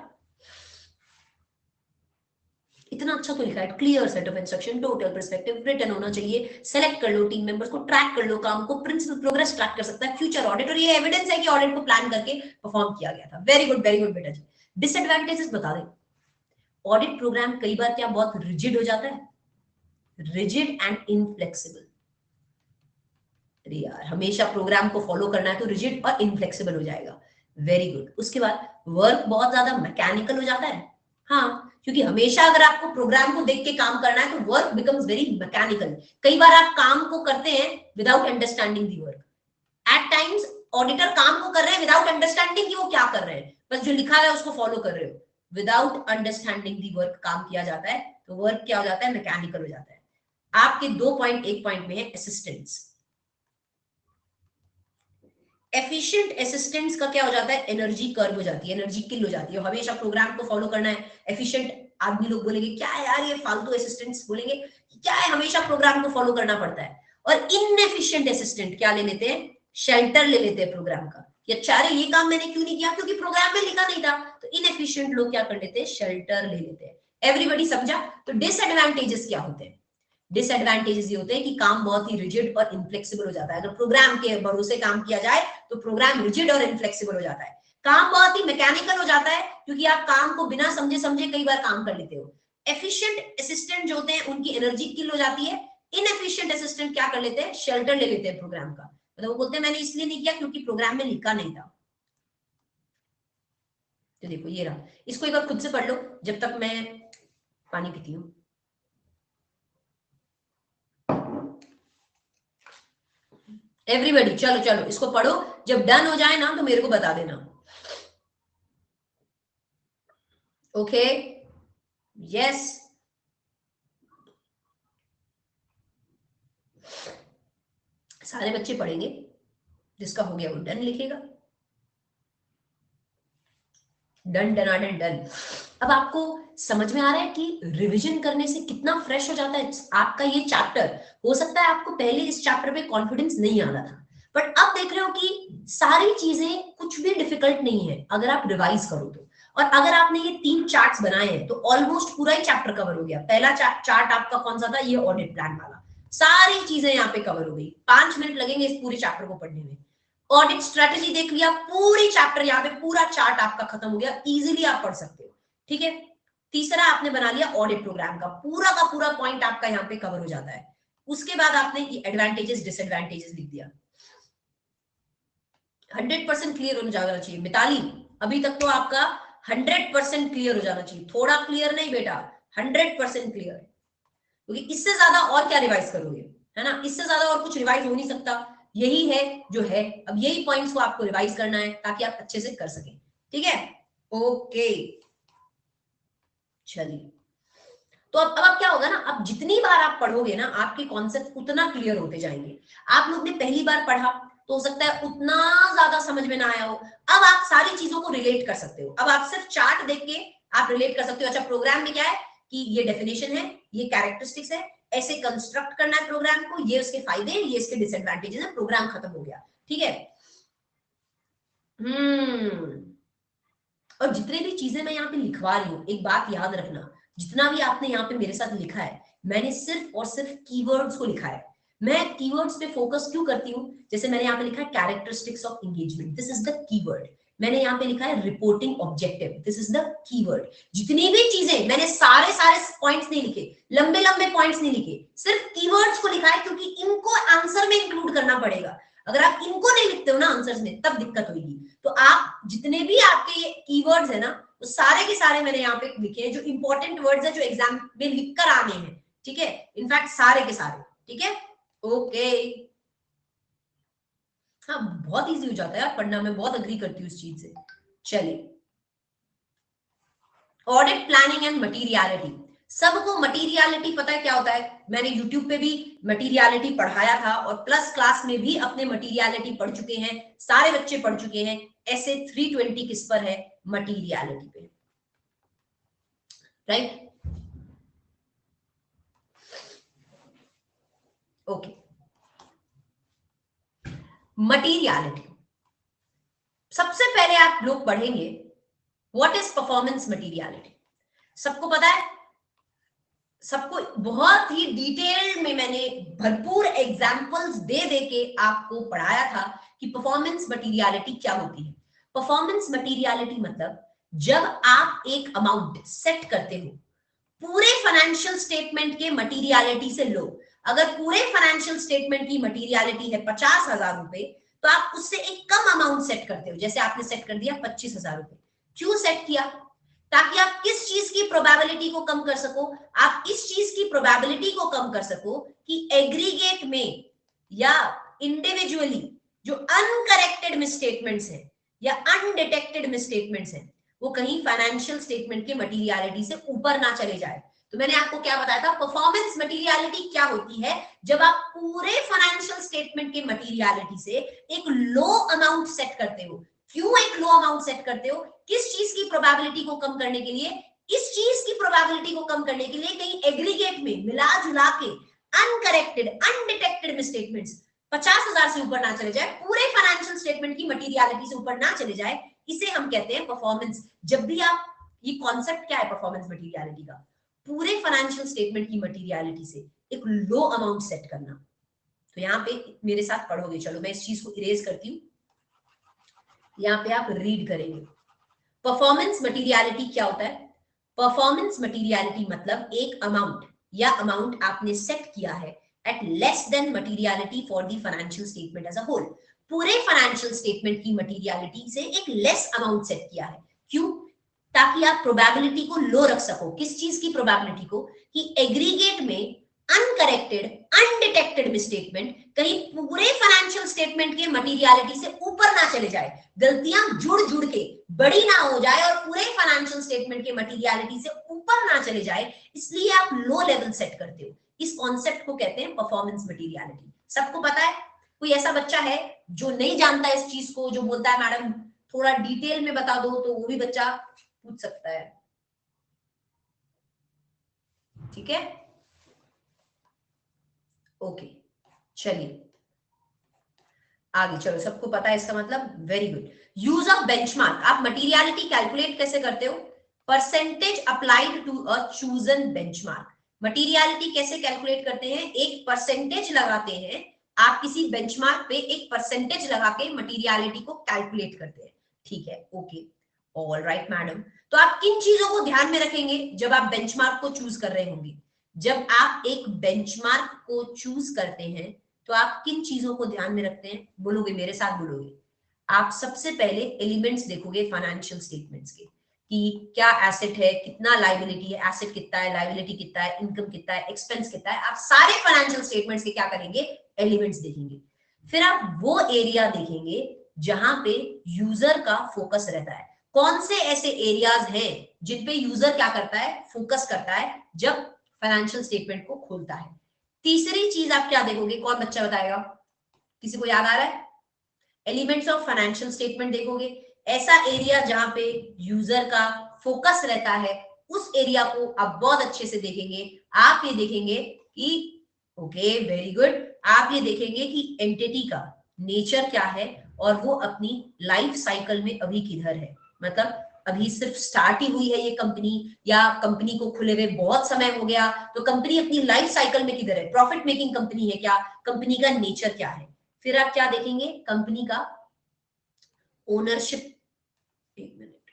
S2: इतना अच्छा तो लिखा है, clear set of instruction, total perspective, written होना चाहिए, सेलेक्ट कर लो टीम मेंबर्स को, ट्रैक कर लो काम को, प्रिंसिपल प्रोग्रेस ट्रैक कर सकता है फ्यूचर ऑडिट, और ये एविडेंस है कि ऑडिट को प्लान करके परफॉर्म किया गया था। वेरी गुड बेटा जी। डिसएडवांटेजेस बता दें। ऑडिट प्रोग्राम कई बार क्या बहुत रिजिड हो जाता है, रिजिड एंड इनफ्लेक्सिबल। अरे यार, हमेशा प्रोग्राम को फॉलो करना है तो रिजिड और इनफ्लेक्सिबल हो जाएगा। Very good. उसके बाद वर्क बहुत ज्यादा मैकेनिकल हो जाता है। हाँ, क्योंकि हमेशा अगर आपको प्रोग्राम को देख के काम करना है तो वर्क बिकम्स वेरी मैकेनिकल। कई बार आप काम को करते हैं without understanding the work. At times auditor काम को कर रहे हैं विदाउट अंडरस्टैंडिंग कि वो क्या कर रहे हैं, बस जो लिखा है उसको फॉलो कर रहे हो। विदाउट अंडरस्टैंडिंग दी वर्क काम किया जाता है, तो वर्क क्या हो जाता है, मैकेनिकल हो जाता है। आपके 2 पॉइंट, एक पॉइंट में है असिस्टेंट्स। एफिशिएंट असिस्टेंट्स का क्या हो जाता है, एनर्जी कर्व हो जाती है, एनर्जी किल हो जाती है। हमेशा प्रोग्राम को फॉलो करना है। एफिशिएंट आदमी लोग बोलेंगे क्या है यार ये फालतू असिस्टेंट्स, बोलेंगे क्या है हमेशा प्रोग्राम को फॉलो करना पड़ता है। और इनएफिशिएंट असिस्टेंट क्या ले लेते हैं, शेल्टर ले लेते हैं प्रोग्राम का, कि अच्छा अरे ये काम मैंने क्यों नहीं किया, क्योंकि प्रोग्राम में लिखा नहीं था। तो इनएफिशिएंट लोग क्या कर लेते हैं, शेल्टर ले लेते हैं। एवरीबॉडी समझा? तो डिसएडवांटेजेस क्या होते हैं? डिसएडवांटेजेस ये होते हैं कि काम बहुत ही रिजिड और इनफ्लेक्सिबल हो जाता है। अगर प्रोग्राम के भरोसे काम किया जाए तो प्रोग्राम रिजिड और इनफ्लेक्सिबल हो जाता है। काम बहुत ही मैकेनिकल हो जाता है, क्योंकि आप काम को बिना समझे समझे कई बार काम कर लेते हो। एफिशिएंट असिस्टेंट जो होते हैं उनकी एनर्जी किल हो जाती है। इनएफिशिएंट असिस्टेंट क्या कर लेते हैं, शेल्टर ले लेते हैं प्रोग्राम का। मतलब वो बोलते हैं मैंने इसलिए नहीं किया क्योंकि प्रोग्राम में लिखा नहीं था। तो देखो ये रहा, इसको एक बार खुद से पढ़ लो जब तक मैं पानी पीती हूँ। एवरीबॉडी चलो चलो इसको पढ़ो, जब डन हो जाए ना तो मेरे को बता देना। Okay, yes. सारे बच्चे पढ़ेंगे, जिसका हो गया वो डन लिखेगा। डन डनाडन डन। अब आपको समझ में आ रहा है कि रिवीजन करने से कितना फ्रेश हो जाता है आपका ये चैप्टर। हो सकता है आपको पहले इस चैप्टर पे कॉन्फिडेंस नहीं आ रहा था, बट अब देख रहे हो कि सारी चीजें कुछ भी डिफिकल्ट नहीं है अगर आप रिवाइज करो तो। और अगर आपने ये 3 चार्ट्स बनाए हैं तो ऑलमोस्ट पूरा ही चैप्टर कवर हो गया। पहला चार्ट आपका कौन सा था, ये ऑडिट प्लान वाला, सारी चीजें यहाँ पे कवर हो गई। 5 मिनट लगेंगे इस पूरे चैप्टर को पढ़ने में। ऑडिट स्ट्रेटेजी देख लिया, पूरी चैप्टर यहाँ पे पूरा चार्ट आपका खत्म हो गया, इजीली आप पढ़ सकते हो। ठीक है, तीसरा आपने बना लिया ऑडिट प्रोग्राम का पूरा पॉइंट आपका यहाँ पे कवर हो जाता है। उसके बाद आपने एडवांटेजेस डिसएडवांटेजेस लिख दिया। 100% क्लियर हो जाना चाहिए मिताली, अभी तक तो आपका 100% क्लियर हो जाना चाहिए, थोड़ा क्लियर नहीं बेटा, 100% क्लियर, क्योंकि इससे ज्यादा और क्या रिवाइज करोगे, है ना, इससे ज्यादा और कुछ रिवाइज हो नहीं सकता। यही है जो है, अब यही पॉइंट्स को आपको रिवाइज करना है ताकि आप अच्छे से कर सकें। ठीक है, ओके, चलिए। तो अब क्या होगा ना, अब जितनी बार आप पढ़ोगे ना आपके कॉन्सेप्ट उतना क्लियर होते जाएंगे। आप लोग ने पहली बार पढ़ा तो हो सकता है उतना ज्यादा समझ में ना आया हो, अब आप सारी चीजों को रिलेट कर सकते हो। अब आप सिर्फ चार्ट देख के आप रिलेट कर सकते हो। अच्छा, प्रोग्राम में क्या है कि ये डेफिनेशन है, ये कैरेक्टरिस्टिक्स है, ऐसे कंस्ट्रक्ट करना है प्रोग्राम को, ये उसके फायदे हैं, ये इसके डिसएडवांटेजेस है, प्रोग्राम खत्म हो गया। ठीक है, और जितने भी चीजें मैं यहाँ पे लिखवा रही हूँ, एक बात याद रखना, जितना भी आपने यहाँ पे मेरे साथ लिखा है, मैंने सिर्फ और सिर्फ कीवर्ड्स को लिखा है। मैं कीवर्ड्स पे फोकस क्यों करती हूँ, जैसे मैंने यहाँ पे लिखा है characteristics of engagement, this is the keyword. मैंने यहाँ पे लिखा है reporting objective, this is the keyword. जितनी भी चीजें मैंने सारे सारे पॉइंट्स नहीं लिखे, लंबे लंबे पॉइंट्स नहीं लिखे, सिर्फ कीवर्ड्स को लिखा है, क्योंकि इनको आंसर में इंक्लूड करना पड़ेगा। अगर आप इनको नहीं लिखते हो ना आंसर्स में, तब दिक्कत होगी। तो आप जितने भी आपके ये कीवर्ड्स है ना, वो सारे के सारे मैंने यहाँ पे लिखे हैं, जो इंपॉर्टेंट वर्ड्स है, जो एग्जाम में लिखकर आने हैं। ठीक है, इनफैक्ट सारे के सारे। ठीक है, ओके, हाँ, बहुत इजी हो जाता है यार पढ़ना, मैं बहुत अग्री करती हूँ इस चीज से। चलिए, ऑडिट प्लानिंग एंड मटीरियलिटी। सबको मटीरियलिटी पता है क्या होता है, मैंने यूट्यूब पे भी मटीरियलिटी पढ़ाया था, और प्लस क्लास में भी अपने मटीरियलिटी पढ़ चुके हैं, सारे बच्चे पढ़ चुके हैं। ऐसे 320 किस पर है, मटीरियलिटी पे, राइट, ओके। मटीरियलिटी, सबसे पहले आप लोग पढ़ेंगे व्हाट इज परफॉर्मेंस मटीरियलिटी। सबको पता है, सबको बहुत ही डिटेल में मैंने भरपूर एग्जांपल्स दे दे के आपको पढ़ाया था कि परफॉर्मेंस मटीरियलिटी क्या होती है। परफॉर्मेंस मटीरियलिटी मतलब जब आप एक अमाउंट सेट करते हो, पूरे फाइनेंशियल स्टेटमेंट के मटीरियलिटी से लो, अगर पूरे फाइनेंशियल स्टेटमेंट की मटीरियलिटी है 50,000 रुपए, तो आप उससे एक कम अमाउंट सेट करते हो। जैसे आपने सेट कर दिया 25,000 रुपए, क्यों सेट किया, ताकि आप किस चीज की प्रोबेबिलिटी को कम कर सको, आप इस चीज की प्रोबेबिलिटी को कम कर सको कि एग्रीगेट में या इंडिविजुअली जो अनकरेक्टेड मिसस्टेटमेंट्स हैं या अनडिटेक्टेड मिसस्टेटमेंट्स हैं, वो कहीं फाइनेंशियल स्टेटमेंट के मटीरियलिटी से ऊपर ना चले जाए। तो मैंने आपको क्या बताया था, परफॉर्मेंस मटीरियलिटी क्या होती है, जब आप पूरे फाइनेंशियल स्टेटमेंट के मटीरियलिटी से एक लो अमाउंट सेट करते हो। क्यों एक लो अमाउंट सेट करते हो, किस चीज की प्रोबेबिलिटी को कम करने के लिए, इस चीज की प्रोबेबिलिटी को कम करने के लिए कहीं एग्रीगेट में मिला जुला के अनकरेक्टेड अनडिटेक्टेड मिसस्टेटमेंट्स 50,000 से ऊपर ना चले जाए, पूरे फाइनेंशियल स्टेटमेंट की मटीरियलिटी से ऊपर ना चले जाए, इसे हम कहते हैं परफॉर्मेंस। जब भी आप, ये कॉन्सेप्ट क्या है परफॉर्मेंस मटीरियलिटी का, पूरे फाइनेंशियल स्टेटमेंट की मटीरियलिटी से एक लो अमाउंट सेट करना। तो यहाँ पे मेरे साथ पढ़ोगे, चलो मैं इस चीज को इरेज करती हूँ, यहाँ पे आप रीड करेंगे। परफॉर्मेंस मटीरियलिटी क्या होता है, परफॉर्मेंस मटीरियलिटी मतलब एक अमाउंट या अमाउंट आपने सेट किया है at less than materiality for the financial statement as a whole. पूरे फाइनेंशियल स्टेटमेंट की मटीरियलिटी से एक लेस अमाउंट सेट किया है, क्यों, ताकि आप प्रोबेबिलिटी को लो रख सको। किस चीज की प्रोबेबिलिटी को, कि एग्रीगेट में अनकरेक्टेड अनडिटेक्टेड मिसस्टेटमेंट कहीं पूरे फाइनेंशियल स्टेटमेंट के मटीरियलिटी से ऊपर ना चले जाए, गलतियां जुड़ जुड़ के बड़ी ना हो जाए और पूरे फाइनेंशियल स्टेटमेंट के मटीरियलिटी से ऊपर ना चले जाए, इसलिए आप लो लेवल सेट करते हो। इस कॉन्सेप्ट को कहते हैं परफॉर्मेंस मटीरियलिटी। सबको पता है, कोई ऐसा बच्चा है जो नहीं जानता इस चीज को, जो बोलता है मैडम थोड़ा डिटेल में बता दो, तो वो भी बच्चा पूछ सकता है। ठीक है, ओके, चलिए। आगे चलो, सबको पता है इसका मतलब, very good. Use of benchmark, आप मटीरियलिटी कैलकुलेट कैसे करते हो? Percentage applied to a chosen benchmark. Materiality कैसे कैलकुलेट करते हैं? एक परसेंटेज लगाते हैं, आप किसी बेंचमार्क पे एक परसेंटेज लगा के मटीरियलिटी को कैलकुलेट करते हैं। ठीक है, ओके, ऑल राइट मैडम। तो आप किन चीजों को ध्यान में रखेंगे जब आप बेंचमार्क को चूज कर रहे होंगे? जब आप एक बेंचमार्क को चूज करते हैं तो आप किन चीजों को ध्यान में रखते हैं? बोलोगे, मेरे साथ बोलोगे। आप सबसे पहले एलिमेंट्स देखोगे फाइनेंशियल स्टेटमेंट्स के, कि क्या एसेट है, कितना लायबिलिटी है, एसेट कितना है, लायबिलिटी कितना है, इनकम कितना है, एक्सपेंस कितना है। आप सारे फाइनेंशियल स्टेटमेंट्स के क्या करेंगे? एलिमेंट्स देखेंगे। फिर आप वो एरिया देखेंगे जहां पे यूजर का फोकस रहता है। कौन से ऐसे एरियाज हैं जिन पे यूजर क्या करता है? फोकस करता है जब फाइनेंशियल स्टेटमेंट को खोलता है। तीसरी चीज आप क्या देखोगे? कौन बच्चा बताएगा? किसी को याद आ रहा है? एलिमेंट्स ऑफ फाइनेंशियल स्टेटमेंट देखोगे, ऐसा एरिया जहां पे यूजर का फोकस रहता है, उस एरिया को आप बहुत अच्छे से देखेंगे। आप ये देखेंगे कि ओके, वेरी गुड, आप ये देखेंगे कि एंटिटी का नेचर क्या है और वो अपनी लाइफ साइकिल में अभी किधर है। मतलब अभी सिर्फ स्टार्ट ही हुई है ये कंपनी, या कंपनी को खुले हुए बहुत समय हो गया, तो कंपनी अपनी लाइफ साइकिल में किधर है? प्रॉफिट मेकिंग कंपनी है क्या? कंपनी का नेचर क्या है? फिर आप क्या देखेंगे? कंपनी का ओनरशिप, एक मिनट,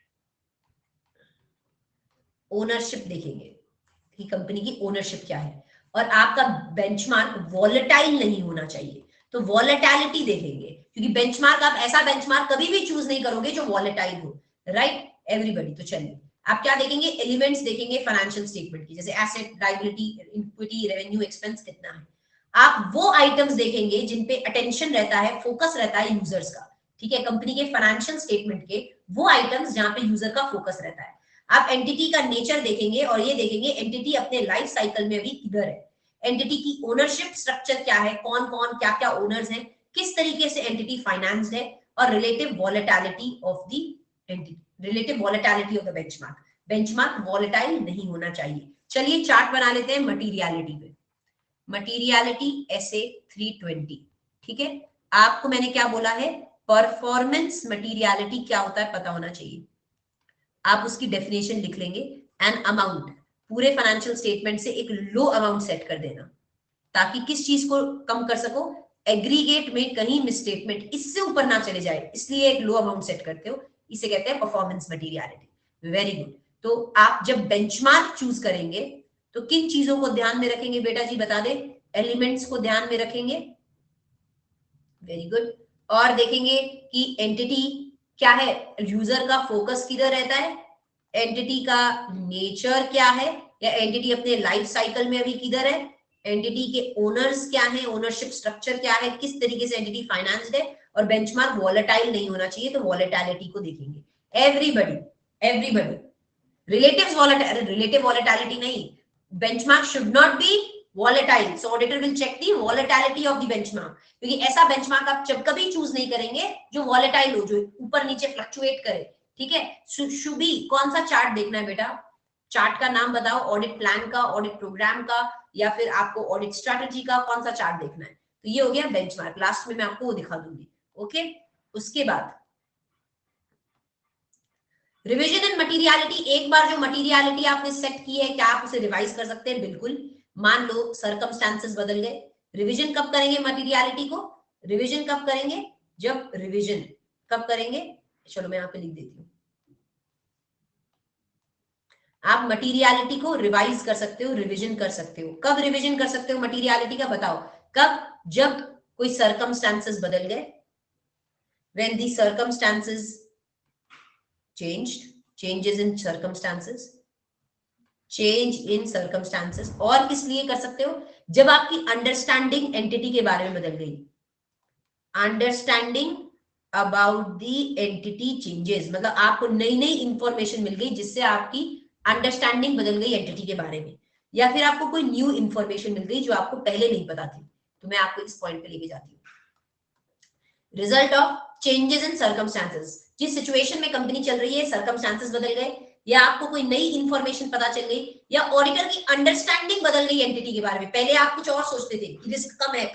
S2: ओनरशिप देखेंगे कि कंपनी की ओनरशिप क्या है। और आपका बेंचमार्क वॉलेटाइल नहीं होना चाहिए, तो वॉलेटिलिटी देखेंगे, क्योंकि बेंचमार्क, आप ऐसा बेंचमार्क कभी भी चूज नहीं करोगे जो वॉलेटाइल हो, राइट एवरीबॉडी। तो चलिए, आप क्या देखेंगे? एलिमेंट्स देखेंगे फाइनेंशियल स्टेटमेंट की, जैसे asset, liability, equity, revenue, expense कितना है। आप वो आइटम्स देखेंगे जिन पे अटेंशन रहता है, फोकस रहता है यूजर्स का। ठीक है, कंपनी के फाइनेंशियल स्टेटमेंट के वो आइटम्स जहां पे यूजर का फोकस रहता है। आप एंटिटी का नेचर देखेंगे और ये देखेंगे एंटिटी अपने लाइफ साइकिल में अभी किधर है। एंटिटी की ओनरशिप स्ट्रक्चर क्या है, कौन कौन क्या क्या ओनर्स हैं, किस तरीके से एंटिटी फाइनेंस्ड है, और relative volatility of the entity, relative volatility of the benchmark. Benchmark volatile नहीं होना चाहिए। चलिए चार्ट बना लेते हैं मटीरियलिटी पे। Materiality SA 320। ठीक है, आपको मैंने क्या बोला है? परफॉर्मेंस मटीरियलिटी क्या होता है पता होना चाहिए। आप उसकी डेफिनेशन लिख लेंगे। एन अमाउंट, पूरे फाइनेंशियल स्टेटमेंट से एक लो अमाउंट सेट कर देना, ताकि किस चीज को कम कर सको? एग्रीगेट में कहीं मिसस्टेटमेंट इससे ऊपर ना चले जाए, इसलिए एक लो अमाउंट सेट करते हो। इसे कहते हैं परफॉर्मेंस मटीरियलिटी। Very good. तो आप जब बेंचमार्क चूज करेंगे तो किन चीजों को ध्यान में रखेंगे बेटा जी, बता दे? एलिमेंट्स को ध्यान में रखेंगे, वेरी गुड। और देखेंगे कि एंटिटी क्या है, यूजर का फोकस किधर रहता है, एंटिटी का नेचर क्या है, या एंटिटी अपने लाइफ साइकिल में अभी किधर है, एंटिटी के ओनर्स क्या है, ओनरशिप स्ट्रक्चर क्या है, किस तरीके से एंटिटी फाइनेंस्ड है। और बेंचमार्क वॉलेटाइल नहीं होना चाहिए, तो वॉलेटिलिटी को देखेंगे। एवरीबॉडी, एवरीबॉडी, रिलेटिव वॉलेटिलिटी नहीं, benchmark should not be volatile, so auditor will check the volatility of the benchmark, क्योंकि ऐसा बेंचमार्क आप जब कभी चूज नहीं करेंगे जो वॉलेटाइल हो, जो ऊपर नीचे फ्लक्चुएट करे। ठीक है, शुभी कौन सा चार्ट देखना है बेटा? चार्ट का नाम बताओ, ऑडिट प्लान का, ऑडिट प्रोग्राम का, या फिर आपको ऑडिट स्ट्रैटेजी का, कौन सा चार्ट देखना है? तो ये हो गया बेंचमार्क, लास्ट में मैं आपको वो दिखा दूंगी। ओके, उसके बाद रिवीजन एंड मटीरियलिटी। एक बार जो मटीरियलिटी आपने सेट की है, क्या आप उसे रिवाइज कर सकते हैं? बिल्कुल। मान लो सर्कमस्टांसेस बदल गए, रिवीजन कब करेंगे मटीरियलिटी को? रिवीजन कब करेंगे? जब रिवीजन कब करेंगे? चलो मैं यहाँ पे लिख देती हूँ। आप मटीरियलिटी को रिवाइज कर सकते हो, रिवीजन कर सकते हो। कब रिवीजन कर सकते हो मटीरियलिटी का, बताओ कब? जब कोई सर्कमस्टांसेस बदल गए, when the circumstances changed, changes in circumstances, change in circumstances. और किस लिए कर सकते हो? जब आपकी अंडरस्टैंडिंग एंटिटी के बारे में बदल गई, understanding about the entity changes, मतलब आपको नई नई इंफॉर्मेशन मिल गई जिससे आपकी अंडरस्टैंडिंग बदल गई एंटिटी के बारे में, या फिर आपको कोई न्यू इंफॉर्मेशन मिल गई जो आपको पहले नहीं पता थी। तो मैं आपको इस पॉइंट पे लेके जाती हूँ। Result of changes in circumstances, जिस सिचुएशन में कंपनी चल रही है, सर्कमस्टांसेस बदल गए, या आपको कोई नई इंफॉर्मेशन पता चल गई, या ऑडिटर की अंडरस्टैंडिंग बदल गई एंटिटी के बारे में। पहले आप कुछ और सोचते थे कि रिस्क कम है,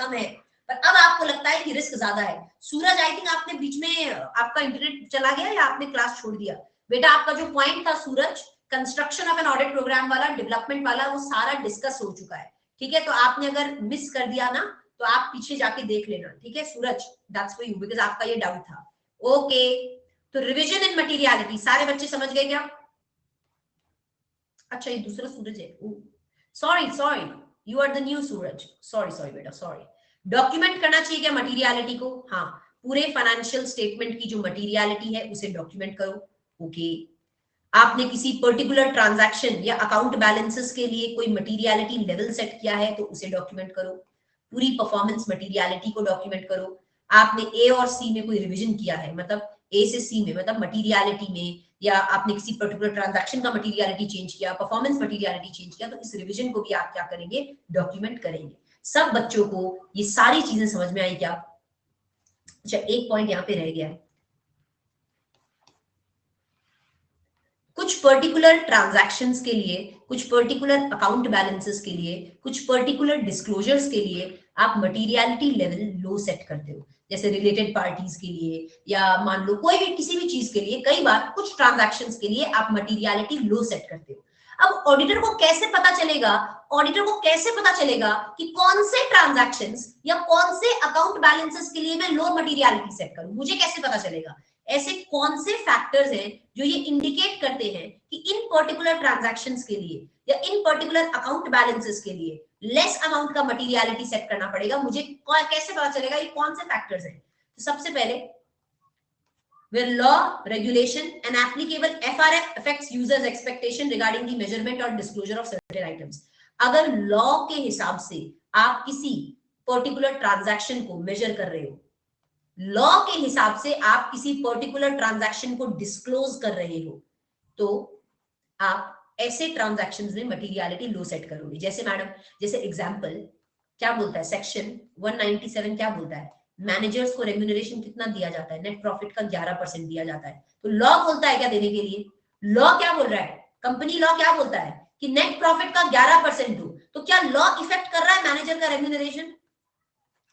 S2: पर अब आपको लगता लगता है कि रिस्क ज्यादा है। सूरज, आई थिंक आपने बीच में आपका इंटरनेट चला गया या आपने क्लास छोड़ दिया? बेटा आपका जो पॉइंट था Suraj, construction of an audit program वाला, डेवलपमेंट वाला, वो सारा डिस्कस हो चुका है। ठीक है, तो आपने अगर मिस कर दिया ना तो आप पीछे जाके देख लेना। ठीक है सूरज, दैट्स फॉर यू बिकॉज आपका ये डाउट था। ओके, तो रिविजन इन मटीरियलिटी सारे बच्चे समझ गए क्या? अच्छा ये दूसरा सूरज है, sorry sorry, you are the new Suraj, sorry sorry बेटा सॉरी। डॉक्यूमेंट करना चाहिए क्या मटीरियलिटी को? हाँ, पूरे फाइनेंशियल स्टेटमेंट की जो मटीरियलिटी है उसे डॉक्यूमेंट करो। ओके, आपने किसी पर्टिकुलर ट्रांजैक्शन या अकाउंट बैलेंसेस के लिए कोई मटीरियलिटी लेवल सेट किया है तो उसे डॉक्यूमेंट करो। पूरी परफॉर्मेंस मटीरियलिटी को डॉक्यूमेंट करो। आपने ए और सी में कोई रिवीजन किया है, मतलब ए से सी में, मतलब मटीरियलिटी में, या आपने किसी पर्टिकुलर ट्रांजैक्शन का मटीरियलिटी चेंज किया, परफॉर्मेंस मटीरियलिटी चेंज किया, तो इस रिवीजन को भी आप क्या करेंगे? डॉक्यूमेंट करेंगे। सब बच्चों को ये सारी चीजें समझ में आई क्या? अच्छा एक पॉइंट यहाँ पे रह गया है, कुछ पर्टिकुलर ट्रांजैक्शंस के लिए, कुछ पर्टिकुलर अकाउंट बैलेंसेस के लिए, कुछ पर्टिकुलर डिस्क्लोजर्स के लिए आप मटीरियलिटी लेवल लो सेट करते हो। जैसे रिलेटेड पार्टीज के लिए, या मान लो कोई भी किसी भी चीज के लिए, कई बार कुछ ट्रांजैक्शंस के लिए आप मटीरियलिटी लो सेट करते हो। अब ऑडिटर को कैसे पता चलेगा, ऑडिटर को कैसे पता चलेगा कि कौन से ट्रांजैक्शंस या कौन से अकाउंट बैलेंसेस के लिए मैं लो मटीरियलिटी सेट करूं? मुझे कैसे पता चलेगा? ऐसे कौन से फैक्टर्स हैं जो ये इंडिकेट करते हैं कि इन पर्टिकुलर ट्रांजैक्शंस के लिए या इन पर्टिकुलर अकाउंट बैलेंसेस के लिए लेस अमाउंट का मटीरियलिटी सेट करना पड़ेगा? मुझे कैसे पता चलेगा ये कौन से फैक्टर्स हैं? तो सबसे पहले, where law, regulation and applicable FRF affects users expectation regarding the measurement or disclosure of certain items। अगर लॉ के हिसाब से आप किसी पर्टिकुलर ट्रांजैक्शन को मेजर कर रहे हो, लॉ के हिसाब से आप किसी पर्टिकुलर ट्रांजैक्शन को डिस्क्लोज कर रहे हो, तो आप ऐसे ट्रांजैक्शंस में मटीरियलिटी लो सेट करोगे। जैसे मैडम, जैसे एग्जांपल क्या बोलता है सेक्शन 197, क्या बोलता है? मैनेजर्स को रेम्यूनरेशन कितना दिया जाता है? नेट प्रॉफिट का 11% दिया जाता है। तो लॉ बोलता है क्या देने के लिए? लॉ क्या बोल रहा है? कंपनी लॉ क्या बोलता है कि नेट प्रॉफिट का 11% दो। तो क्या लॉ इफेक्ट कर रहा है मैनेजर का रेम्यूनरेशन?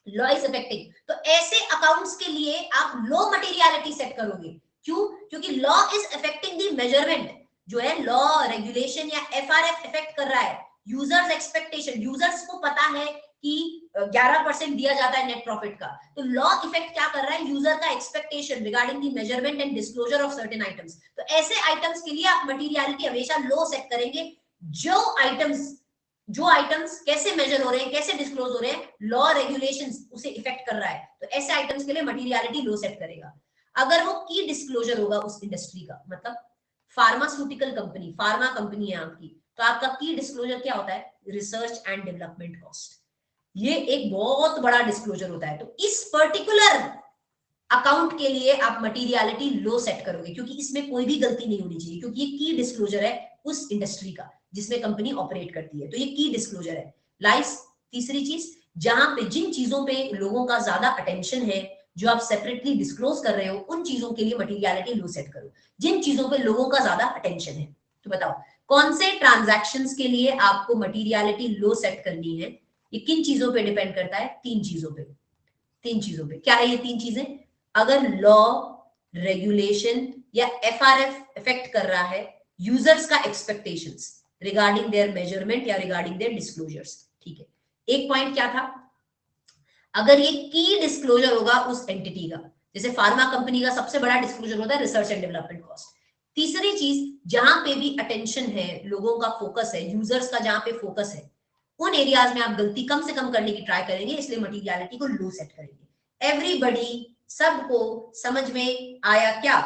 S2: Law is affecting. तो ऐसे अकाउंट्स के लिए आप लो मटीरियलिटी सेट करोगे। क्यों? क्योंकि law is affecting the measurement. जो है लॉ, रेगुलेशन या एफआरएफ इफेक्ट कर रहा है यूजर्स एक्सपेक्टेशन। यूजर्स को पता है कि 11% दिया जाता है नेट प्रॉफिट का, तो लॉ इफेक्ट क्या कर रहा है? यूजर का expectation regarding the measurement and disclosure of certain items. तो ऐसे आइटम्स के लिए आप मटीरियलिटी हमेशा लो सेट करेंगे। जो आइटम्स कैसे मेजर हो रहे हैं, कैसे डिस्क्लोज हो रहे हैं, लॉ रेगुलेशंस उसे इफेक्ट कर रहा है, तो ऐसे आइटम्स के लिए मटीरियलिटी लो सेट करेगा। अगर वो की डिस्क्लोजर होगा उस इंडस्ट्री का, मतलब फार्मास्यूटिकल कंपनी, फार्मा कंपनी है आपकी, तो आपका की डिस्क्लोजर क्या होता है? Research and development cost. ये एक बहुत बड़ा डिस्क्लोजर होता है। तो इस पर्टिकुलर अकाउंट के लिए आप मटीरियलिटी लो सेट करोगे, क्योंकि इसमें कोई भी गलती नहीं होनी चाहिए, क्योंकि ये की डिस्क्लोजर है उस इंडस्ट्री का जिसमें कंपनी ऑपरेट करती है, तो ये की डिस्क्लोजर है। लाइस, तीसरी चीज, जहां पे जिन चीजों पे लोगों का ज्यादा अटेंशन है, जो आप सेपरेटली डिस्क्लोज कर रहे हो, उन चीजों के लिए मटीरियलिटी लो सेट करो। जिन चीजों पे लोगों का ज्यादा अटेंशन है, तो बताओ कौन से ट्रांजैक्शंस के लिए आपको मटीरियलिटी लो सेट करनी है? ये किन चीजों पे डिपेंड करता है? तीन चीजों पे। तीन चीजों पे क्या है ये तीन चीजें? अगर लॉ, रेगुलेशन या एफआरएफ इफेक्ट कर रहा है यूजर्स का एक्सपेक्टेशंस रिगार्डिंग देयर मेजरमेंट या रिगार्डिंग देयर डिस्क्लोजर्स। ठीक है, एक पॉइंट क्या था? अगर ये की डिस्क्लोजर होगा उस एंटिटी का, जैसे फार्मा कंपनी का सबसे बड़ा डिस्क्लोजर होता है रिसर्च एंड डेवलपमेंट कॉस्ट। तीसरी चीज, जहां पे भी अटेंशन है, लोगों का फोकस है, यूजर्स का जहां पे फोकस है, उन एरियाज में आप गलती कम से कम करने की ट्राई करेंगे, इसलिए मटीरियलिटी को लो सेट करेंगे। एवरीबडी, सबको समझ में आया क्या?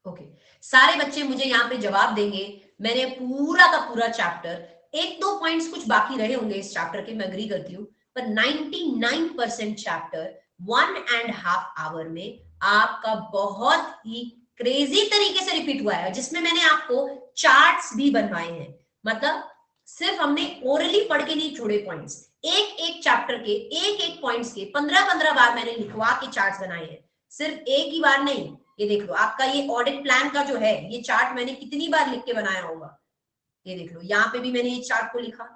S2: ओके, सारे बच्चे मुझे यहाँ पे जवाब देंगे। मैंने पूरा का पूरा चैप्टर, एक दो पॉइंट्स कुछ बाकी रहे होंगे इस चैप्टर के, मैं अग्री करती हूँ, पर 99% चैप्टर 1.5 आवर में आपका बहुत ही क्रेजी तरीके से रिपीट हुआ है, जिसमें मैंने आपको चार्ट्स भी बनवाए हैं। मतलब सिर्फ हमने ओरली पढ़ के नहीं छोड़े पॉइंट्स, एक एक चैप्टर के एक एक पॉइंट्स के 15-15 बार मैंने लिखवा के चार्ट्स बनाए हैं, सिर्फ एक ही बार नहीं। ये देख लो, आपका ये ऑडिट प्लान का जो है ये चार्ट मैंने कितनी बार लिख के बनाया होगा, ये देख लो, यहाँ पे भी मैंने ये चार्ट को लिखा,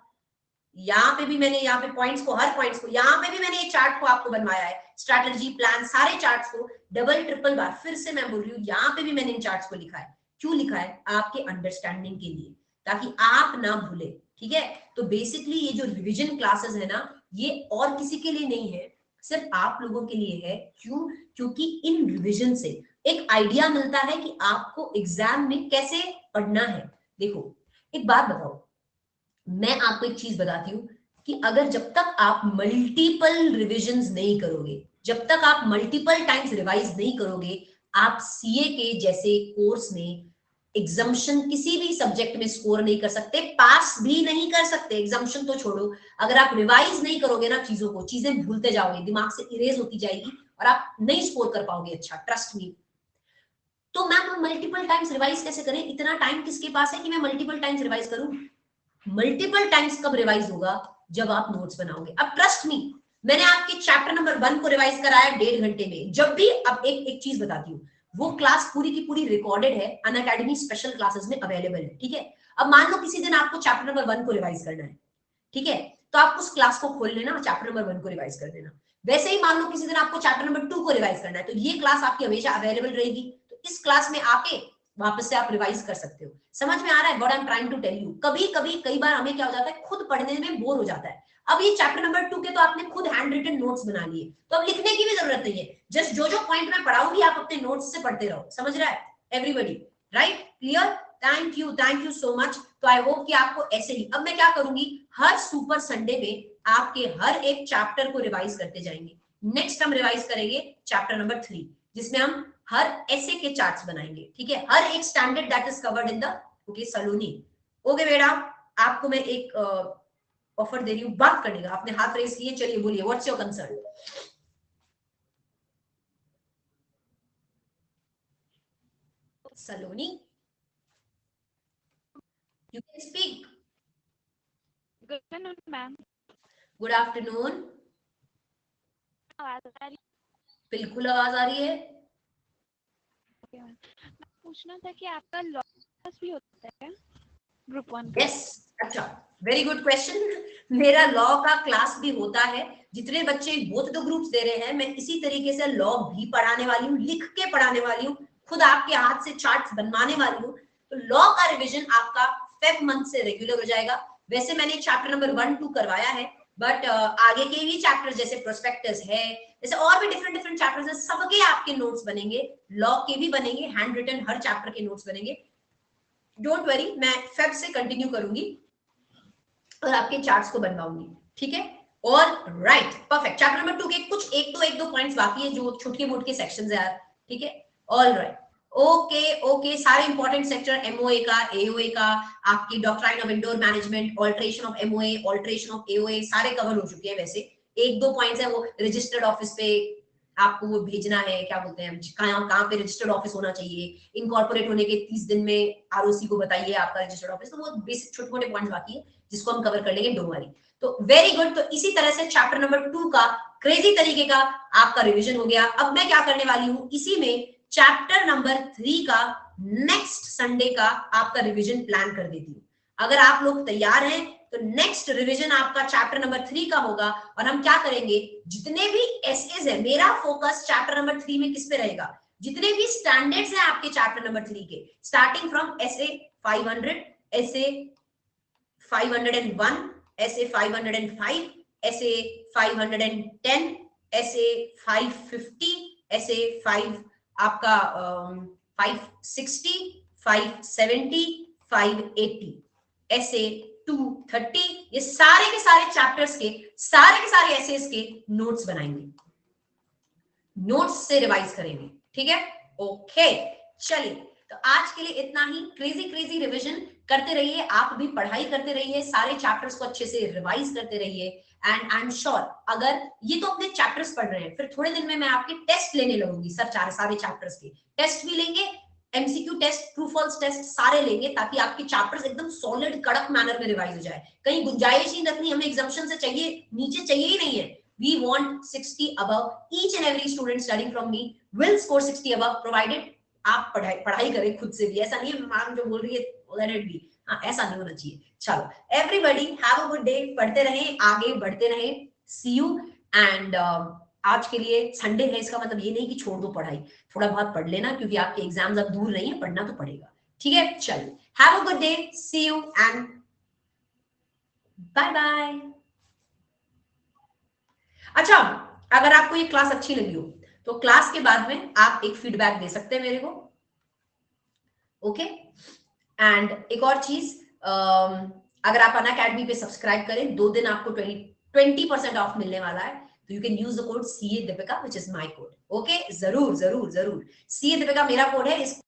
S2: यहाँ पे भी मैंने यहाँ पे पॉइंट्स को, हर पॉइंट्स को, यहाँ पे भी मैंने ये चार्ट को आपको बनवाया है, स्ट्रैटेजी प्लान सारे चार्ट्स को डबल ट्रिपल बार, फिर से मैं बोल रही हूँ, यहाँ पे भी मैंने इन चार्ट्स को लिखा है। क्यों लिखा है? आपके अंडरस्टैंडिंग के लिए, ताकि आप ना भूले, ठीक है। तो बेसिकली ये जो रिविजन क्लासेस है ना, ये और किसी के लिए नहीं है, सिर्फ आप लोगों के लिए है। क्यों? क्योंकि इन रिविजन से एक आइडिया मिलता है कि आपको एग्जाम में कैसे पढ़ना है। देखो एक बात बताओ, मैं आपको एक चीज बताती हूँ कि अगर जब तक आप मल्टीपल रिविजन्स नहीं करोगे, जब तक आप मल्टीपल टाइम्स रिवाइज नहीं करोगे, आप सीए के जैसे कोर्स में एग्जाम्शन किसी भी सब्जेक्ट में स्कोर नहीं कर सकते, पास भी नहीं कर सकते। एग्जाम्शन तो छोड़ो, अगर आप रिवाइज नहीं करोगे ना चीजों को, चीजें भूलते जाओगे, दिमाग से इरेज होती जाएगी और आप नहीं स्कोर कर पाओगे अच्छा, ट्रस्ट मी। तो मैम मल्टीपल टाइम्स रिवाइज कैसे करें? इतना टाइम किसके पास है कि मैं मल्टीपल टाइम्स रिवाइज करूं? मल्टीपल टाइम्स कब रिवाइज होगा? जब आप नोट्स बनाओगे। अब ट्रस्ट मी, मैंने आपके चैप्टर नंबर 1 को रिवाइज कराया 1.5 घंटे में। जब भी, अब एक चीज बताती हूँ, वो क्लास पूरी की पूरी रिकॉर्डेड है, अनअकैडमी स्पेशल क्लासेस में अवेलेबल है, ठीक है। अब मान लो किसी दिन आपको चैप्टर नंबर 1 को रिवाइज करना है, ठीक है, तो आप उस क्लास को खोल लेना, चैप्टर नंबर 1 को रिवाइज कर देना। वैसे ही मान लो किसी दिन आपको चैप्टर नंबर 2 को रिवाइज करना है, तो ये क्लास आपकी हमेशा अवेलेबल रहेगी, तो इस क्लास में आके वापस से आप रिवाइज कर सकते हो। समझ में आ रहा है what I am trying to tell you? कभी कभी कई बार हमें क्या हो जाता है, खुद पढ़ने में बोर हो जाता है। अब ये चैप्टर नंबर 2 के तो आपने खुद हैंड रिटन नोट्स बना लिए, तो अब लिखने की भी जरूरत नहीं है, जस्ट जो जो पॉइंट मैं पढ़ाऊंगी आप अपने नोट्स से पढ़ते रहो। समझ रहा है everybody? Right? Clear? Thank you so much. तो आई होप कि आपको ऐसे ही, अब मैं क्या करूंगी, हर सुपर संडे में आपके हर एक चैप्टर को रिवाइज करते जाएंगे। नेक्स्ट हम रिवाइज करेंगे चैप्टर नंबर 3, जिसमें हम हर ऐसे के चार्ट्स बनाएंगे, ठीक है, हर एक standard that is covered in the okay Saloni. Okay बेटा, आपको मैं एक ऑफर दे रही हूँ बात करने का, आपने हाथ रेस किए, चलिए बोलिए, what's your concern? Saloni, you can speak.
S3: Good afternoon ma'am.
S2: Good afternoon.
S3: आवाज आ रही?
S2: बिल्कुल आवाज आ रही है।
S3: पूछना था कि आपका लॉ क्लास भी होता है ग्रुप 1 का?
S2: यस, अच्छा, वेरी गुड क्वेश्चन। मेरा लॉ का क्लास भी होता है। जितने बच्चे बोथ द ग्रुप्स दे रहे हैं, मैं इसी तरीके से लॉ भी पढ़ाने वाली हूँ, लिख के पढ़ाने वाली हूँ, खुद आपके हाथ से चार्ट्स बनवाने वाली हूँ। तो लॉ का रिवीजन आपका फेब मंथ से रेगुलर हो जाएगा। वैसे मैंने चैप्टर नंबर 1, 2 करवाया है, बट आगे के भी चैप्टर जैसे प्रोस्पेक्टस है, जैसे और भी डिफरेंट डिफरेंट चैप्टर्स हैं, सबके आपके नोट्स बनेंगे, लॉ के भी बनेंगे, हैंड रिटन हर चैप्टर के नोट्स बनेंगे। डोंट वरी, मैं फेब से कंटिन्यू करूंगी और आपके चार्ट्स को बनवाऊंगी, ठीक है। और राइट, परफेक्ट। चैप्टर नंबर 2 के कुछ एक दो पॉइंट्स बाकी है, जो छोटे मोटे सेक्शंस है यार, ठीक है। ऑल राइट, ओके, सारे इंपॉर्टेंट सेक्टर, एमओए का, एओए का, आपकी doctrine of indoor management, alteration of MOA, alteration of AOA, सारे कवर हो चुके हैं। वैसे एक दो पॉइंट्स है, वो रजिस्टर्ड ऑफिस पे आपको वो भेजना है, क्या बोलते हैं, कहाँ पे रजिस्टर्ड ऑफिस होना चाहिए, इनकॉर्पोरेट होने के 30 दिन में आरओसी को बताइए आपका रजिस्टर्ड ऑफिस। तो वो बेसिक छोटे मोटे पॉइंट्स बाकी है, जिसको हम कवर कर लेंगे, डोंट वरी। तो वेरी गुड। तो इसी तरह से चैप्टर नंबर 2 का क्रेजी तरीके का आपका रिवीजन हो गया। अब मैं क्या करने वाली हूँ, इसी में चैप्टर नंबर 3 का नेक्स्ट संडे का आपका रिवीजन प्लान कर देती हूँ। अगर आप लोग तैयार हैं तो नेक्स्ट रिवीजन आपका चैप्टर नंबर 3 का होगा, और हम क्या करेंगे, जितने भी एसेज है, मेरा फोकस चैप्टर नंबर 3 में किस पे रहेगा, जितने भी स्टैंडर्ड्स हैं आपके चैप्टर नंबर 3 के, स्टार्टिंग फ्रॉम एसे 500, एसे 501, ऐसे 505, ऐसे 510, ऐसे 550, ऐसे 5 आपका 560, 570, 580, ऐसे 230, ये सारे के सारे चैप्टर्स के सारे एसेस के नोट्स बनाएंगे, नोट्स से रिवाइज करेंगे, ठीक है। ओके, चलिए, तो आज के लिए इतना ही। क्रेजी रिवीजन करते रहिए, आप भी पढ़ाई करते रहिए, सारे चैप्टर्स को अच्छे से रिवाइज करते रहिए, एंड आई एम श्योर, अगर ये तो अपने चैप्टर्स पढ़ रहे हैं, फिर थोड़े दिन में मैं आपके टेस्ट लेने लगूंगी, सर सारे चैप्टर्स के टेस्ट भी लेंगे, MCQ test, true false test सारे लेंगे, ताकि आपके चैप्टर्स एकदम सॉलिड कड़क मैनर में रिवाइज हो जाए। कहीं गुंजाइश ही रखनी, हमें एग्जाम्पशन से चाहिए, नीचे चाहिए ही नहीं है। We want 60 above. Each and every student studying from me will score 60 above, provided आप पढ़ाई करें खुद से भी, ऐसा नहीं है मैम जो बोल रही है लेट इट बी, हाँ ऐसा नहीं होना चाहिए। चलो everybody have a good day, पढ़ते रहें, आगे बढ़ते रहें, सी यू। एंड आज के लिए संडे है, इसका मतलब ये नहीं कि छोड़ दो पढ़ाई, थोड़ा बहुत पढ़ लेना क्योंकि आपके एग्जाम्स अब दूर नहीं है, पढ़ना तो पड़ेगा, ठीक है। चलिए have a good day, see you and bye bye. अच्छा, अगर आपको ये क्लास अच्छी लगी हो तो क्लास के बाद में आप एक फीडबैक दे सकते हैं मेरे को, ओके। एंड एक और चीज, अगर आप अनअकैडमी पे सब्सक्राइब करें, 2 दिन आपको 20% ऑफ मिलने वाला है, तो you can use the code CA Deepika, which is my code, okay. जरूर जरूर जरूर, CA Deepika मेरा कोड है, इस